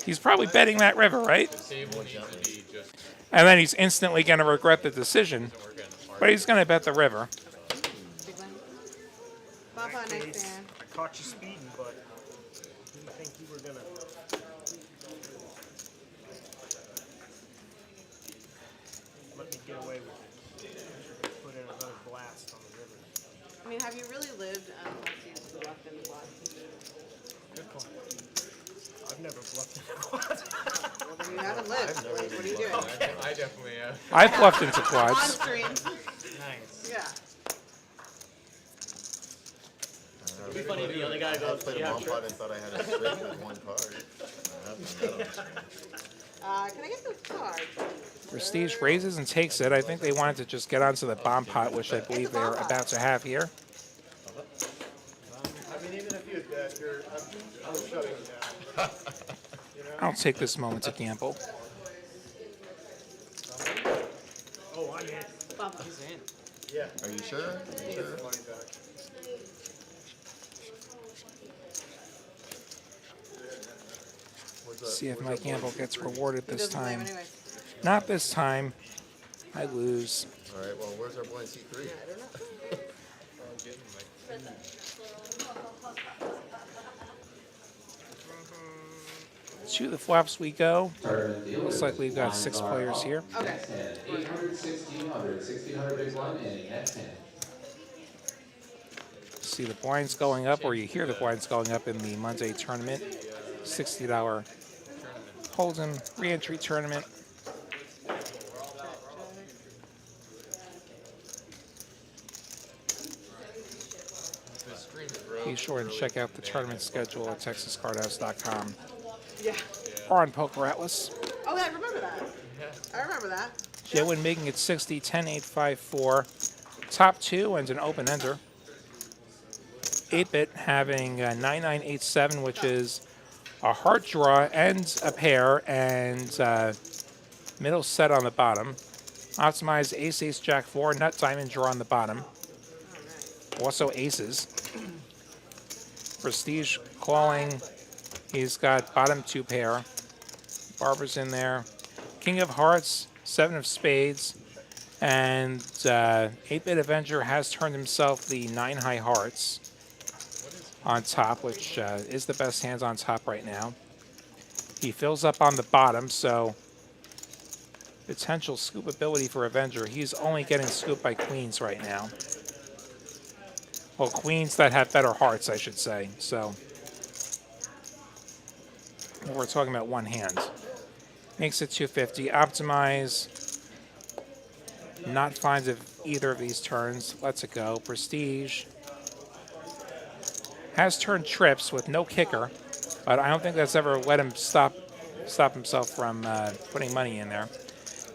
he's probably betting that river, right? And then he's instantly going to regret the decision, but he's going to bet the river. Bump on next hand. I caught you speeding, but didn't think you were gonna. Let me get away with it. Put in another blast on the river. I mean, have you really lived unless you've bluffed in the quad? Good point. I've never bluffed in a quad. Well, then you haven't lived. What are you doing? I definitely have. I've bluffed into On quads. stream. Nice. Yeah. It'd be funny if the other guy I goes, played a yeah, bomb sure. pot and thought I had a straight with 1 card. Can I get those cards? Prestige raises and takes it. I think they wanted to just get onto the bomb pot, which I believe they're about to have here. I mean, even if you bet, I'm shutting it down. I'll take this moment to gamble. Oh, I'm in. Bump. He's in. Yeah. Are you sure? Are you sure? Money back. See if my gamble gets rewarded He this doesn't blame time. anyway. Not this time. I lose. All right, well, where's our blind C3? I don't know. To the flops we go. Looks like we've got 6 players here. Okay. 800, 1600, 1600 big blind, and next hand. See the blinds going up, or you hear the blinds going up in the Monday tournament. $60 Hold'em re-entry tournament. Be sure and check out the tournament schedule at texascardhouse.com Yeah. or on Poker Atlas. Oh, yeah, I remember that. I remember that. JWin making it 60, 10, 8, 5, 4. Top 2 and an open ender. 8-bit having 9987, which is a heart draw and a pair, and middle set on the bottom. Optimize ace, ace, jack 4, nut, diamond draw on the bottom. Also aces. Prestige calling. He's got bottom 2 pair. Barber's in there. King of hearts, 7 of spades. And 8-bit Avenger has turned himself the 9 high hearts on top, which is the best hands on top right now. He fills up on the bottom, so potential scoopability for Avenger. He's only getting scooped by queens right now. Well, queens that have better hearts, I should say. So we're talking about one hand. Makes it 250. Optimize. Not finds of either of these turns. Lets it go. Prestige. Has turned trips with no kicker, but I don't think that's ever let him stop himself from putting money in there.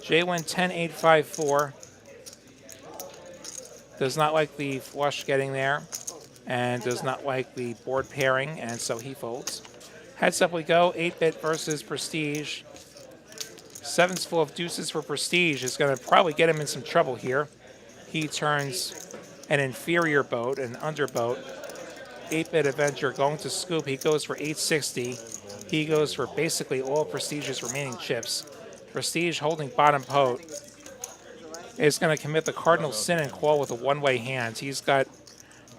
JWin 10, 8, 5, 4. Does not like the flush getting there, and does not like the board pairing, and so he folds. Heads up we go. 8-bit versus Prestige. 7's full of deuces for Prestige is going to probably get him in some trouble here. He turns an inferior boat, an underboat. 8-bit Avenger going to scoop. He goes for 860. He goes for basically all Prestige's remaining chips. Prestige holding bottom pot is going to commit the cardinal sin and call with a one-way hand. He's got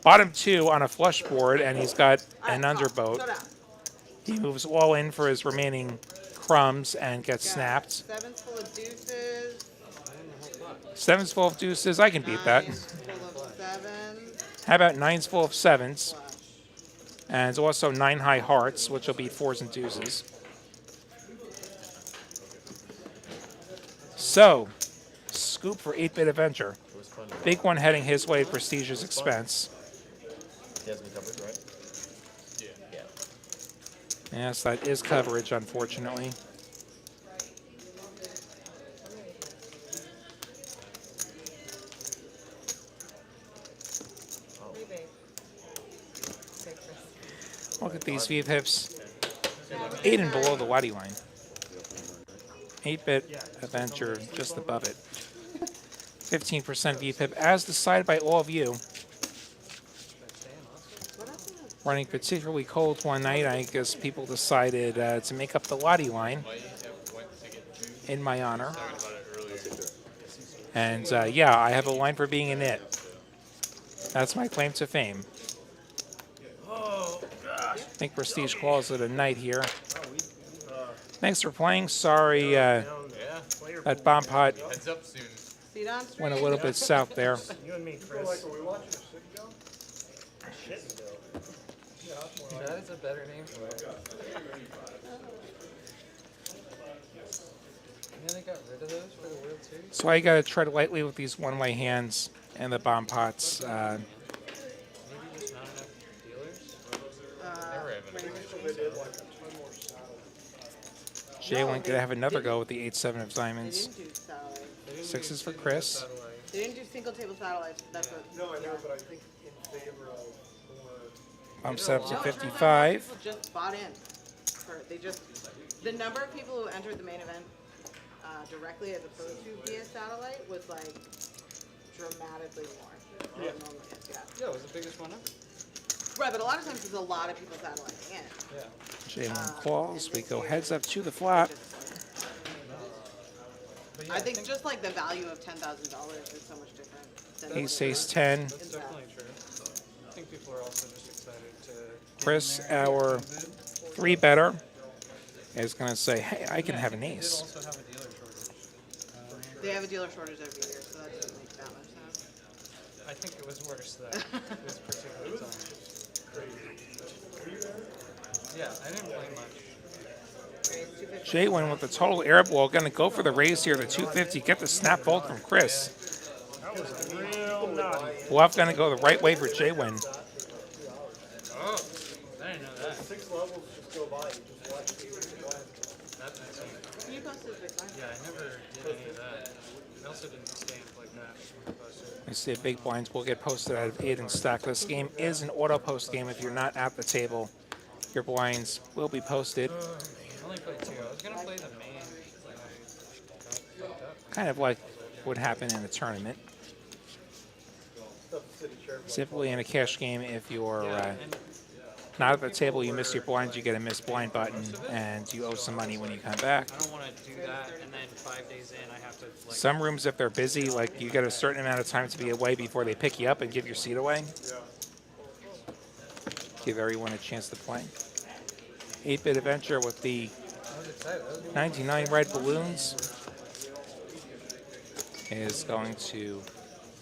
bottom 2 on a flush board, and he's got an underboat. He moves all in for his remaining crumbs and gets snapped. 7's full of deuces. Sevens full of deuces. I can beat that. Nines full of sevens. How about nines full of sevens? Flush. And it's also 9 high hearts, which will beat fours and deuces. So, scoop for 8-bit adventure. Big one heading his way at Prestige's expense. He has me covered, right? Yeah. Yes, that is coverage, unfortunately. Look at these VPIPs. 8 and below the Waddy line. 8-bit adventure just above it. 15% VPIP as decided by all of you. Running particularly cold one night, I guess people decided to make up the Waddy line in my honor. And yeah, I have a line for being an it. That's my claim to fame. I think Prestige calls it a night here. Thanks for playing. Sorry that bomb pot went a little bit south there. You and me, Chris. That is a better name for it. And then they got rid of those for the World Series? So I gotta tread lightly with these one-way hands and the bomb pots. Maybe just not enough dealers? JWin could have another go with the 8-7 of They diamonds. didn't do satellite. 6s for Chris. They didn't do single table satellites. That's what. No, I know, but I think in favor of more. Bumps up to No, 55. People just bought in. The number of people who entered the main event directly as opposed to via satellite was like dramatically more than it normally is. Yeah. Yeah, it was the biggest one ever. Right, but a lot of times there's a lot of people satelliting in. Yeah. JWin calls. We go heads up to the flop. But yeah, I think just like the value of $10,000 is so much different. Than Ace 10. that's definitely true. I think people are also just excited to... Chris, our 3-better, is going to say, hey, I can have an They did ace. also have a dealer shortage. They have a dealer shortage every year, so that doesn't make that much sense. I think it was worse this particular time. Yeah, I didn't play much. JWin with the total air ball, going to go for the raise here, the 250, get the snap fold from Chris. That was real naughty. Bluff going to go the right way for JWin. Oh, I didn't know that. 6 levels just go by. You just watch it go by. That's insane. Can you post this big line? Yeah, I never did any of that. I also didn't stamp like that when I posted. I see big blinds will get posted out of 8 and stack. This game is an auto post game. If you're not at the table, your blinds will be posted. I only played 2. I was gonna play the main. Kind of like would happen in a tournament. Typically in a cash game, if you're not at the table, you miss your blinds, you get a miss blind button, and you owe some money when you come back. I don't want to do that, and then 5 days in, I have to like. Some rooms, if they're busy, like you get a certain amount of time to be away before they pick you up and give your seat away. Give everyone a chance to play. 8-bit adventure with the 99 red balloons is going to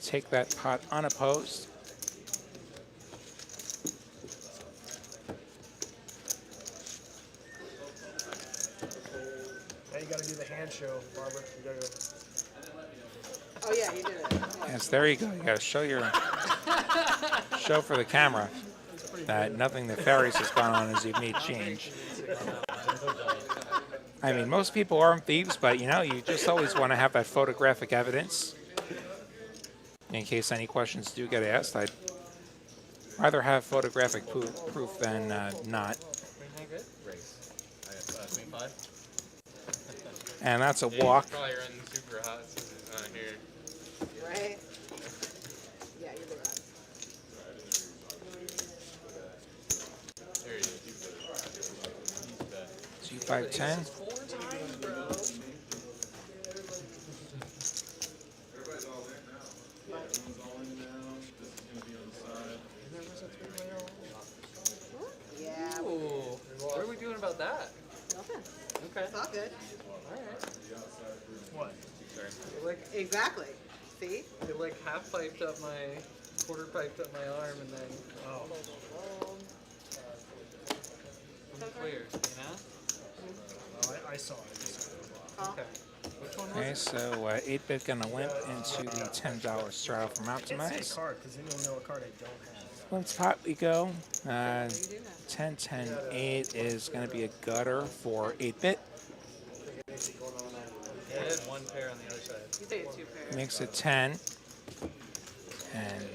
take that pot unopposed. Now you got to do the hand show, Barbara. You got to go. Oh yeah, you did it. Yes, there you go. You got to show your show for the camera that nothing nefarious has gone on as you've made change. I mean, most people aren't thieves, but you know, you just always want to have that photographic evidence in case any questions do get asked. I'd rather have photographic proof than not. And that's a walk. Probably running super hot since it's not here. Right? Yeah, you're the best. There he is. 2510. Yeah. Ooh, what are we doing about that? Nothing. Okay. It's all good. All right. What? Like, Exactly. See? It like half piped up my, quarter piped up my arm, and then unclear. You know? Oh, I saw it. Oh. Okay. Which one was Okay, it? so 8-bit gonna limp into the $10 straddle from I can't see Optimize. a card because then you'll know a card I don't have. Limps pot we go. 10, 10, 8 is gonna be a gutter for 8-bit. Yeah, I had one pair on the other side. You say it's 2 pairs. Makes it 10. And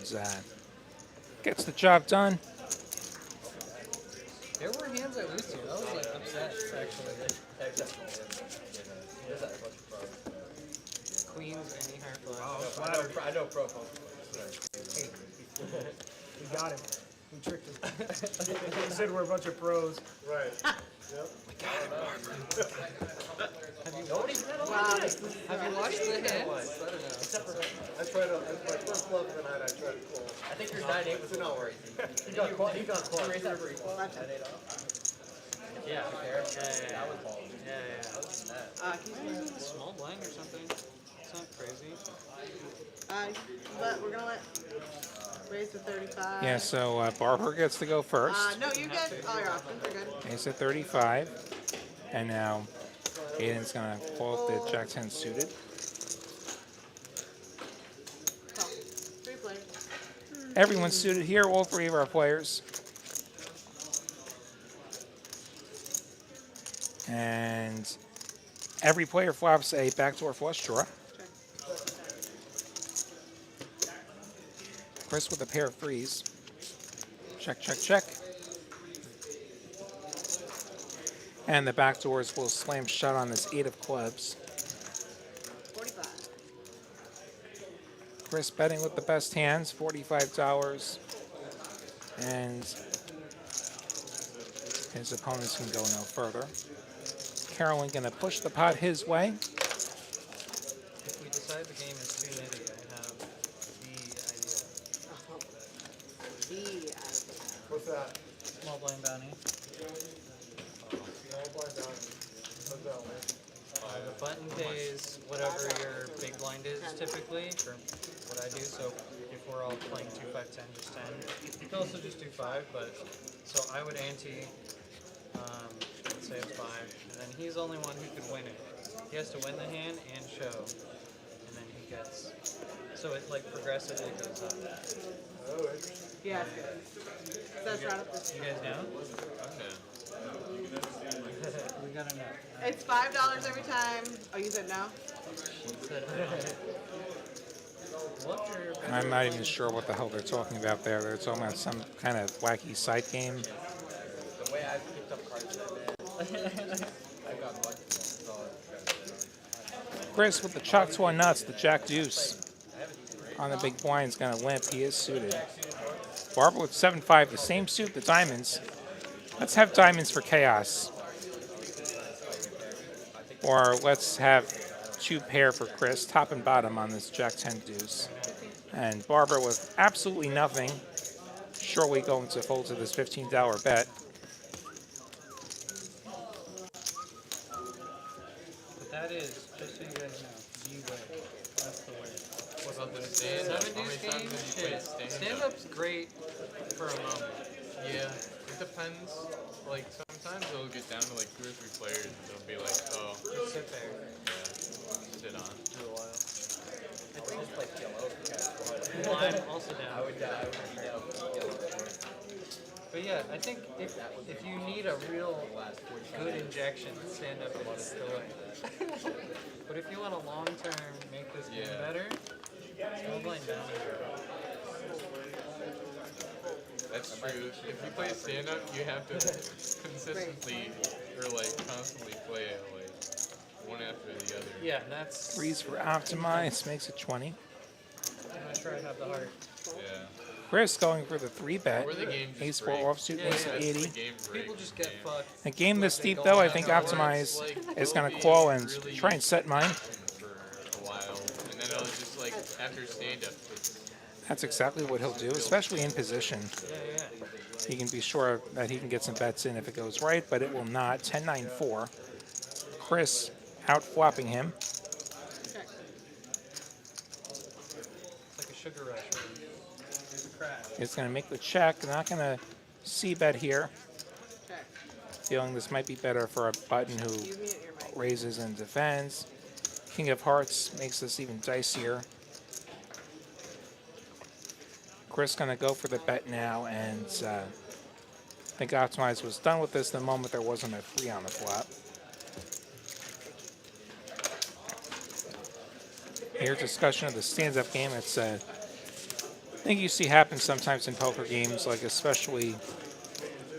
gets the job done. There were hands I lose to. I was like upset, actually. Queens, any higher flush. I know pro poker. We got him. We tricked him. He said we're a bunch of pros. Right. Yep. Have you watched the hands? I don't know. I tried my first bluff of the night. I tried to call. I think your 9-8 was no worries. He got caught. He got caught. Yeah, fair. Yeah, that was ball. Yeah. He's gonna, Small blind or something. It's not crazy. but we're gonna let raise to 35. Yeah, so Barber gets to go first. No, you get all your options. You're good. He's at 35. And now Aiden's gonna call up the Jack 10 suited. Call. 3 players. Everyone's suited here, all 3 of our players. And every player flops a backdoor flush draw. Chris with a pair of 3s. Check, check, check. And the backdoors will slam shut on this 8 of clubs. 45. Chris betting with the best hands, $45. And his opponents can go no further. Carolyn gonna push the pot his way. If we decide the game is too nitty, I have the idea. What's that? Small blind bounty. Small blind down. What's that one? The button pays whatever your big blind is typically for what I do. So if we're all playing 2, 5, 10, just 10. You can also just do 5, but so I would ante, let's say it's 5, and then he's the only one who could win it. He has to win the hand and show, and then he gets. So it like progressively goes up. Oh, interesting. Yeah, it's good. That's right up this. You guys know? We gotta know. It's $5 every time. Oh, you said no? I'm not even sure what the hell they're talking about there. They're talking about some kind of wacky side game. The way I picked up cards I got lucky. Chris with the Choctaw Nuts, the Jack Deuce. On the big blind's gonna limp. He is suited. Barbara with 7-5, the same suit, the diamonds. Let's have diamonds for chaos. Or let's have 2 pair for Chris, top and bottom on this Jack 10 deuce. And Barbara with absolutely nothing, surely going to fold to this $15 bet. But that is, just so you guys know, the way. That's the way. What's up with stand? 7 deuce game, shit. Stand-up's great for a moment. Yeah, it depends. Like, sometimes it'll get down to like 2 or 3 players and they'll be like, oh. Just sit there. Yeah, sit on. For a while. I think just play yellow. Well, I'm also down. I would yellow. But yeah, I think if you need a real good injection, stand-up is the way. But if you want to long-term make this game better, small blind down. That's true. If you play stand-up, you have to consistently or like constantly play it like one after the other. Yeah, and that's 3s for Optimize, makes it 20. I'm not sure I have the heart. Yeah. Chris going for the 3 bet. Or the game just Ace 4 breaks. offsuit makes it 80. People just get fucked. A game this deep though, I think Optimize is going to call and try and set mine. For a while, and then it'll just like after stand-up. That's exactly what he'll do, especially in position. Yeah. He can be sure that he can get some bets in if it goes right, but it will not. 10-9-4. Chris out flopping him. sugar rush. It's going to make the check. Not going to c-bet here. Check. Feeling this might be better for a button who You mute your mic. raises and defends. King of Hearts makes this even dicier. Chris going to go for the bet now, and I think Optimize was done with this the moment there wasn't a free on the flop. Here's discussion of the stand-up game. It's I think you see happen sometimes in poker games, like especially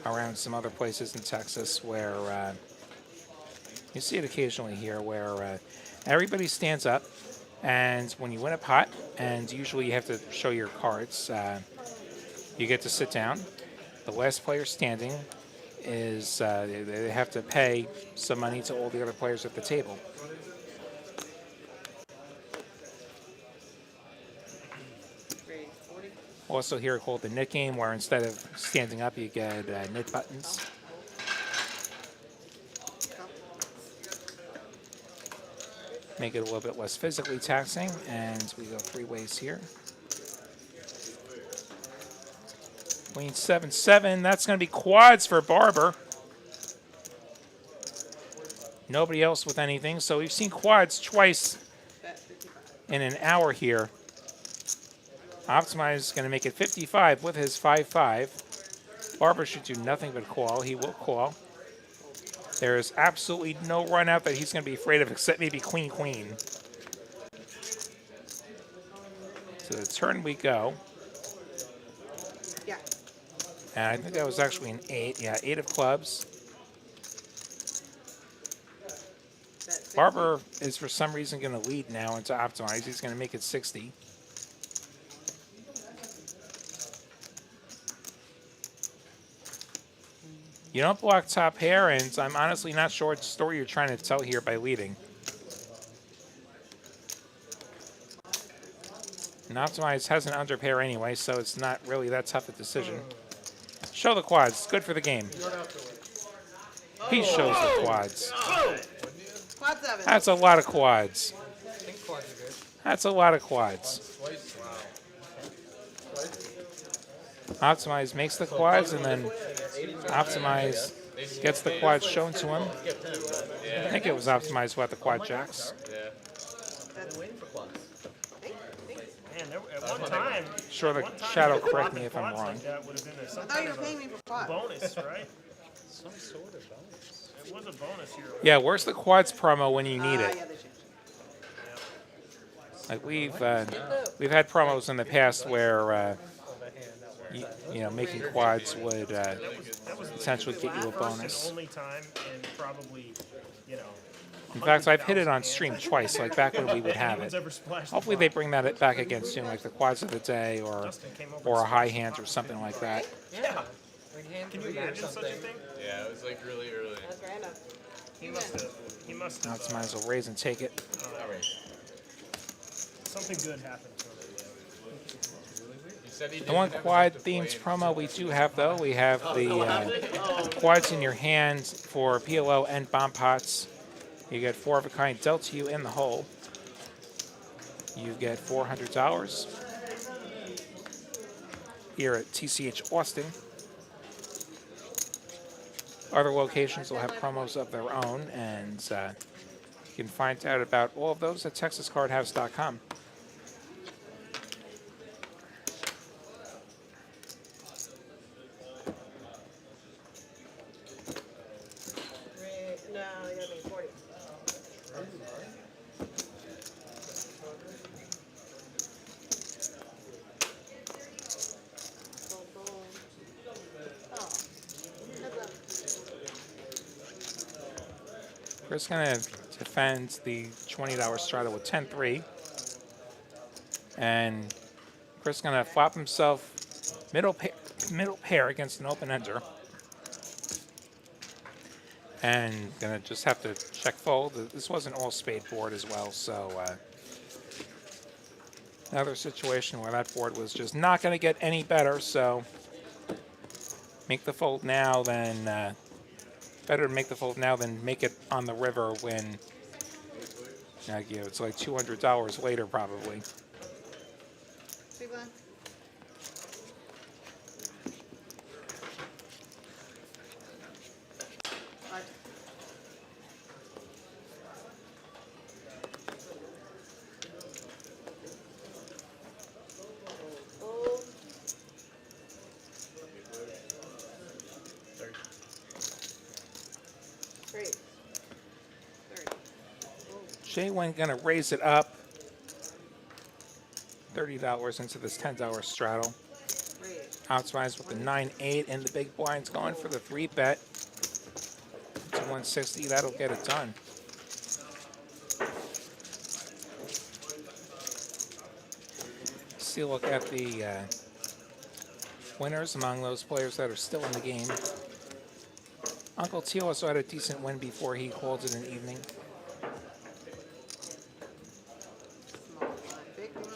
around some other places in Texas, where you see it occasionally here, where everybody stands up, and when you win a pot, and usually you have to show your cards, you get to sit down. The last player standing is they have to pay some money to all the other players at the table. Also here called the knit game, where instead of standing up, you get knit buttons. Make it a little bit less physically taxing, and we go 3 ways here. Queen 7-7, that's going to be quads for Barber. Nobody else with anything, so we've seen quads twice in an hour here. Optimize is going to make it 55 with his 5-5. Barber should do nothing but call. He will call. There is absolutely no run out that he's going to be afraid of, except maybe queen-queen. To the turn we go. Yeah. And I think that was actually an 8. Yeah, 8 of clubs. Barber is for some reason going to lead now into Optimize. He's going to make it 60. You don't block top pair, and I'm honestly not sure what story you're trying to tell here by leading. And Optimize has an under pair anyway, so it's not really that tough a decision. Show the quads. Good for the game. He shows the quads. Quad 7. That's a lot of quads. I think quads are good. That's a lot of quads. Optimize makes the quads, and then Optimize gets the quads shown to him. I think it was Optimize who had the quad jacks. Man, at one time. Sure, the one time, shadow if correct me quads if I'm wrong. like that would have been some I thought kind you were of paying me for quad. bonus, right? Some sort of bonus. It was a bonus here. Yeah, where's the quads promo when you need Yeah, it? they changed it. Like we've had promos in the past where you know, making quads would potentially get you a bonus. Only time in probably, you know. In fact, I've hit it on stream twice, like back when we would have it. Hopefully they bring that back again soon, like the quads of the day or a high hand or something like that. Yeah. Can you imagine such a thing? Yeah, it was like really early. That's random. He must have. Optimize will raise and take it. Something good happened to him. The one quad themes promo we do have, though, we have the quads in your hand for PLO and bomb pots. You get 4 of a kind dealt to you in the hole. You get $400 here at TCH Austin. Other locations will have promos of their own, and you can find out about all of those at TexasCardHouse.com. No, you gotta make 40. Chris going to defend the $20 strata with 10-3. And Chris going to flop himself middle pair against an open-ender. And going to just have to check fold. This was an all-spade board as well, so another situation where that board was just not going to get any better, so make the fold now than... better to make the fold now than make it on the river when, you know, it's like $200 later probably. big blind. Five. Fold. Great. 30. JWin gonna raise it up $30 into this $10 straddle. Great. Optimized with the 9-8 and the big blind's going for the 3-bet to 160. That'll get it done. See a look at the winners among those players that are still in the game. Uncle Teal also had a decent win before he called it an evening. Small blind, big blind.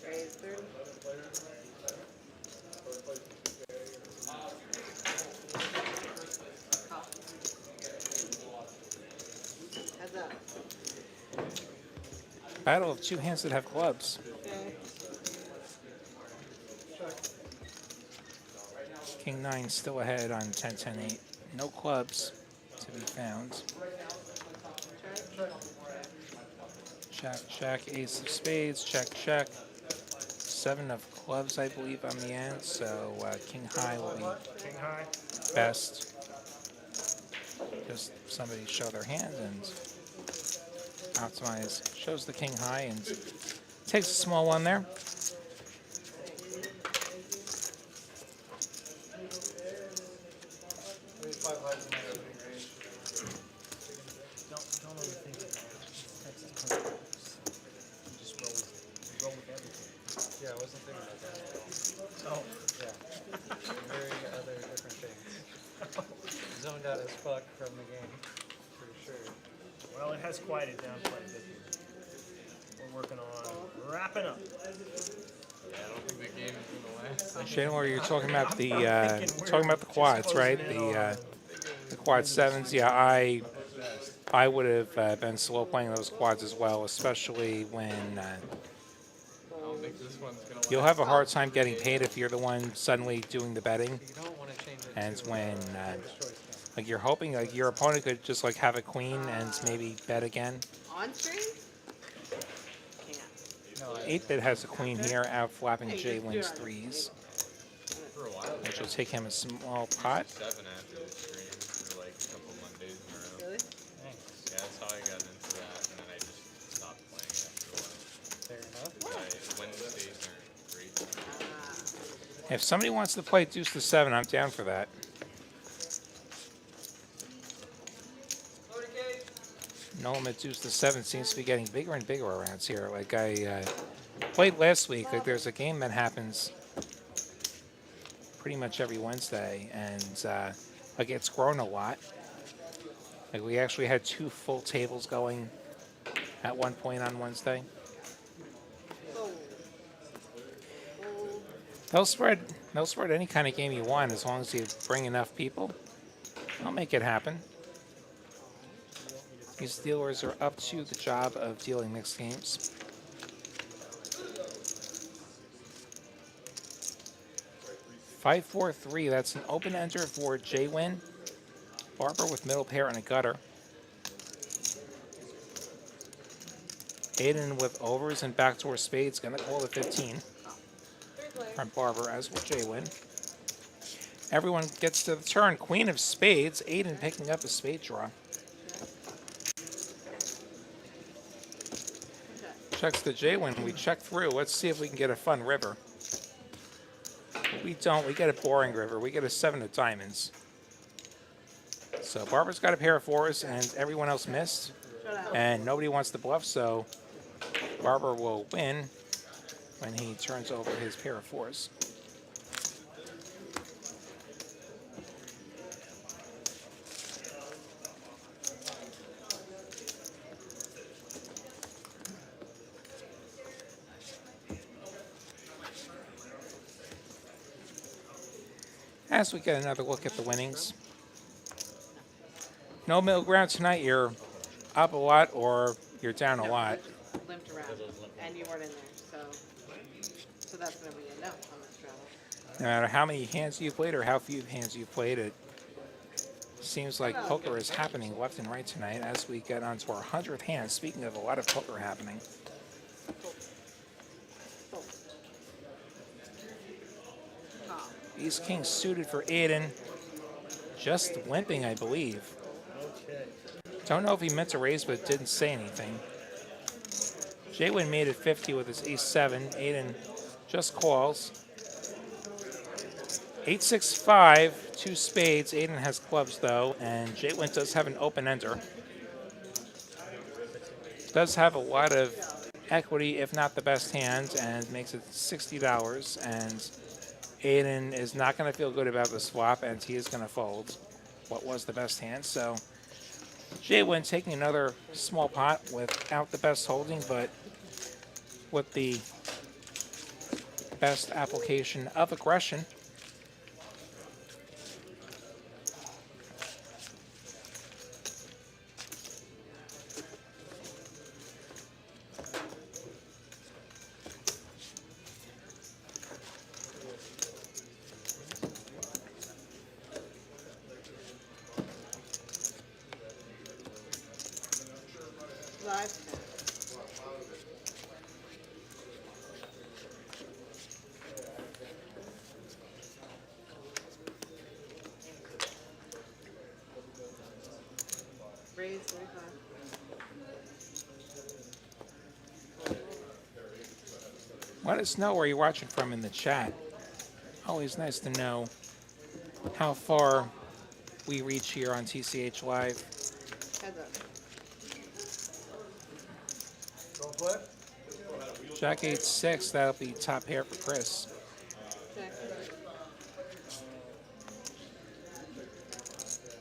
Raise 30. Call. Heads up. Battle of two hands that have clubs. Okay. King 9 still ahead on 10-10-8. No clubs to be found. Check, check, ace of spades, check, check. 7 of clubs, I believe, on the end, so king high will be King high. best. Just somebody show their hand and optimize. Shows the king high and takes a small one there. Five highs in my opening range. Don't overthink it. Texas Cardinals. Just roll with everything. Yeah, I wasn't thinking about that at all. Oh, Yeah. Very other different things. Zoned out as fuck from the game, for sure. Well, it has quieted down quite a bit here. We're working on wrapping up. Yeah, I don't think the game is gonna last. Shane, where you're talking about the thinking quads, right? The quad sevens. Yeah, I would have been slow playing those quads as well, especially when I don't think this one's gonna last. you'll have a hard time getting paid if you're the one suddenly doing the betting, You don't want to change it and to when first choice game. like you're hoping like your opponent could just like have a queen and maybe bet again. On stream? Can't. No, 8-bit has a queen here, out flapping JWin's threes, For a while, which will take him a small pot. 7 after the stream for like a couple Mondays in a row. Really? thanks. Yeah, that's how I got into that, and then I just stopped playing after a while. Fair enough. Wednesdays aren't great. If somebody wants to play deuce to 7, I'm down for that. No limit deuce to 7 seems to be getting bigger and bigger around here. Like I played last week, like there's a game that happens pretty much every Wednesday, and like it's grown a lot. Like we actually had 2 full tables going at one point on Wednesday. Fold. Fold. They'll spread any kind of game you want as long as you bring enough people. I'll make it happen. These dealers are up to the job of dealing mixed games. Five, 4, 3. That's an open ender for JWin. Barber with middle pair and a gutter. Aiden with overs and backdoor spades. Gonna call the 15. From Barber, as will JWin. Everyone gets to the turn. Queen of spades. Aiden picking up a spade draw. Checks the JWin. We check through. Let's see if we can get a fun river. We don't. We get a boring river. We get a 7 of diamonds. So Barber's got a pair of 4s, and everyone else missed. And nobody wants to bluff, so Barber will win when he turns over his pair of 4s. As we get another look at the winnings. No middle ground tonight. You're up a lot or you're down a lot. Limped around, and you weren't in there, so that's going to be a no on this travel. No matter how many hands you've played or how few hands you've played, it seems like poker is happening left and right tonight as we get onto our 100th hand. Speaking of a lot of poker happening. Ace King suited for Aiden. Just limping, I believe. Don't know if he meant to raise, but didn't say anything. JWin made it 50 with his ace-7. Aiden just calls. 8-6-5, 2 spades. Aiden has clubs, though, and JWin does have an open-ender. Does have a lot of equity, if not the best hand, and makes it $60. And Aiden is not going to feel good about the swap, and he is going to fold what was the best hand. So JWin taking another small pot without the best holding, but with the best application of aggression. Raise 35. Let us know where you're watching from in the chat. Always nice to know how far we reach here on TCH Live. Heads up. Don't play? Jack 8-6, that'll be top pair for Chris. Check.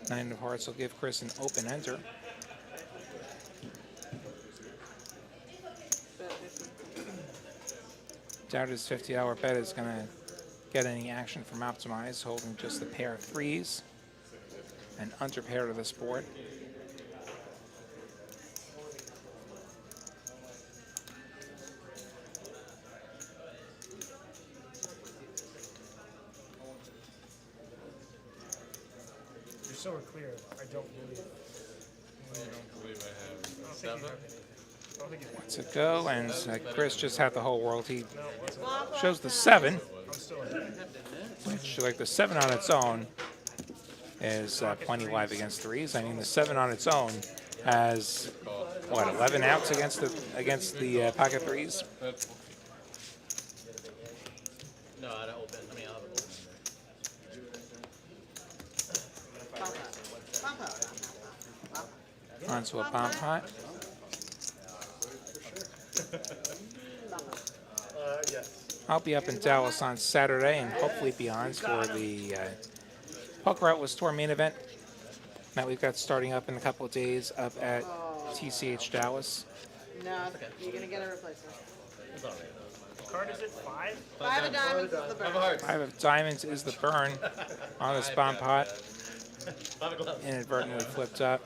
9 of hearts will give Chris an open enter. Doubt his $50 bet is going to get any action from Optimize, holding just a pair of threes and under pair to this board. You're so clear. I don't believe. I don't believe I have 7. To go, and Chris just had the whole world. He shows the 7, which, like the 7 on its own, is plenty live against threes. I mean, the 7 on its own has what, 11 outs against the pocket threes. No, I don't open. I mean, I'll have an open. Onto a bomb pot. Yes. I'll be up in Dallas on Saturday and hopefully beyond for the Poker Atlas Tour main event that we've got starting up in a couple of days up at TCH Dallas. No, you're going to get a replacement. It's all right. What card is it? 5? 5 of diamonds is the burn. 5 of diamonds is the burn on this bomb pot. Inadvertently flipped up.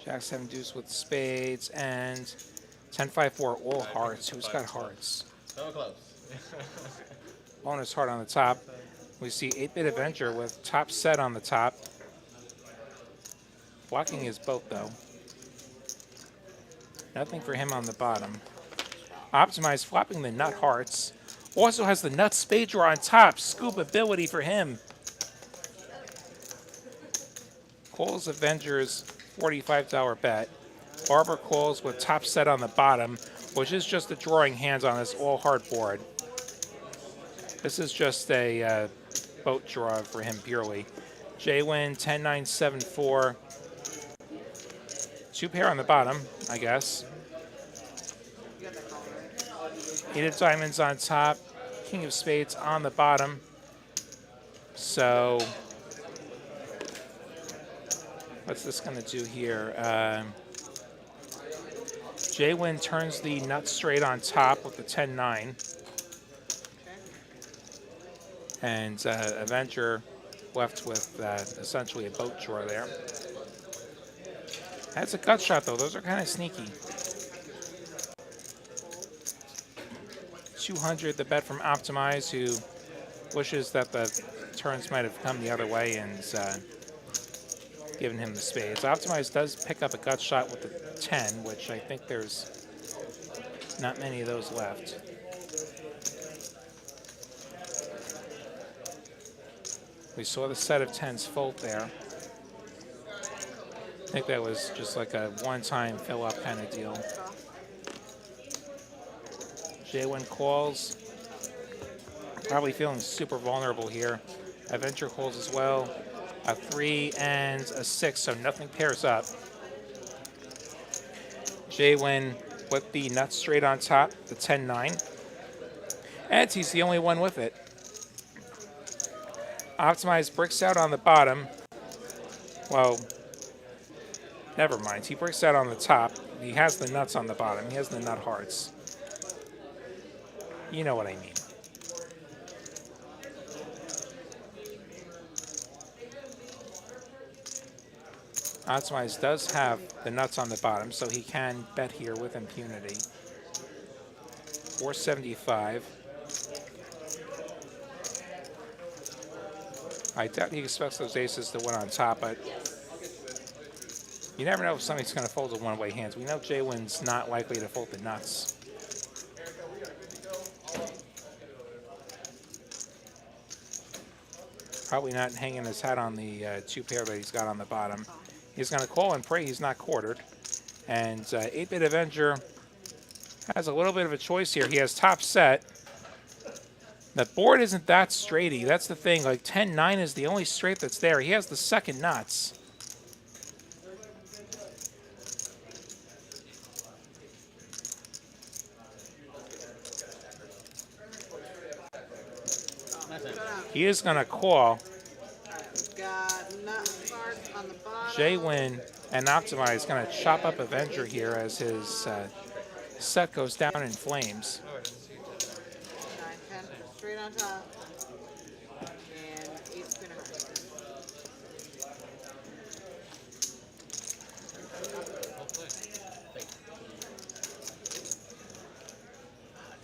Jack 7 deuce with spades and 10-5-4 all hearts. Who's got hearts? So close. Bonus heart on the top. We see 8-bit Avenger with top set on the top. Blocking his boat though. Nothing for him on the bottom. Optimize flopping the nut hearts. Also has the nut spade draw on top. Scoop ability for him. Calls Avenger's $45 bet. Barber calls with top set on the bottom, which is just a drawing hands on this all hard board. This is just a boat draw for him purely. JWin 10-9-7-4. 2 pair on the bottom, I guess. 8 of diamonds on top. King of spades on the bottom. So what's this going to do here? JWin turns the nut straight on top with the 10-9. And Avenger left with essentially a boat drawer there. That's a gut shot, though. Those are kind of sneaky. 200, the bet from Optimize, who wishes that the turns might have come the other way and given him the spades. Optimize does pick up a gut shot with the 10, which I think there's not many of those left. We saw the set of 10s fold there. I think that was just like a one-time fill-up kind of deal. JWin calls. Probably feeling super vulnerable here. Adventure calls as well. A 3 and a 6, so nothing pairs up. JWin with the nuts straight on top, the 10-9. And he's the only one with it. Optimized bricks out on the bottom. Well, never mind. He bricks out on the top. He has the nuts on the bottom. He has the nut hearts. You know what I mean. Optimized does have the nuts on the bottom, so he can bet here with impunity. 475. I doubt he expects those aces to win on top, but you never know if somebody's going to fold a one-way hands. We know JWin's not likely to fold the nuts. Probably not hanging his hat on the two pair that he's got on the bottom. He's going to call and pray he's not quartered. And 8-Bit Avenger has a little bit of a choice here. He has top set. The board isn't that straighty. That's the thing. Like 10-9 is the only straight that's there. He has the second nuts. He is going to call. JWin and Optimize going to chop up Avenger here as his set goes down in flames. 9, 10, straight on top. And 8 spinner heart.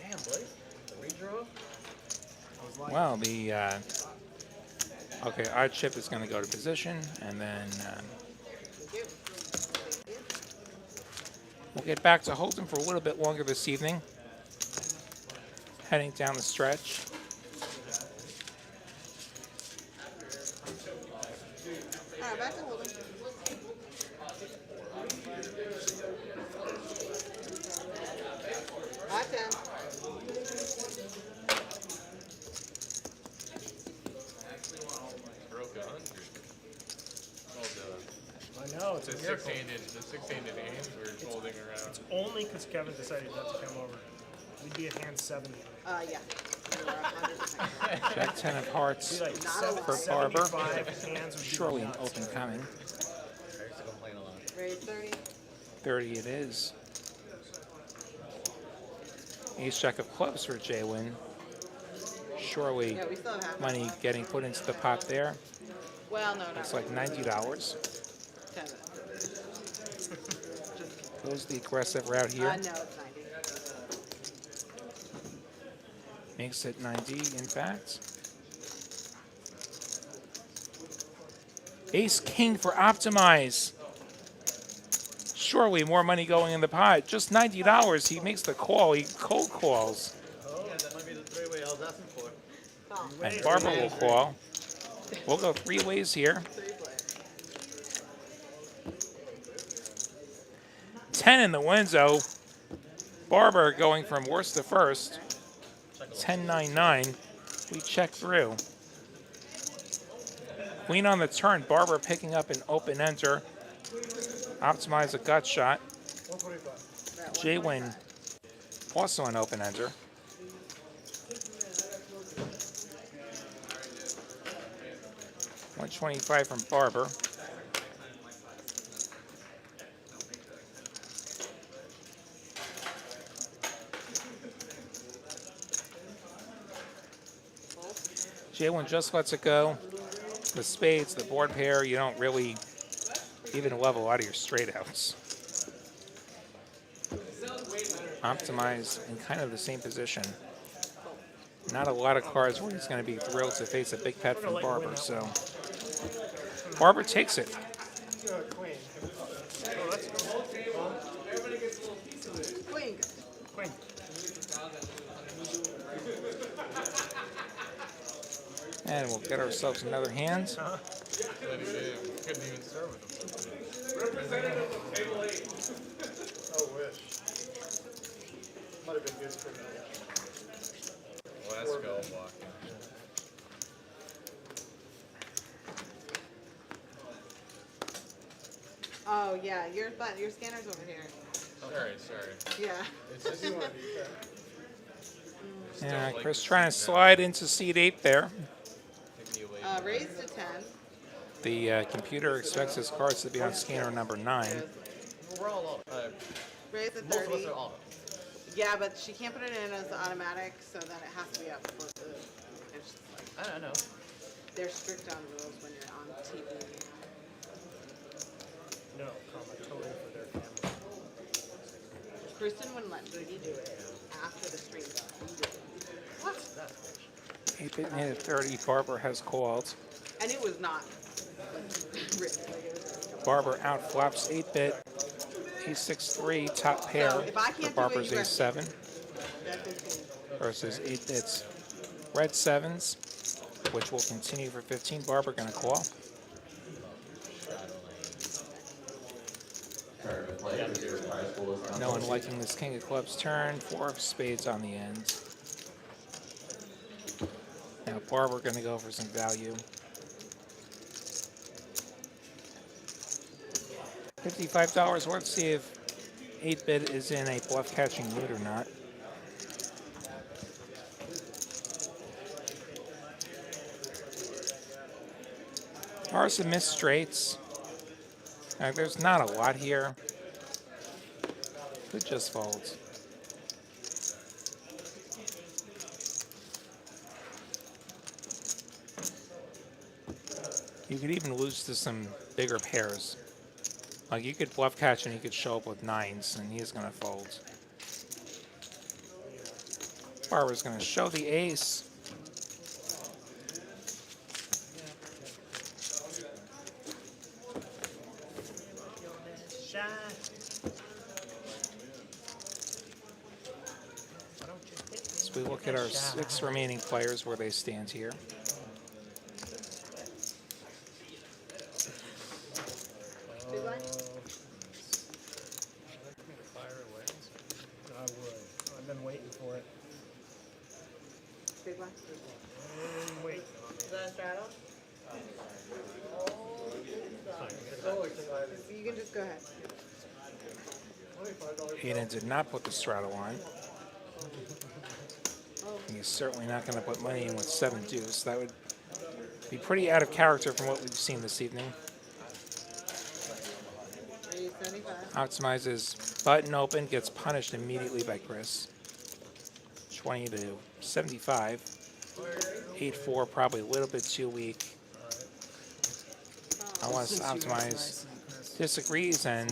Damn, Blake. Redraw? Well, the okay, our chip is going to go to position, and then we'll get back to Hold'em for a little bit longer this evening. Heading down the stretch. All right, back to Hold'em. Hot 10. I know, it's The a miracle. six-handed hands we're folding around. It's only because Kevin decided not to come over. We'd be at hand 70. Yeah. You are 100% Jack 10 of hearts Be like for Barber. 75 hands would be Surely an nuts. open coming. I used to complain a lot. Raise 30. 30 it is. Ace Jack of clubs for JWin. Surely Yeah, we still have half. money getting put into the pot there. Well, no, It's not like $90. 10. Goes the aggressive route here. No, it's 90. Makes it 90, in fact. Ace King for Optimize. Surely more money going in the pot. Just $90. He makes the call. He cold calls. Oh, yeah, that might be the three-way I was asking for. And Barber will call. We'll go 3 ways here. 10 in the Windsor. Barber going from worst to first. 10-9-9. We check through. Queen on the turn. Barber picking up an open enter. Optimize a gut shot. JWin also an open enter. $125 from Barber. JWin just lets it go. The spades, the board pair, you don't really even level out of your straight outs. Optimize in kind of the same position. Not a lot of cards where he's going to be thrilled to face a big pet from Barber, so Barber takes it. Queen. Queen. And we'll get ourselves another hand. Couldn't even start with Oh, wish. Might have been good for me. Let's go blocking. Oh yeah, your scanner's over here. Sorry. Yeah. It's just Yeah, Chris trying to slide into seat 8 there. Raise to 10. The computer expects his cards to be on scanner number 9. We're all Raise to most of 30. us are all. Yeah, but she can't put it in as automatic, so then it has to be up before the. It's just like, I don't know. they're strict on rules when you're on TV. No, totally for their family. Kristen wouldn't let Boogie do it after the stream. What? 8-bit made at 30. Barber has called. And it was not. Like, written. Like, it was just Barber outflops 8-bit. Ace-6-3 top pair So if I for can't do Barber's it, you Ace-7 that's 15. versus 8-bit's red 7s, which will continue for 15. Barber going to call. No one liking this King of Clubs turn. 4 of spades on the end. Now Barber going to go for some value. $55 worth. See if 8-bit is in a bluff catching mood or not. Are some missed straights. There's not a lot here. Could just fold. You could even lose to some bigger pairs. Like you could bluff catch and he could show up with 9s and he's going to fold. Barber's going to show the ace. So we look at our 6 remaining players where they stand here. I would. I've been waiting for it. Big one. Wait. Is that a straddle? You can just go ahead. Hayden did not put the straddle on. He's certainly not going to put money in with 7 deuce. That would be pretty out of character from what we've seen this evening. Optimizes button open, gets punished immediately by Chris. 20 to 75. 8-4, probably a little bit too weak. Unless Optimize disagrees and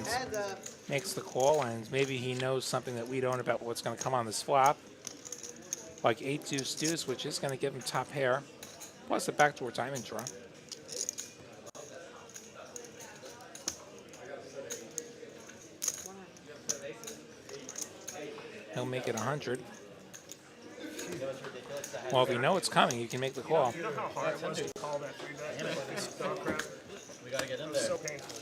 makes the call, and maybe he knows something that we don't about what's going to come on this flop. Like 8 deuce deuce, which is going to give him top pair, plus a backdoor diamond draw. He'll make it 100. Well, if you know it's coming, you can make the call. You know how hard it was to call that 3-bet? Dog crap. We gotta get in It was there. so painful.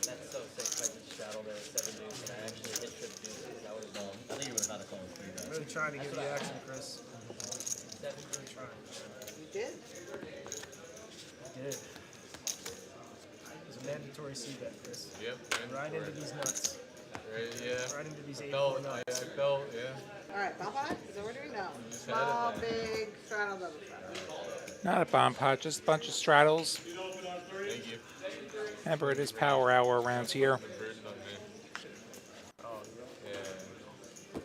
That's so sick. I just straddled there at 7 deuce and I actually hit trip deuce. That was dumb. I think you would have not called 3 bets. Really trying to give you action, Chris. Definitely trying. You did. Did. It was a mandatory C-bet, Chris. Yep. Right into these nuts. Right, yeah. Right into these I 8-4 felt, nuts. I felt, yeah. All right, bomb pot? Is that what we're doing? No. Just had Small, it. big, straddle, double straddle. Not a bomb pot, just a bunch of straddles. Thank you. Remember, it is power hour around here. Converted on me. Oh, Yeah.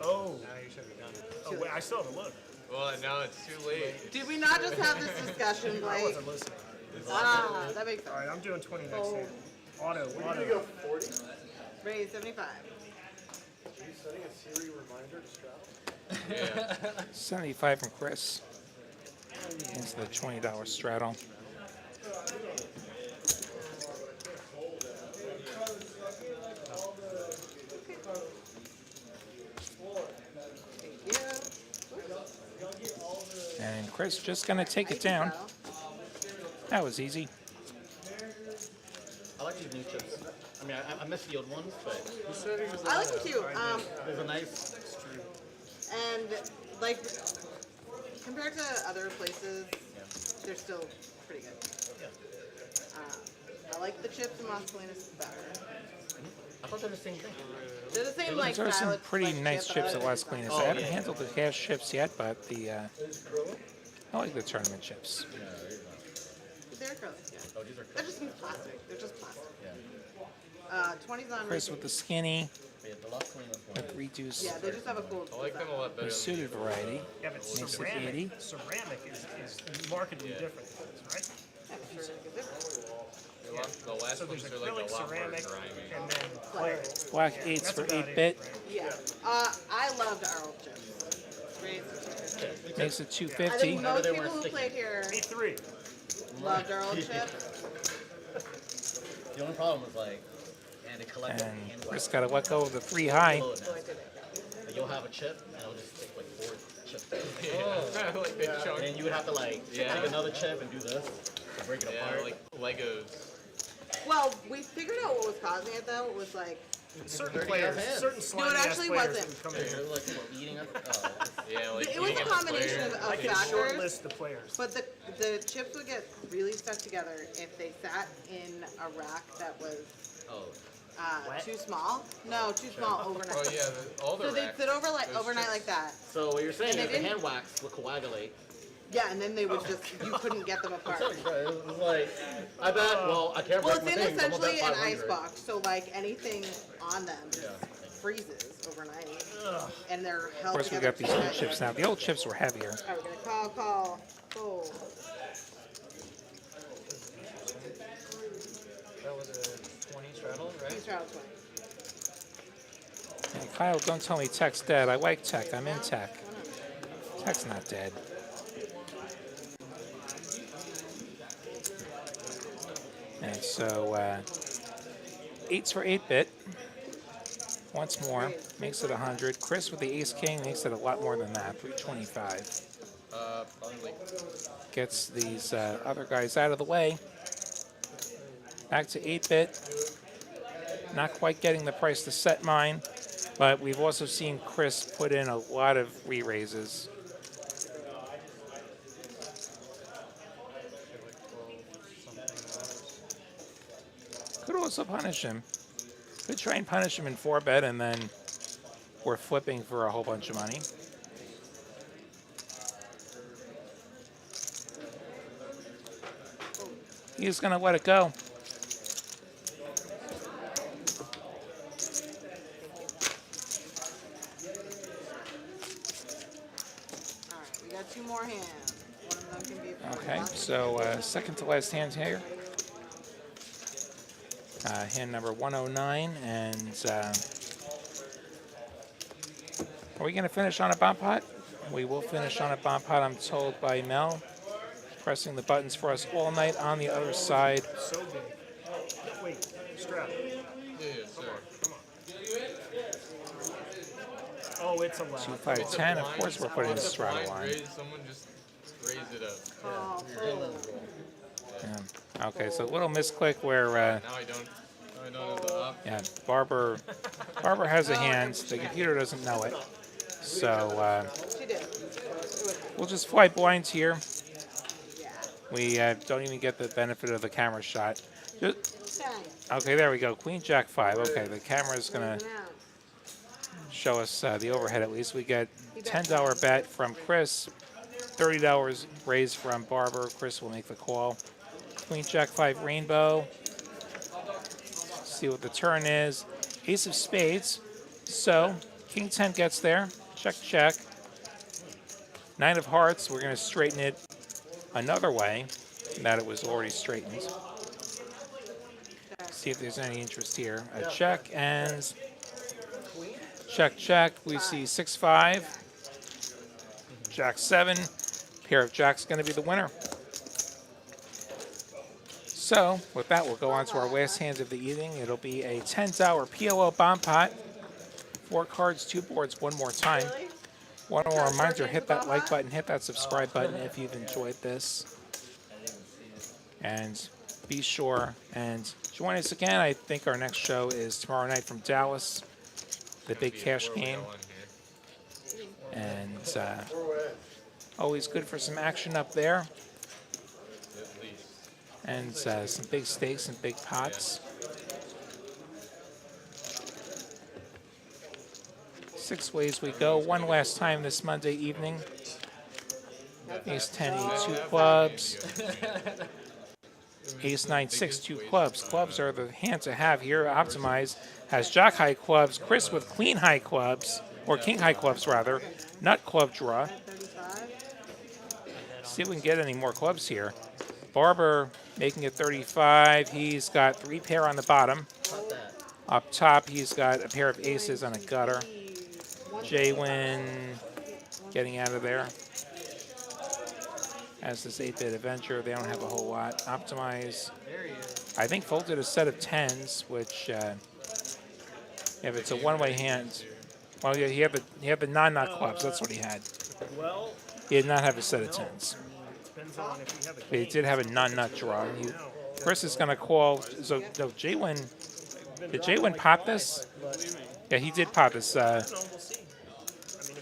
oh. Oh, wait, I still haven't looked. Well, now it's too late. Did we not just have this discussion, I Blake? wasn't listening. Ah, that makes All right, sense. I'm doing 20 next Fold. hand. Auto. We're gonna go 40. Raise 75. Are you setting a Siri reminder to straddle? Yeah. 75 from Chris. Into the $20 straddle. Yeah. And Chris just going to take it down. That was easy. I like these new chips. I mean, I miss the old ones, but I like it too. there's a nice. And like compared to other places, they're still pretty good. I like the chips in Mascalena's better. I thought they're the same thing. They're the same like There are some salad, pretty like, nice chip, chips but at Las Colinas. Oh, I haven't yeah. handled the cash chips yet, but the I like the tournament chips. they're acrylic, yeah. Oh, these are. They're just plastic. They're just plastic. Yeah. 20's on. Chris with the skinny, But yeah, the Las Colinas one. with reduced Yeah, they just have a cool. I like them a lot better. or suited variety. Yeah, but Makes it ceramic, 80. ceramic is markedly different than this, right? Yeah, ceramic is different. The last So there's ones are like acrylic, a lot more ceramic, grimy. and then clay. Black 8s That's for about it, 8-bit. right? Yeah. I loved Arnold chips. Raised. Makes it I 250. think most they people weren't who sticky. played here Me 3. loved Arnold chips. The only problem was like, man, they collect And hand Chris wax. got to let go of the 3 high. Like, you'll have a chip, and it'll just take like 4 chips. Yeah. Like the chunk. And you would have to like Yeah. take another chip and do this to break it Yeah, apart. like Legos. Well, we figured out what was causing it though. It was like Certain Dirty players, ass hands. certain slimy ass actually players wasn't. would come They're in. like eating it. Yeah, like it was eating a at the combination player. of I can factors. short list the players. But the chips would get really stuck together if they sat in a rack that was Oh, too small. No, too small overnight. Oh yeah, all the So they'd racks, sit over like those overnight chips. like that. so what you're saying And they is the didn't- hand wax will coagulate. Yeah, and then they would just you couldn't get them apart. It was like, I bet. Well, I can't Well, break it's my in things. I'm gonna essentially bet an ice 500. box, so like anything on them just Yeah. freezes overnight, and they're Of held course, we together. got these new chips now. The old chips were heavier. All right, we're gonna call, fold. That was a 20 straddle, right? Please straddle 20. Hey, Kyle, don't tell me Tech's dead. I like Tech. I'm in Tech. Tech's not dead. And so 8s for 8-bit. Once more, makes it 100. Chris with the Ace-King makes it a lot more than that, 325. Probably like Gets these other guys out of the way. Back to 8-bit. Not quite getting the price to set mine, but we've also seen Chris put in a lot of re-raises. Could also punish him. Could try and punish him in 4-bet, and then we're flipping for a whole bunch of money. He's going to let it go. All right, we got 2 more hands. One of them can be. Okay, so second to last hand here. Hand number 109, and are we going to finish on a bomb pot? We will finish on a bomb pot, I'm told by Mel. Pressing the buttons for us all night on the other side. So big. No, wait, strap. yeah, sorry. Oh, it's allowed. 2, 5, 10. Of course, we're putting the It's a straddle blind on. raise, someone just raise it up. Call, fold. Yeah. Okay, so a little misclick where, Now I don't have the option. yeah, Barber has a hand. The computer doesn't know it. So She did. we'll just fly blind here. Yeah. We don't even get the benefit of the camera shot. Just, Okay. okay, there we go. Queen, Jack, 5. Okay, the camera's going to Now, show us the overhead at least. We get $10 bet from Chris, $30 raise from Barber. Chris will make the call. Queen, Jack, 5, rainbow. See what the turn is. Ace of spades. So, King 10 gets there. Check, check. 9 of hearts, we're going to straighten it another way that it was already straightened. See if there's any interest here. A check and check, check. We see 6-5, Jack 7. Pair of jacks going to be the winner. So with that, we'll go on to our last hand of the evening. It'll be a $10 PLO bomb pot. 4 cards, 2 boards, one more time. One more reminder, hit that like button, hit that subscribe button if you've enjoyed this. And be sure and join us again. I think our next show is tomorrow night from Dallas, the big cash game. And always good for some action up there. And some big stakes and big pots. 6 ways we go. One last time this Monday evening. Ace 10, 8, 2 clubs. Ace 9, 6, 2 clubs. Clubs are the hand to have here. Optimize has Jack high clubs. Chris with Queen high clubs, or King high clubs rather. Nut club draw. See if we can get any more clubs here. Barber making it 35. He's got 3 pair on the bottom. Up top, he's got a pair of aces on a gutter. JWin getting out of there. As this 8-bit adventure, they don't have a whole lot. Optimize, I think, folded a set of 10s, which, if it's a one-way hand, well, yeah, he had the non-nut clubs. That's what he had. He did not have a set of 10s. But he did have a non-nut draw. Chris is going to call. So, no, JWin. Did JWin pot this? Yeah, he did pot this.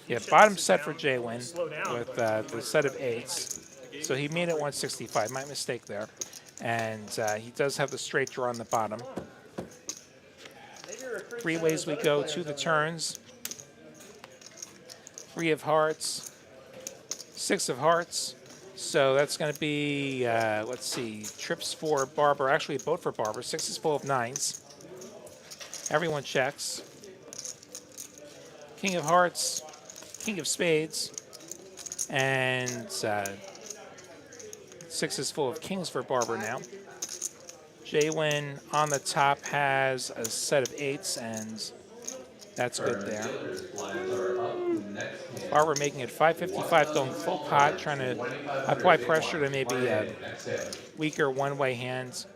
Yeah, bottom set for JWin with the set of 8s. So he made it 165. My mistake there. And he does have the straight draw on the bottom. 3 ways we go to the turns. 3 of hearts. 6 of hearts. So that's going to be, let's see, trips for Barber. Actually, both for Barber. 6 is full of 9s. Everyone checks. King of hearts, King of spades, and 6 is full of kings for Barber now. JWin on the top has a set of 8s, and that's good there. Barber making it 555, going full pot, trying to apply pressure to maybe a weaker one-way hand.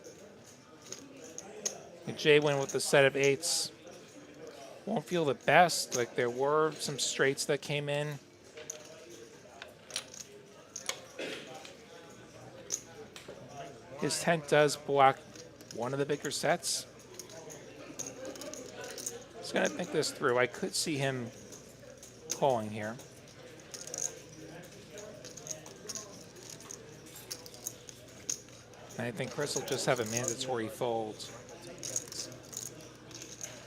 JWin with the set of 8s won't feel the best. Like, there were some straights that came in. His 10 does block one of the bigger sets. Just gonna think this through. I could see him calling here. And I think Chris will just have a mandatory fold.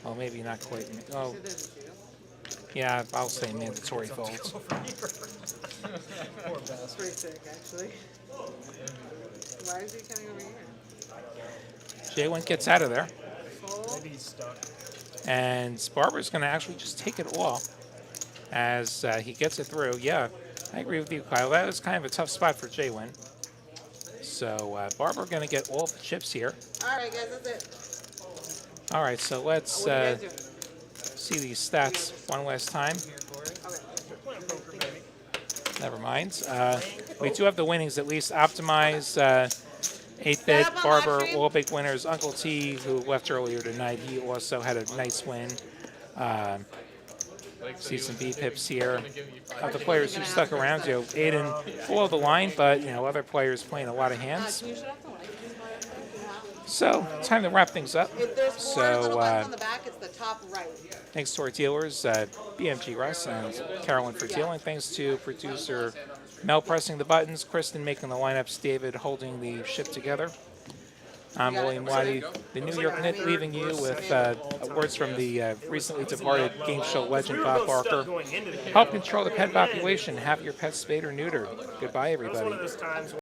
Oh, maybe not quite. Oh, yeah, I'll say mandatory fold. Pretty sick, actually. Why is he coming over here? JWin gets out of there. Maybe he's stuck. And Barber's going to actually just take it all as he gets it through. Yeah, I agree with you, Kyle. That was kind of a tough spot for JWin. So Barber going to get all the chips here. All right, guys, that's it. All right, so let's see these stats one last time. Never mind. We do have the winnings, at least. Optimize, 8-bit, Barber, all big winners. Uncle T, who left earlier tonight, he also had a nice win. See some B-pips here. Of the players who stuck around, you know, Aiden below the line, but, you know, other players playing a lot of hands. So, time to wrap things up. If there's 4 little buttons on the back, it's the top right. Thanks to our dealers, BMG Russ and Carolyn for dealing. Thanks to producer Mel pressing the buttons, Kristen making the lineups, David holding the ship together. I'm William Waddy, the New York Knit, leaving you with words from the recently departed game show legend Bob Barker. Help control the pet population. Have your pets spayed or neutered. Goodbye, everybody.